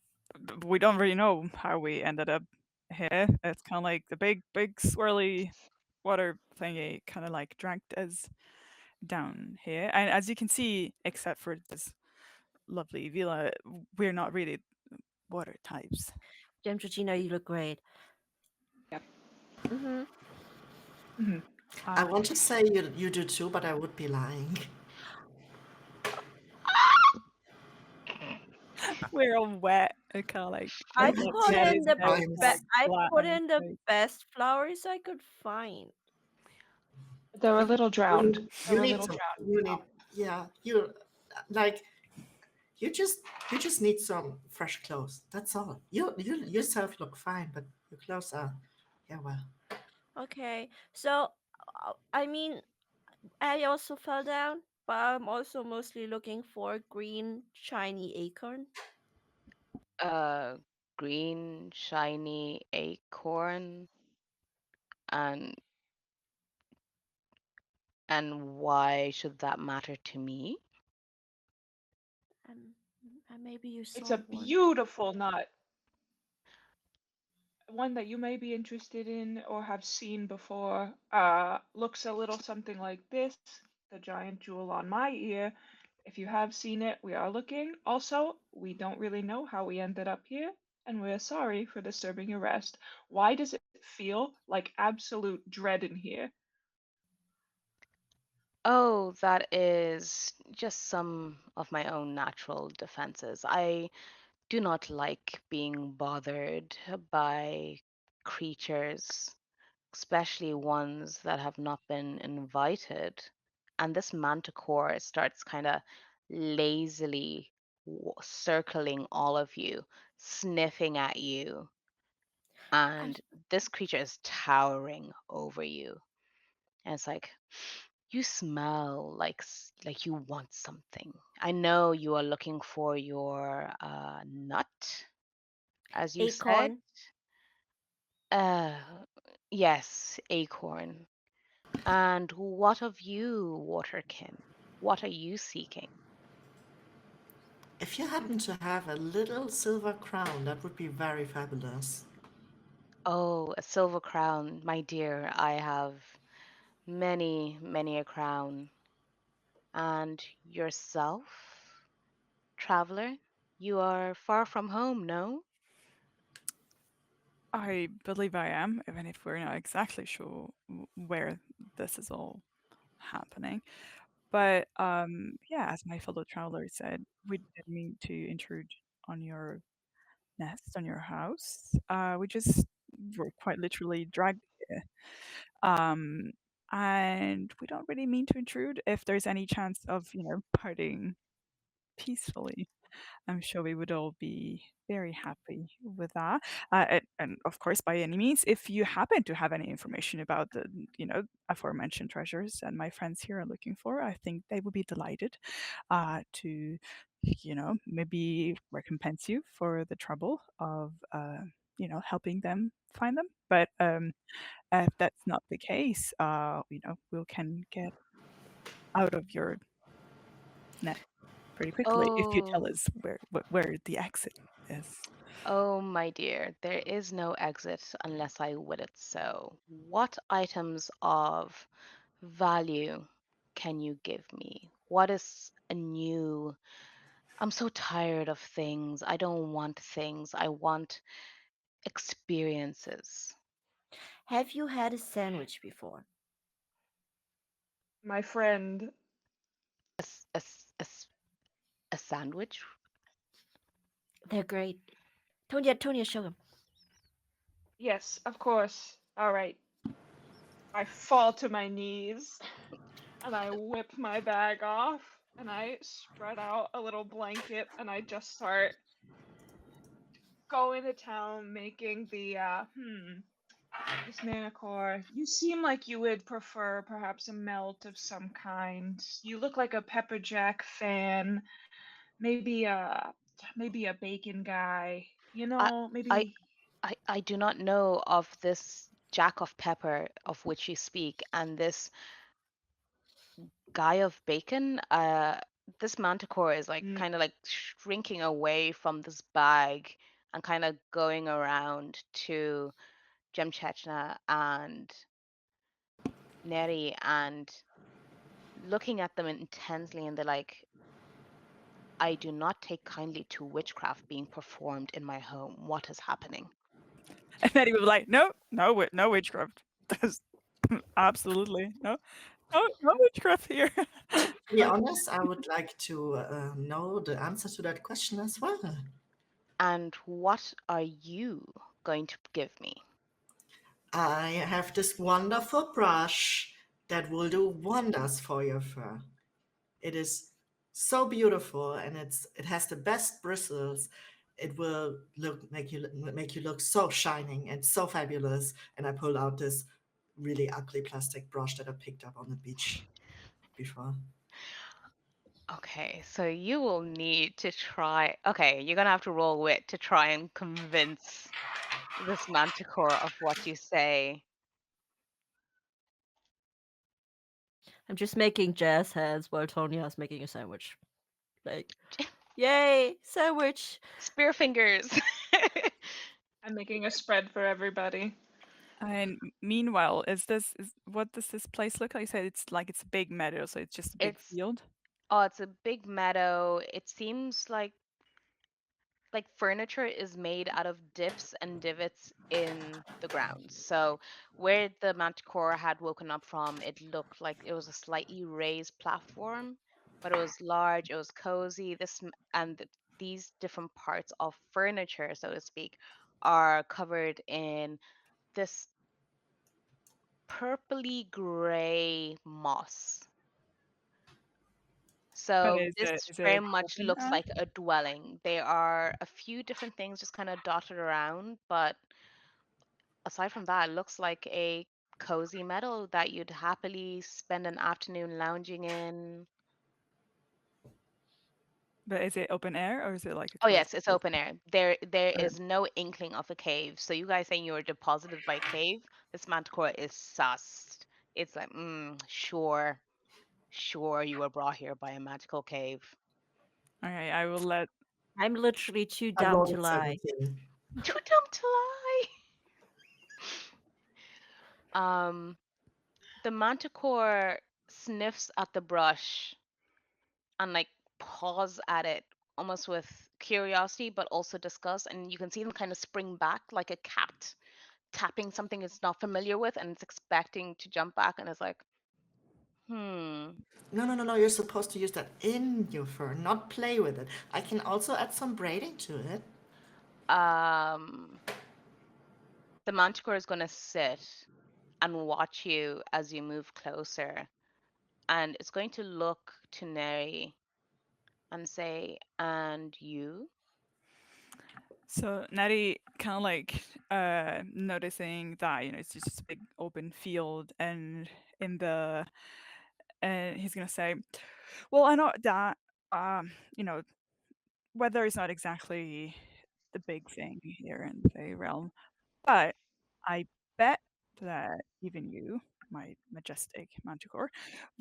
we don't really know how we ended up here. It's kind of like the big swirly water thingy kind of like dragged us down here. And as you can see, except for this lovely villa, we're not really water types. Gem Georgina, you look great. Yep. Mm-hmm. Hmm. I want to say you do too, but I would be lying. We're all wet. It kind of like I look Not like put yet, in Teddy's the head is kind of sometimes. like I flat put on his in the face. best flowers I could find. They're a little drowned. They're You a need little some. drowned. You need. Yeah. You like. You just need some fresh clothes. That's all. You yourself look fine, but your clothes are. Yeah. Well. Okay, so I mean, I also fell down, but I'm also mostly looking for a green shiny acorn. A green, shiny acorn, and why should that matter to me? And, and maybe you It's saw a one. beautiful nut. One that you may be interested in or have seen before. Looks a little something like this, the giant jewel on my ear. If you have seen it, we are looking. Also, we don't really know how we ended up here, and we're sorry for disturbing your rest. Why does it feel like absolute dread in here? Oh, that is just some of my own natural defenses. I do not like being bothered by creatures, especially ones that have not been invited. And this manticore starts kind of lazily circling all of you, sniffing at you. I And this creature is towering over you. And it's like, you smell like like you want something. I know you are looking for your nut, as you said. acorn. Uh, yes, acorn. And what of you, Waterkin? What are you seeking? If you happen to have a little silver crown, that would be very fabulous. Oh, a silver crown, my dear. I have many, many a crown. And yourself, traveler? You are far from home, no? I believe I am, even if we're not exactly sure where this is all happening. But yeah, as my fellow traveler said, we didn't mean to intrude on your nest, on your house. We just were quite literally dragged here. Um, and we don't really mean to intrude if there's any chance of, parting peacefully. I'm sure we would all be very happy with that. And of course, by any means, if you happen to have any information about the, aforementioned treasures that my friends here are looking for, I think they would be delighted to, maybe recompense you for the trouble of, helping them find them. But if that's not the case, we can get out of your net pretty quickly if you tell Oh, us where the exit is. oh, my dear, there is no exit unless I will it so. What items of value can you give me? What is a new? I'm so tired of things. I don't want things. I want experiences. Have you had a sandwich before? My friend, A, s- a, s- a, s- a sandwich? They're great. Tonya, show them. yes, of course. All right. I fall to my knees and I whip my bag off and I spread out a little blanket and I just start going to town making the Miss Manicore, you seem like you would prefer perhaps a melt of some kind. You look like a pepper jack fan, maybe a bacon guy. I, I, Maybe. I do not know of this Jack of Pepper of which you speak, and this guy of bacon. This manticore is like Mm. kind of like shrinking away from this bag and kind of going around to Jemchechna and Neri and looking at them intensely, and they're like, I do not take kindly to witchcraft being performed in my home. What is happening? And then he was like, no, no, no witchcraft. There's absolutely no witchcraft here. To be honest, I would like to know the answer to that question as well. And what are you going to give me? I have this wonderful brush that will do wonders for your fur. It is so beautiful, and it has the best bristles. It will make you look so shining and so fabulous. And I pulled out this really ugly plastic brush that I picked up on the beach before. Okay, so you will need to try. Okay, you're gonna have to roll wit to try and convince this manticore of what you say. I'm just making jazz hands while Tonya's making a sandwich. Like, yay, sandwich! Spear fingers. I'm making a spread for everybody. And meanwhile, is what does this place look like? You said it's like it's a big meadow, so it's just a big It's field. it's a big meadow. It seems like furniture is made out of dips and divots in the ground. So where the manticore had woken up from, it looked like it was a slightly raised platform, but it was large, it was cozy. These different parts of furniture, so to speak, are covered in this purpley gray moss. But So this is very it much open looks air? like a dwelling. There are a few different things just kind of dotted around, but aside from that, it looks like a cozy meadow that you'd happily spend an afternoon lounging in. But is it open air or is it like a Oh closed yes, it's space? open air. There Okay. is no inkling of a cave. So you guys saying you were deposited by a cave, this manticore is sussed. It's like, sure, sure, you were brought here by a magical cave. Okay, I will let. I'm literally too I dumb to rolled lie. 17. Too dumb to lie. Um, the manticore sniffs at the brush and like paws at it almost with curiosity but also disgust, and you can see them kind of spring back like a cat tapping something it's not familiar with and it's expecting to jump back, and it's like, hmm. No, no, no, no. You're supposed to use that in your fur, not play with it. I can also add some braiding to it. um the manticore is going to sit and watch you as you move closer, and it's going to look to Neri and say, and you. So Natty kind of like noticing that it's just a big open field, and in the and he's gonna say, "Well, I know that you know weather is not exactly the big thing here in the realm, but I bet that even you, my majestic manticore,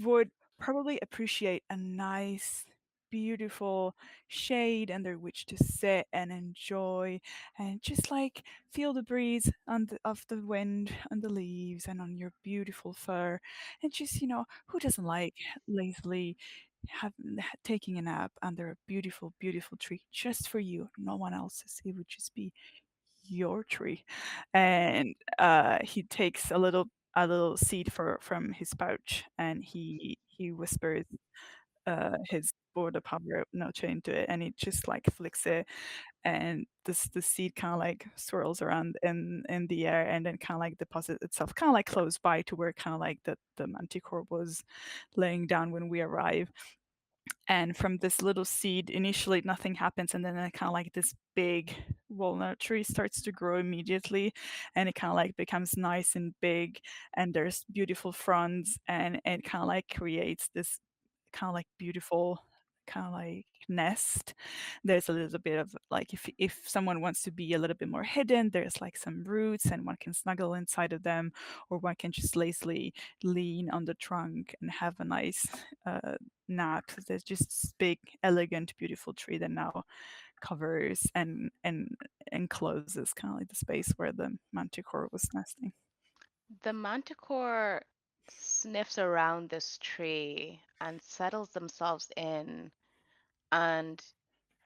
would probably appreciate a nice, beautiful shade under which to sit and enjoy and just like feel the breeze of the wind on the leaves and on your beautiful fur. And just, who doesn't like lazily taking a nap under a beautiful, beautiful tree just for you, no one else's. It would just be your tree. And he takes a little seed from his pouch, and he whispers his border power note into it, and he just like flicks it, and the seed kind of like swirls around in the air, and then kind of like deposits itself kind of like close by to where kind of like the manticore was laying down when we arrive. And from this little seed, initially nothing happens, and then kind of like this big walnut tree starts to grow immediately, and it kind of like becomes nice and big, and there's beautiful fronds, and it kind of like creates this kind of like beautiful kind of like nest. There's a little bit of like if someone wants to be a little bit more hidden, there's like some roots and one can snuggle inside of them, or one can just lazily lean on the trunk and have a nice nap. There's just this big, elegant, beautiful tree that now covers and encloses kind of like the space where the manticore was nesting. The manticore sniffs around this tree and settles themselves in and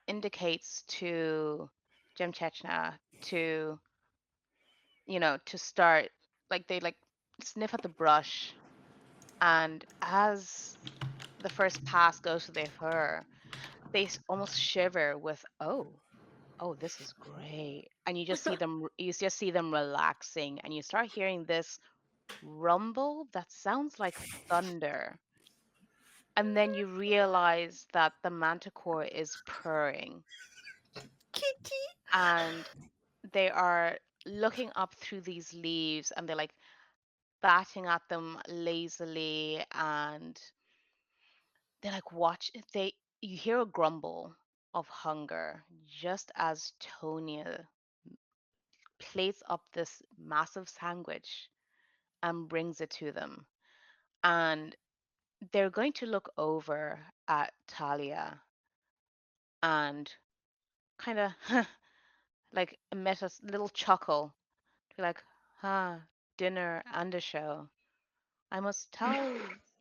indicates to Jim Chechnya to, to start, like they like sniff at the brush, and as the first pass goes to their fur, they almost shiver with, oh, this is great. And you just see them relaxing, and you start hearing this rumble that sounds like thunder. And then you realize that the manticore is purring, Kitty. and they are looking up through these leaves, and they're like batting at them lazily, and they like watch they you hear a grumble of hunger just as Tonya plates up this massive sandwich and brings it to them. And they're going to look over at Talia and kind of like emit a little chuckle. Be like, dinner and a show. I must tell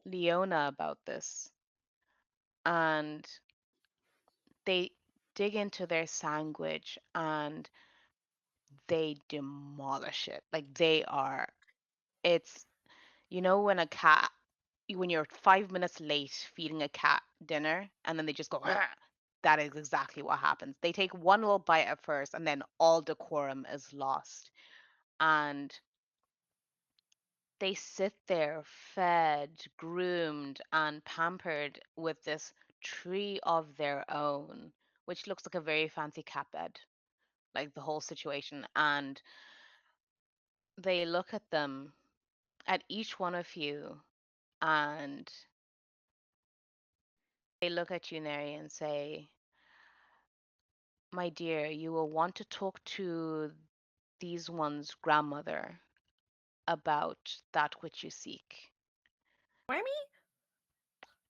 Leona about this. And they dig into their sandwich and they demolish it. Like it's, when a cat, when you're 5 minutes late feeding a cat dinner and then they just go, "Rah," that is exactly what happens. They take one little bite at first and then all decorum is lost. And they sit there fed, groomed, and pampered with this tree of their own, which looks like a very fancy cat bed, like the whole situation. And they look at them, at each one of you, and they look at you, Neri, and say, my dear, you will want to talk to these one's grandmother about that which you seek. Wormy?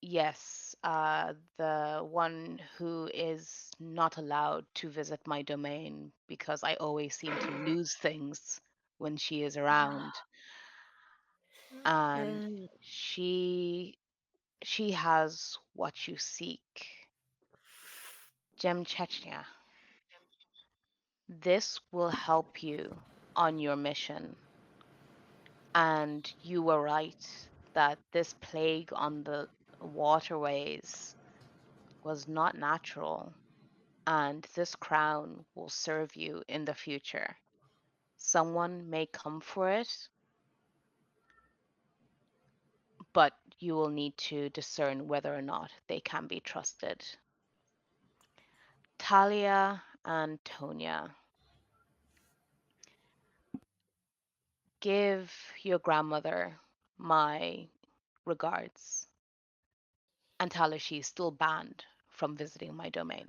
Yes, the one who is not allowed to visit my domain because I always seem to lose things when she is around. And And she has what you seek. Gem Chechnya. This will help you on your mission. And you were right that this plague on the waterways was not natural, and this crown will serve you in the future. Someone may come for it, but you will need to discern whether or not they can be trusted. Talia and Tonya, give your grandmother my regards and tell her she's still banned from visiting my domain.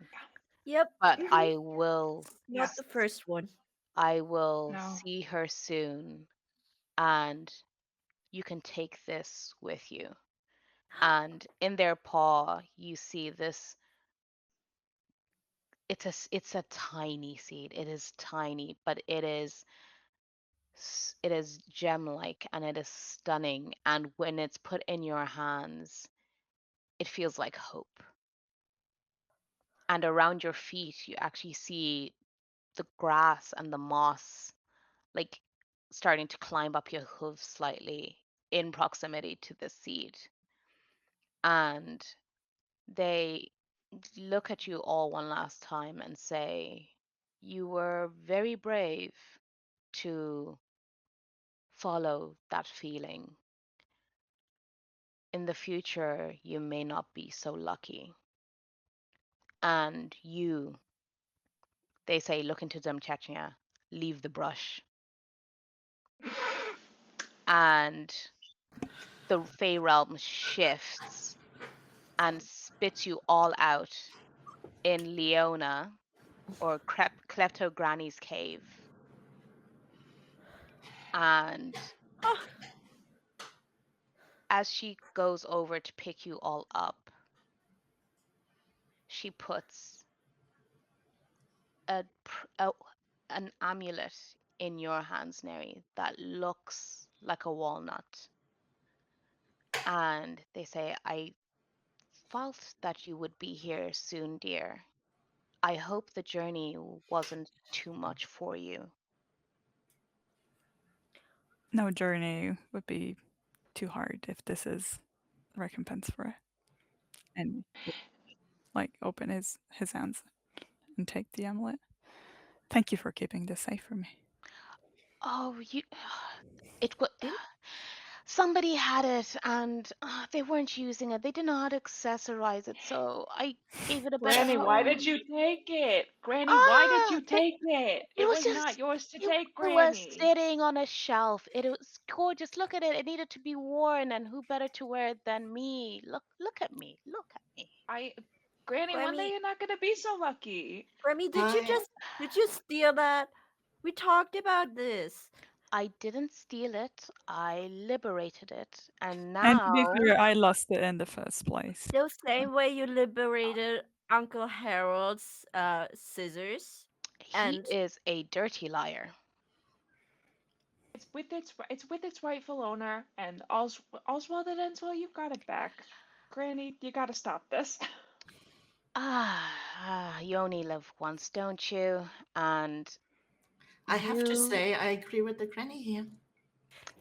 yep, But not the first one. I will No. see her soon, and you can take this with you. And in their paw, you see this. It's a tiny seed. It is tiny, but it is gem-like and it is stunning. And when it's put in your hands, it feels like hope. And around your feet, you actually see the grass and the moss like starting to climb up your hooves slightly in proximity to the seed. And they look at you all one last time and say, you were very brave to follow that feeling. In the future, you may not be so lucky. And you, they say, look into them, Chechnya, leave the brush. And the Fey realm shifts and spits you all out in Leona or Klepto Granny's cave. And Oh, as she goes over to pick you all up, she puts a, a an amulet in your hands, Neri, that looks like a walnut. And they say, I felt that you would be here soon, dear. I hope the journey wasn't too much for you. No journey would be too hard if this is recompense for it. And like open his hands and take the amulet. Thank you for keeping this safe for me. Oh, you. It was. didn't Somebody had it and they weren't using it. They didn't know how to accessorize it, so I gave it a better Granny, why did home. you take it? Granny, why did Ah, you take it? it It was was not just. yours to It take, was Granny. sitting on a shelf. It was gorgeous. Look at it. It needed to be worn, and who better to wear it than me? Look at me. Look at me. I, Granny, one day Remy, you're not gonna be so lucky. Remy, I did you steal that? We talked about this. I didn't steal it. I liberated it, and And to be now fair, I lost it in the first place. The same way you liberated Uncle Harold's scissors, he and is a dirty liar. It's with its rightful owner, and all's well that ends well. You've got it back, Granny. You gotta stop this. You only live once, don't you? And I have to you, say I agree with the granny here.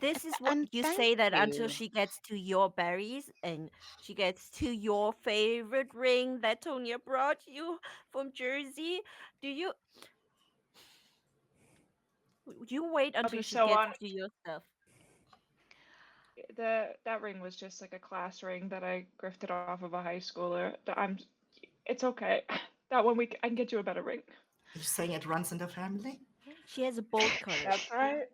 this is what and you thank say that until you. she gets to your berries and she gets to your favorite ring that Tonya brought you from Jersey. Do you wait I'll until be she so gets on. to your stuff? That ring was just like a class ring that I grifted off of a high schooler. It's okay. That one week I can get you a better ring. You're saying it runs in the family? She has both colors. That's right.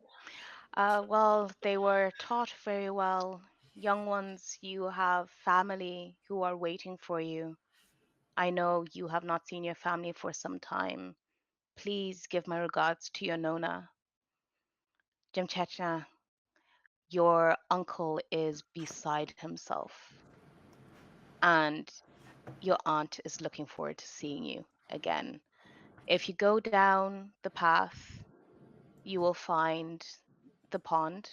Well, they were taught very well. Young ones, you have family who are waiting for you. I know you have not seen your family for some time. Please give my regards to your Nona. Jim Chechnya, your uncle is beside himself, and your aunt is looking forward to seeing you again. If you go down the path, you will find the pond,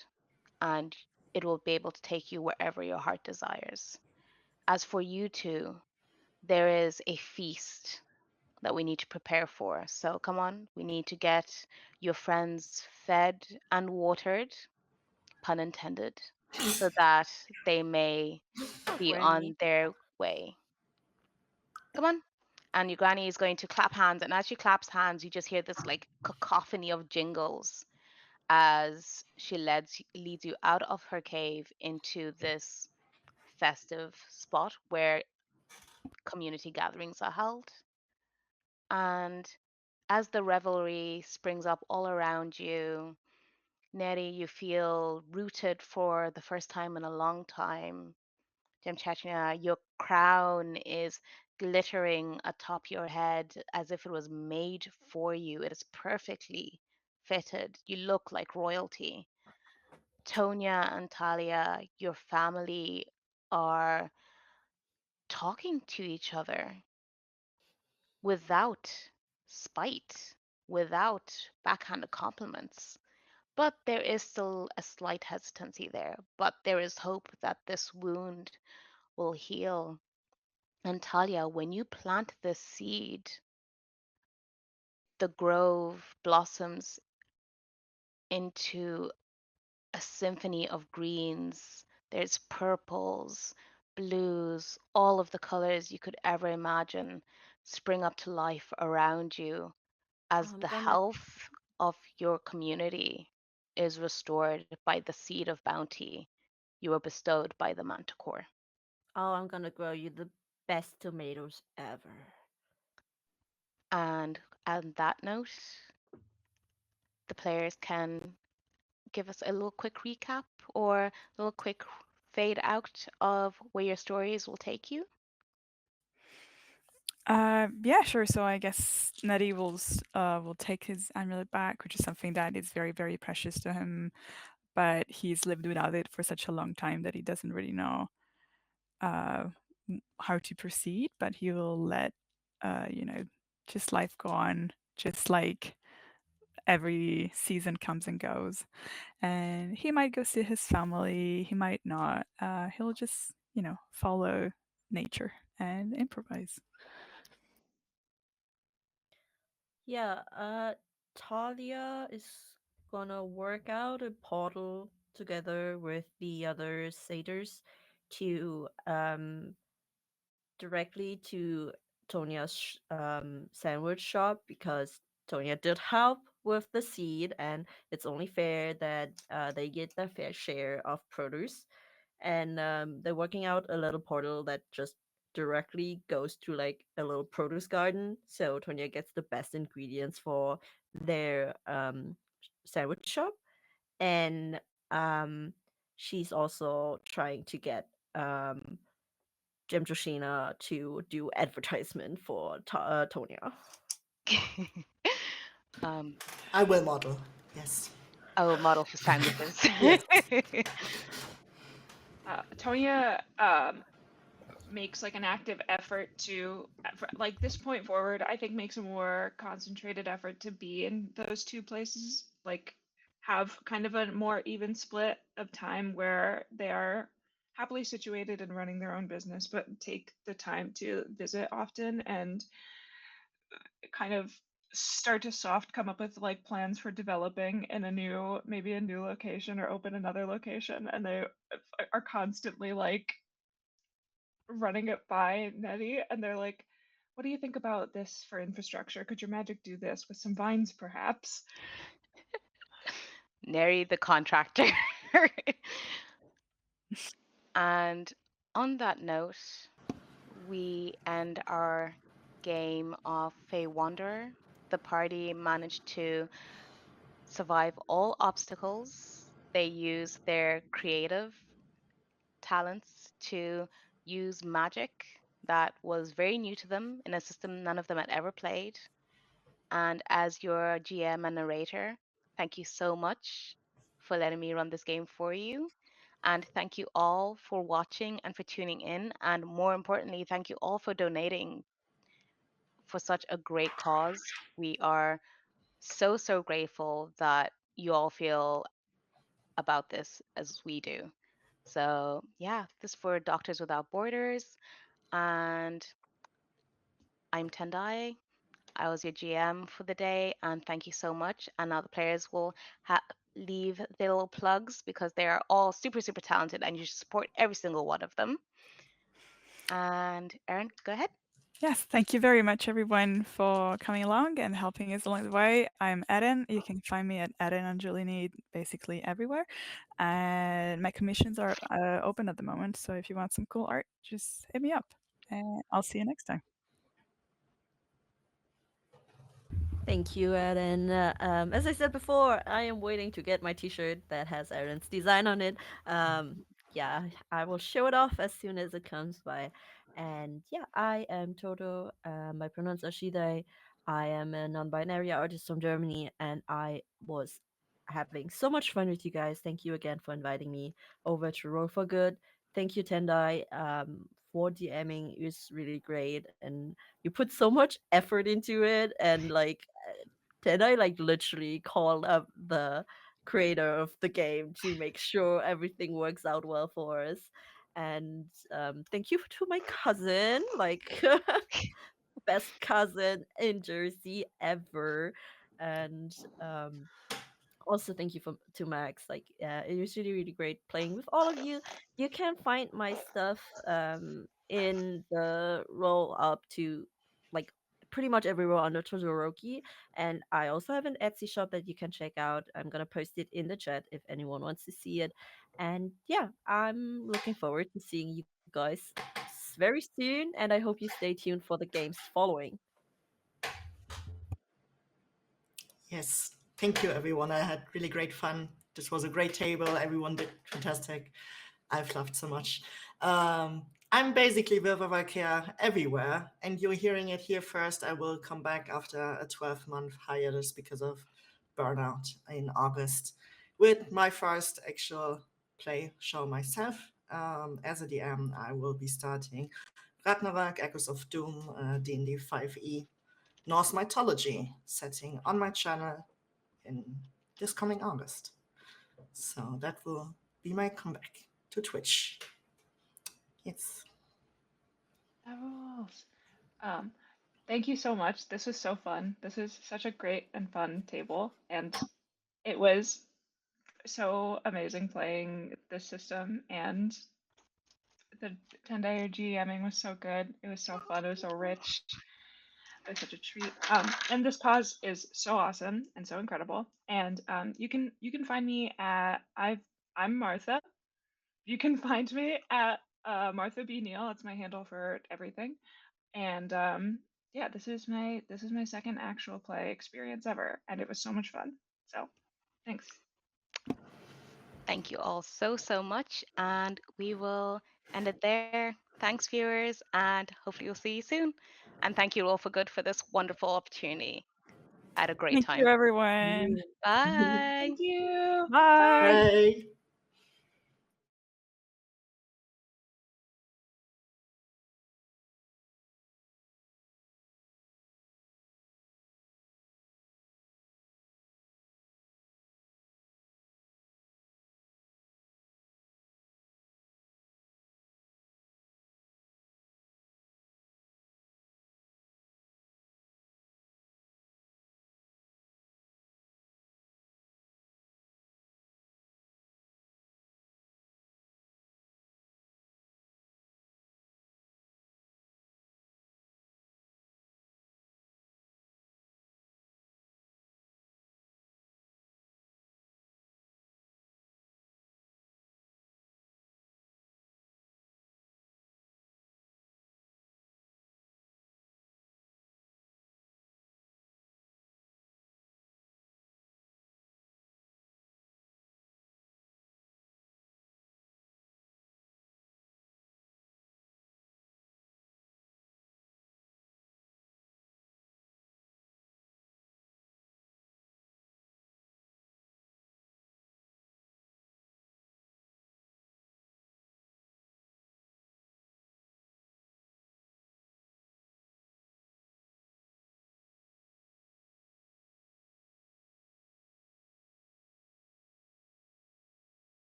and it will be able to take you wherever your heart desires. As for you two, there is a feast that we need to prepare for. So come on, we need to get your friends fed and watered, pun intended, so that they may Oh, be Remy. on their way. Come on. And your granny is going to clap hands, and as she claps hands, you just hear this like cacophony of jingles as she leads you out of her cave into this festive spot where community gatherings are held. And as the revelry springs up all around you, Nettie, you feel rooted for the first time in a long time. Chechnya, your crown is glittering atop your head as if it was made for you. It is perfectly fitted. You look like royalty. Tonya and Talia, your family are talking to each other without spite, without backhanded compliments. But there is still a slight hesitancy there. But there is hope that this wound will heal. And Talia, when you plant this seed, the grove blossoms into a symphony of greens. There's purples, blues, all of the colors you could ever imagine spring up to life around you as I'm the gonna health of your community is restored by the seed of bounty you were bestowed by the manticore. I'm gonna grow you the best tomatoes ever. And on that note, the players can give us a little quick recap or a little quick fade out of where your stories will take you. Yeah, sure. So I guess Nettie will take his amulet back, which is something that is very, very precious to him. But he's lived without it for such a long time that he doesn't really know uh, how to proceed. But he will let you know, just life go on, just like every season comes and goes. And he might go see his family. He might not. He'll just follow nature and improvise. Yeah, Talia is gonna work out a portal together with the other satyrs to directly to Tonia's sandwich shop, because Tonia did help with the seed, and it's only fair that they get their fair share of produce. And they're working out a little portal that just directly goes to like a little produce garden, so Tonia gets the best ingredients for their sandwich shop. And she's also trying to get Jim Joshina to do advertisement for Tonia. um, I will model. Yes. oh, model for sandwiches. Yes. Tonya makes like an active effort to, like this point forward, I think makes a more concentrated effort to be in those two places, like have kind of a more even split of time where they are happily situated and running their own business, but take the time to visit often and kind of start to soft come up with like plans for developing in a new, maybe a new location or open another location. And they are constantly like running it by Nettie, and they're like, "What do you think about this for infrastructure? Could your magic do this with some vines, perhaps?" Neri the contractor. And on that note, we end our game of Fey Wanderer. The party managed to survive all obstacles. They use their creative talents to use magic that was very new to them in a system none of them had ever played. And as your GM and narrator, thank you so much for letting me run this game for you. And thank you all for watching and for tuning in. And more importantly, thank you all for donating for such a great cause. We are so, so grateful that you all feel about this as we do. So, yeah, this is for Doctors Without Borders. And I'm Tendai. I was your GM for the day, and thank you so much. And now the players will leave their little plugs because they are all super, super talented, and you should support every single one of them. And Eren, go ahead. Yes, thank you very much, everyone, for coming along and helping us along the way. I'm Eren. You can find me at Eren Angelini basically everywhere. And my commissions are open at the moment. So if you want some cool art, just hit me up. And I'll see you next time. Thank you, Aaron. As I said before, I am waiting to get my T-shirt that has Aaron's design on it. Yeah, I will show it off as soon as it comes by. And yeah, I am Toto. My pronouns are she, they. I am a non-binary artist from Germany, and I was having so much fun with you guys. Thank you again for inviting me over to Roll for Good. Thank you, Tendai, for DMing. It was really great, and you put so much effort into it, and like then I like literally called up the creator of the game to make sure everything works out well for us. And thank you to my cousin, like best cousin in Jersey ever. And also thank you to Max. Like it was really really great playing with all of you. You can find my stuff in the roll up to like pretty much everywhere under Todoroki, and I also have an Etsy shop that you can check out. I'm gonna post it in the chat if anyone wants to see it. And yeah, I'm looking forward to seeing you guys very soon, and I hope you stay tuned for the games following. Yes. Thank you, everyone. I had really great fun. This was a great table. Everyone did fantastic. I've laughed so much. I'm basically Viva everywhere, and you're hearing it here first. I will come back after a 12-month hiatus because of burnout in August with my first actual play show myself. As a DM, I will be starting Ragnarok, Echoes of Doom, D&D 5e, Norse mythology setting on my channel in this coming August. So that will be my comeback to Twitch. Yes. That rules. Um, Thank you so much. This was so fun. This is such a great and fun table, and it was so amazing playing this system. And the Tendai GMing was so good. It was so fun. It was so rich. It was such a treat. And this cause is so awesome and so incredible. And you can find me at I'm Martha. You can find me at Martha B Neal. That's my handle for everything. And yeah, this is my second actual play experience ever, and it was so much fun. So thanks. Thank you all so much. And we will end it there. Thanks, viewers, and hopefully we'll see you soon. And thank you all for good for this wonderful opportunity. I had a great Thank you, time. everyone. Bye. Thank you. Bye. Bye. Bye.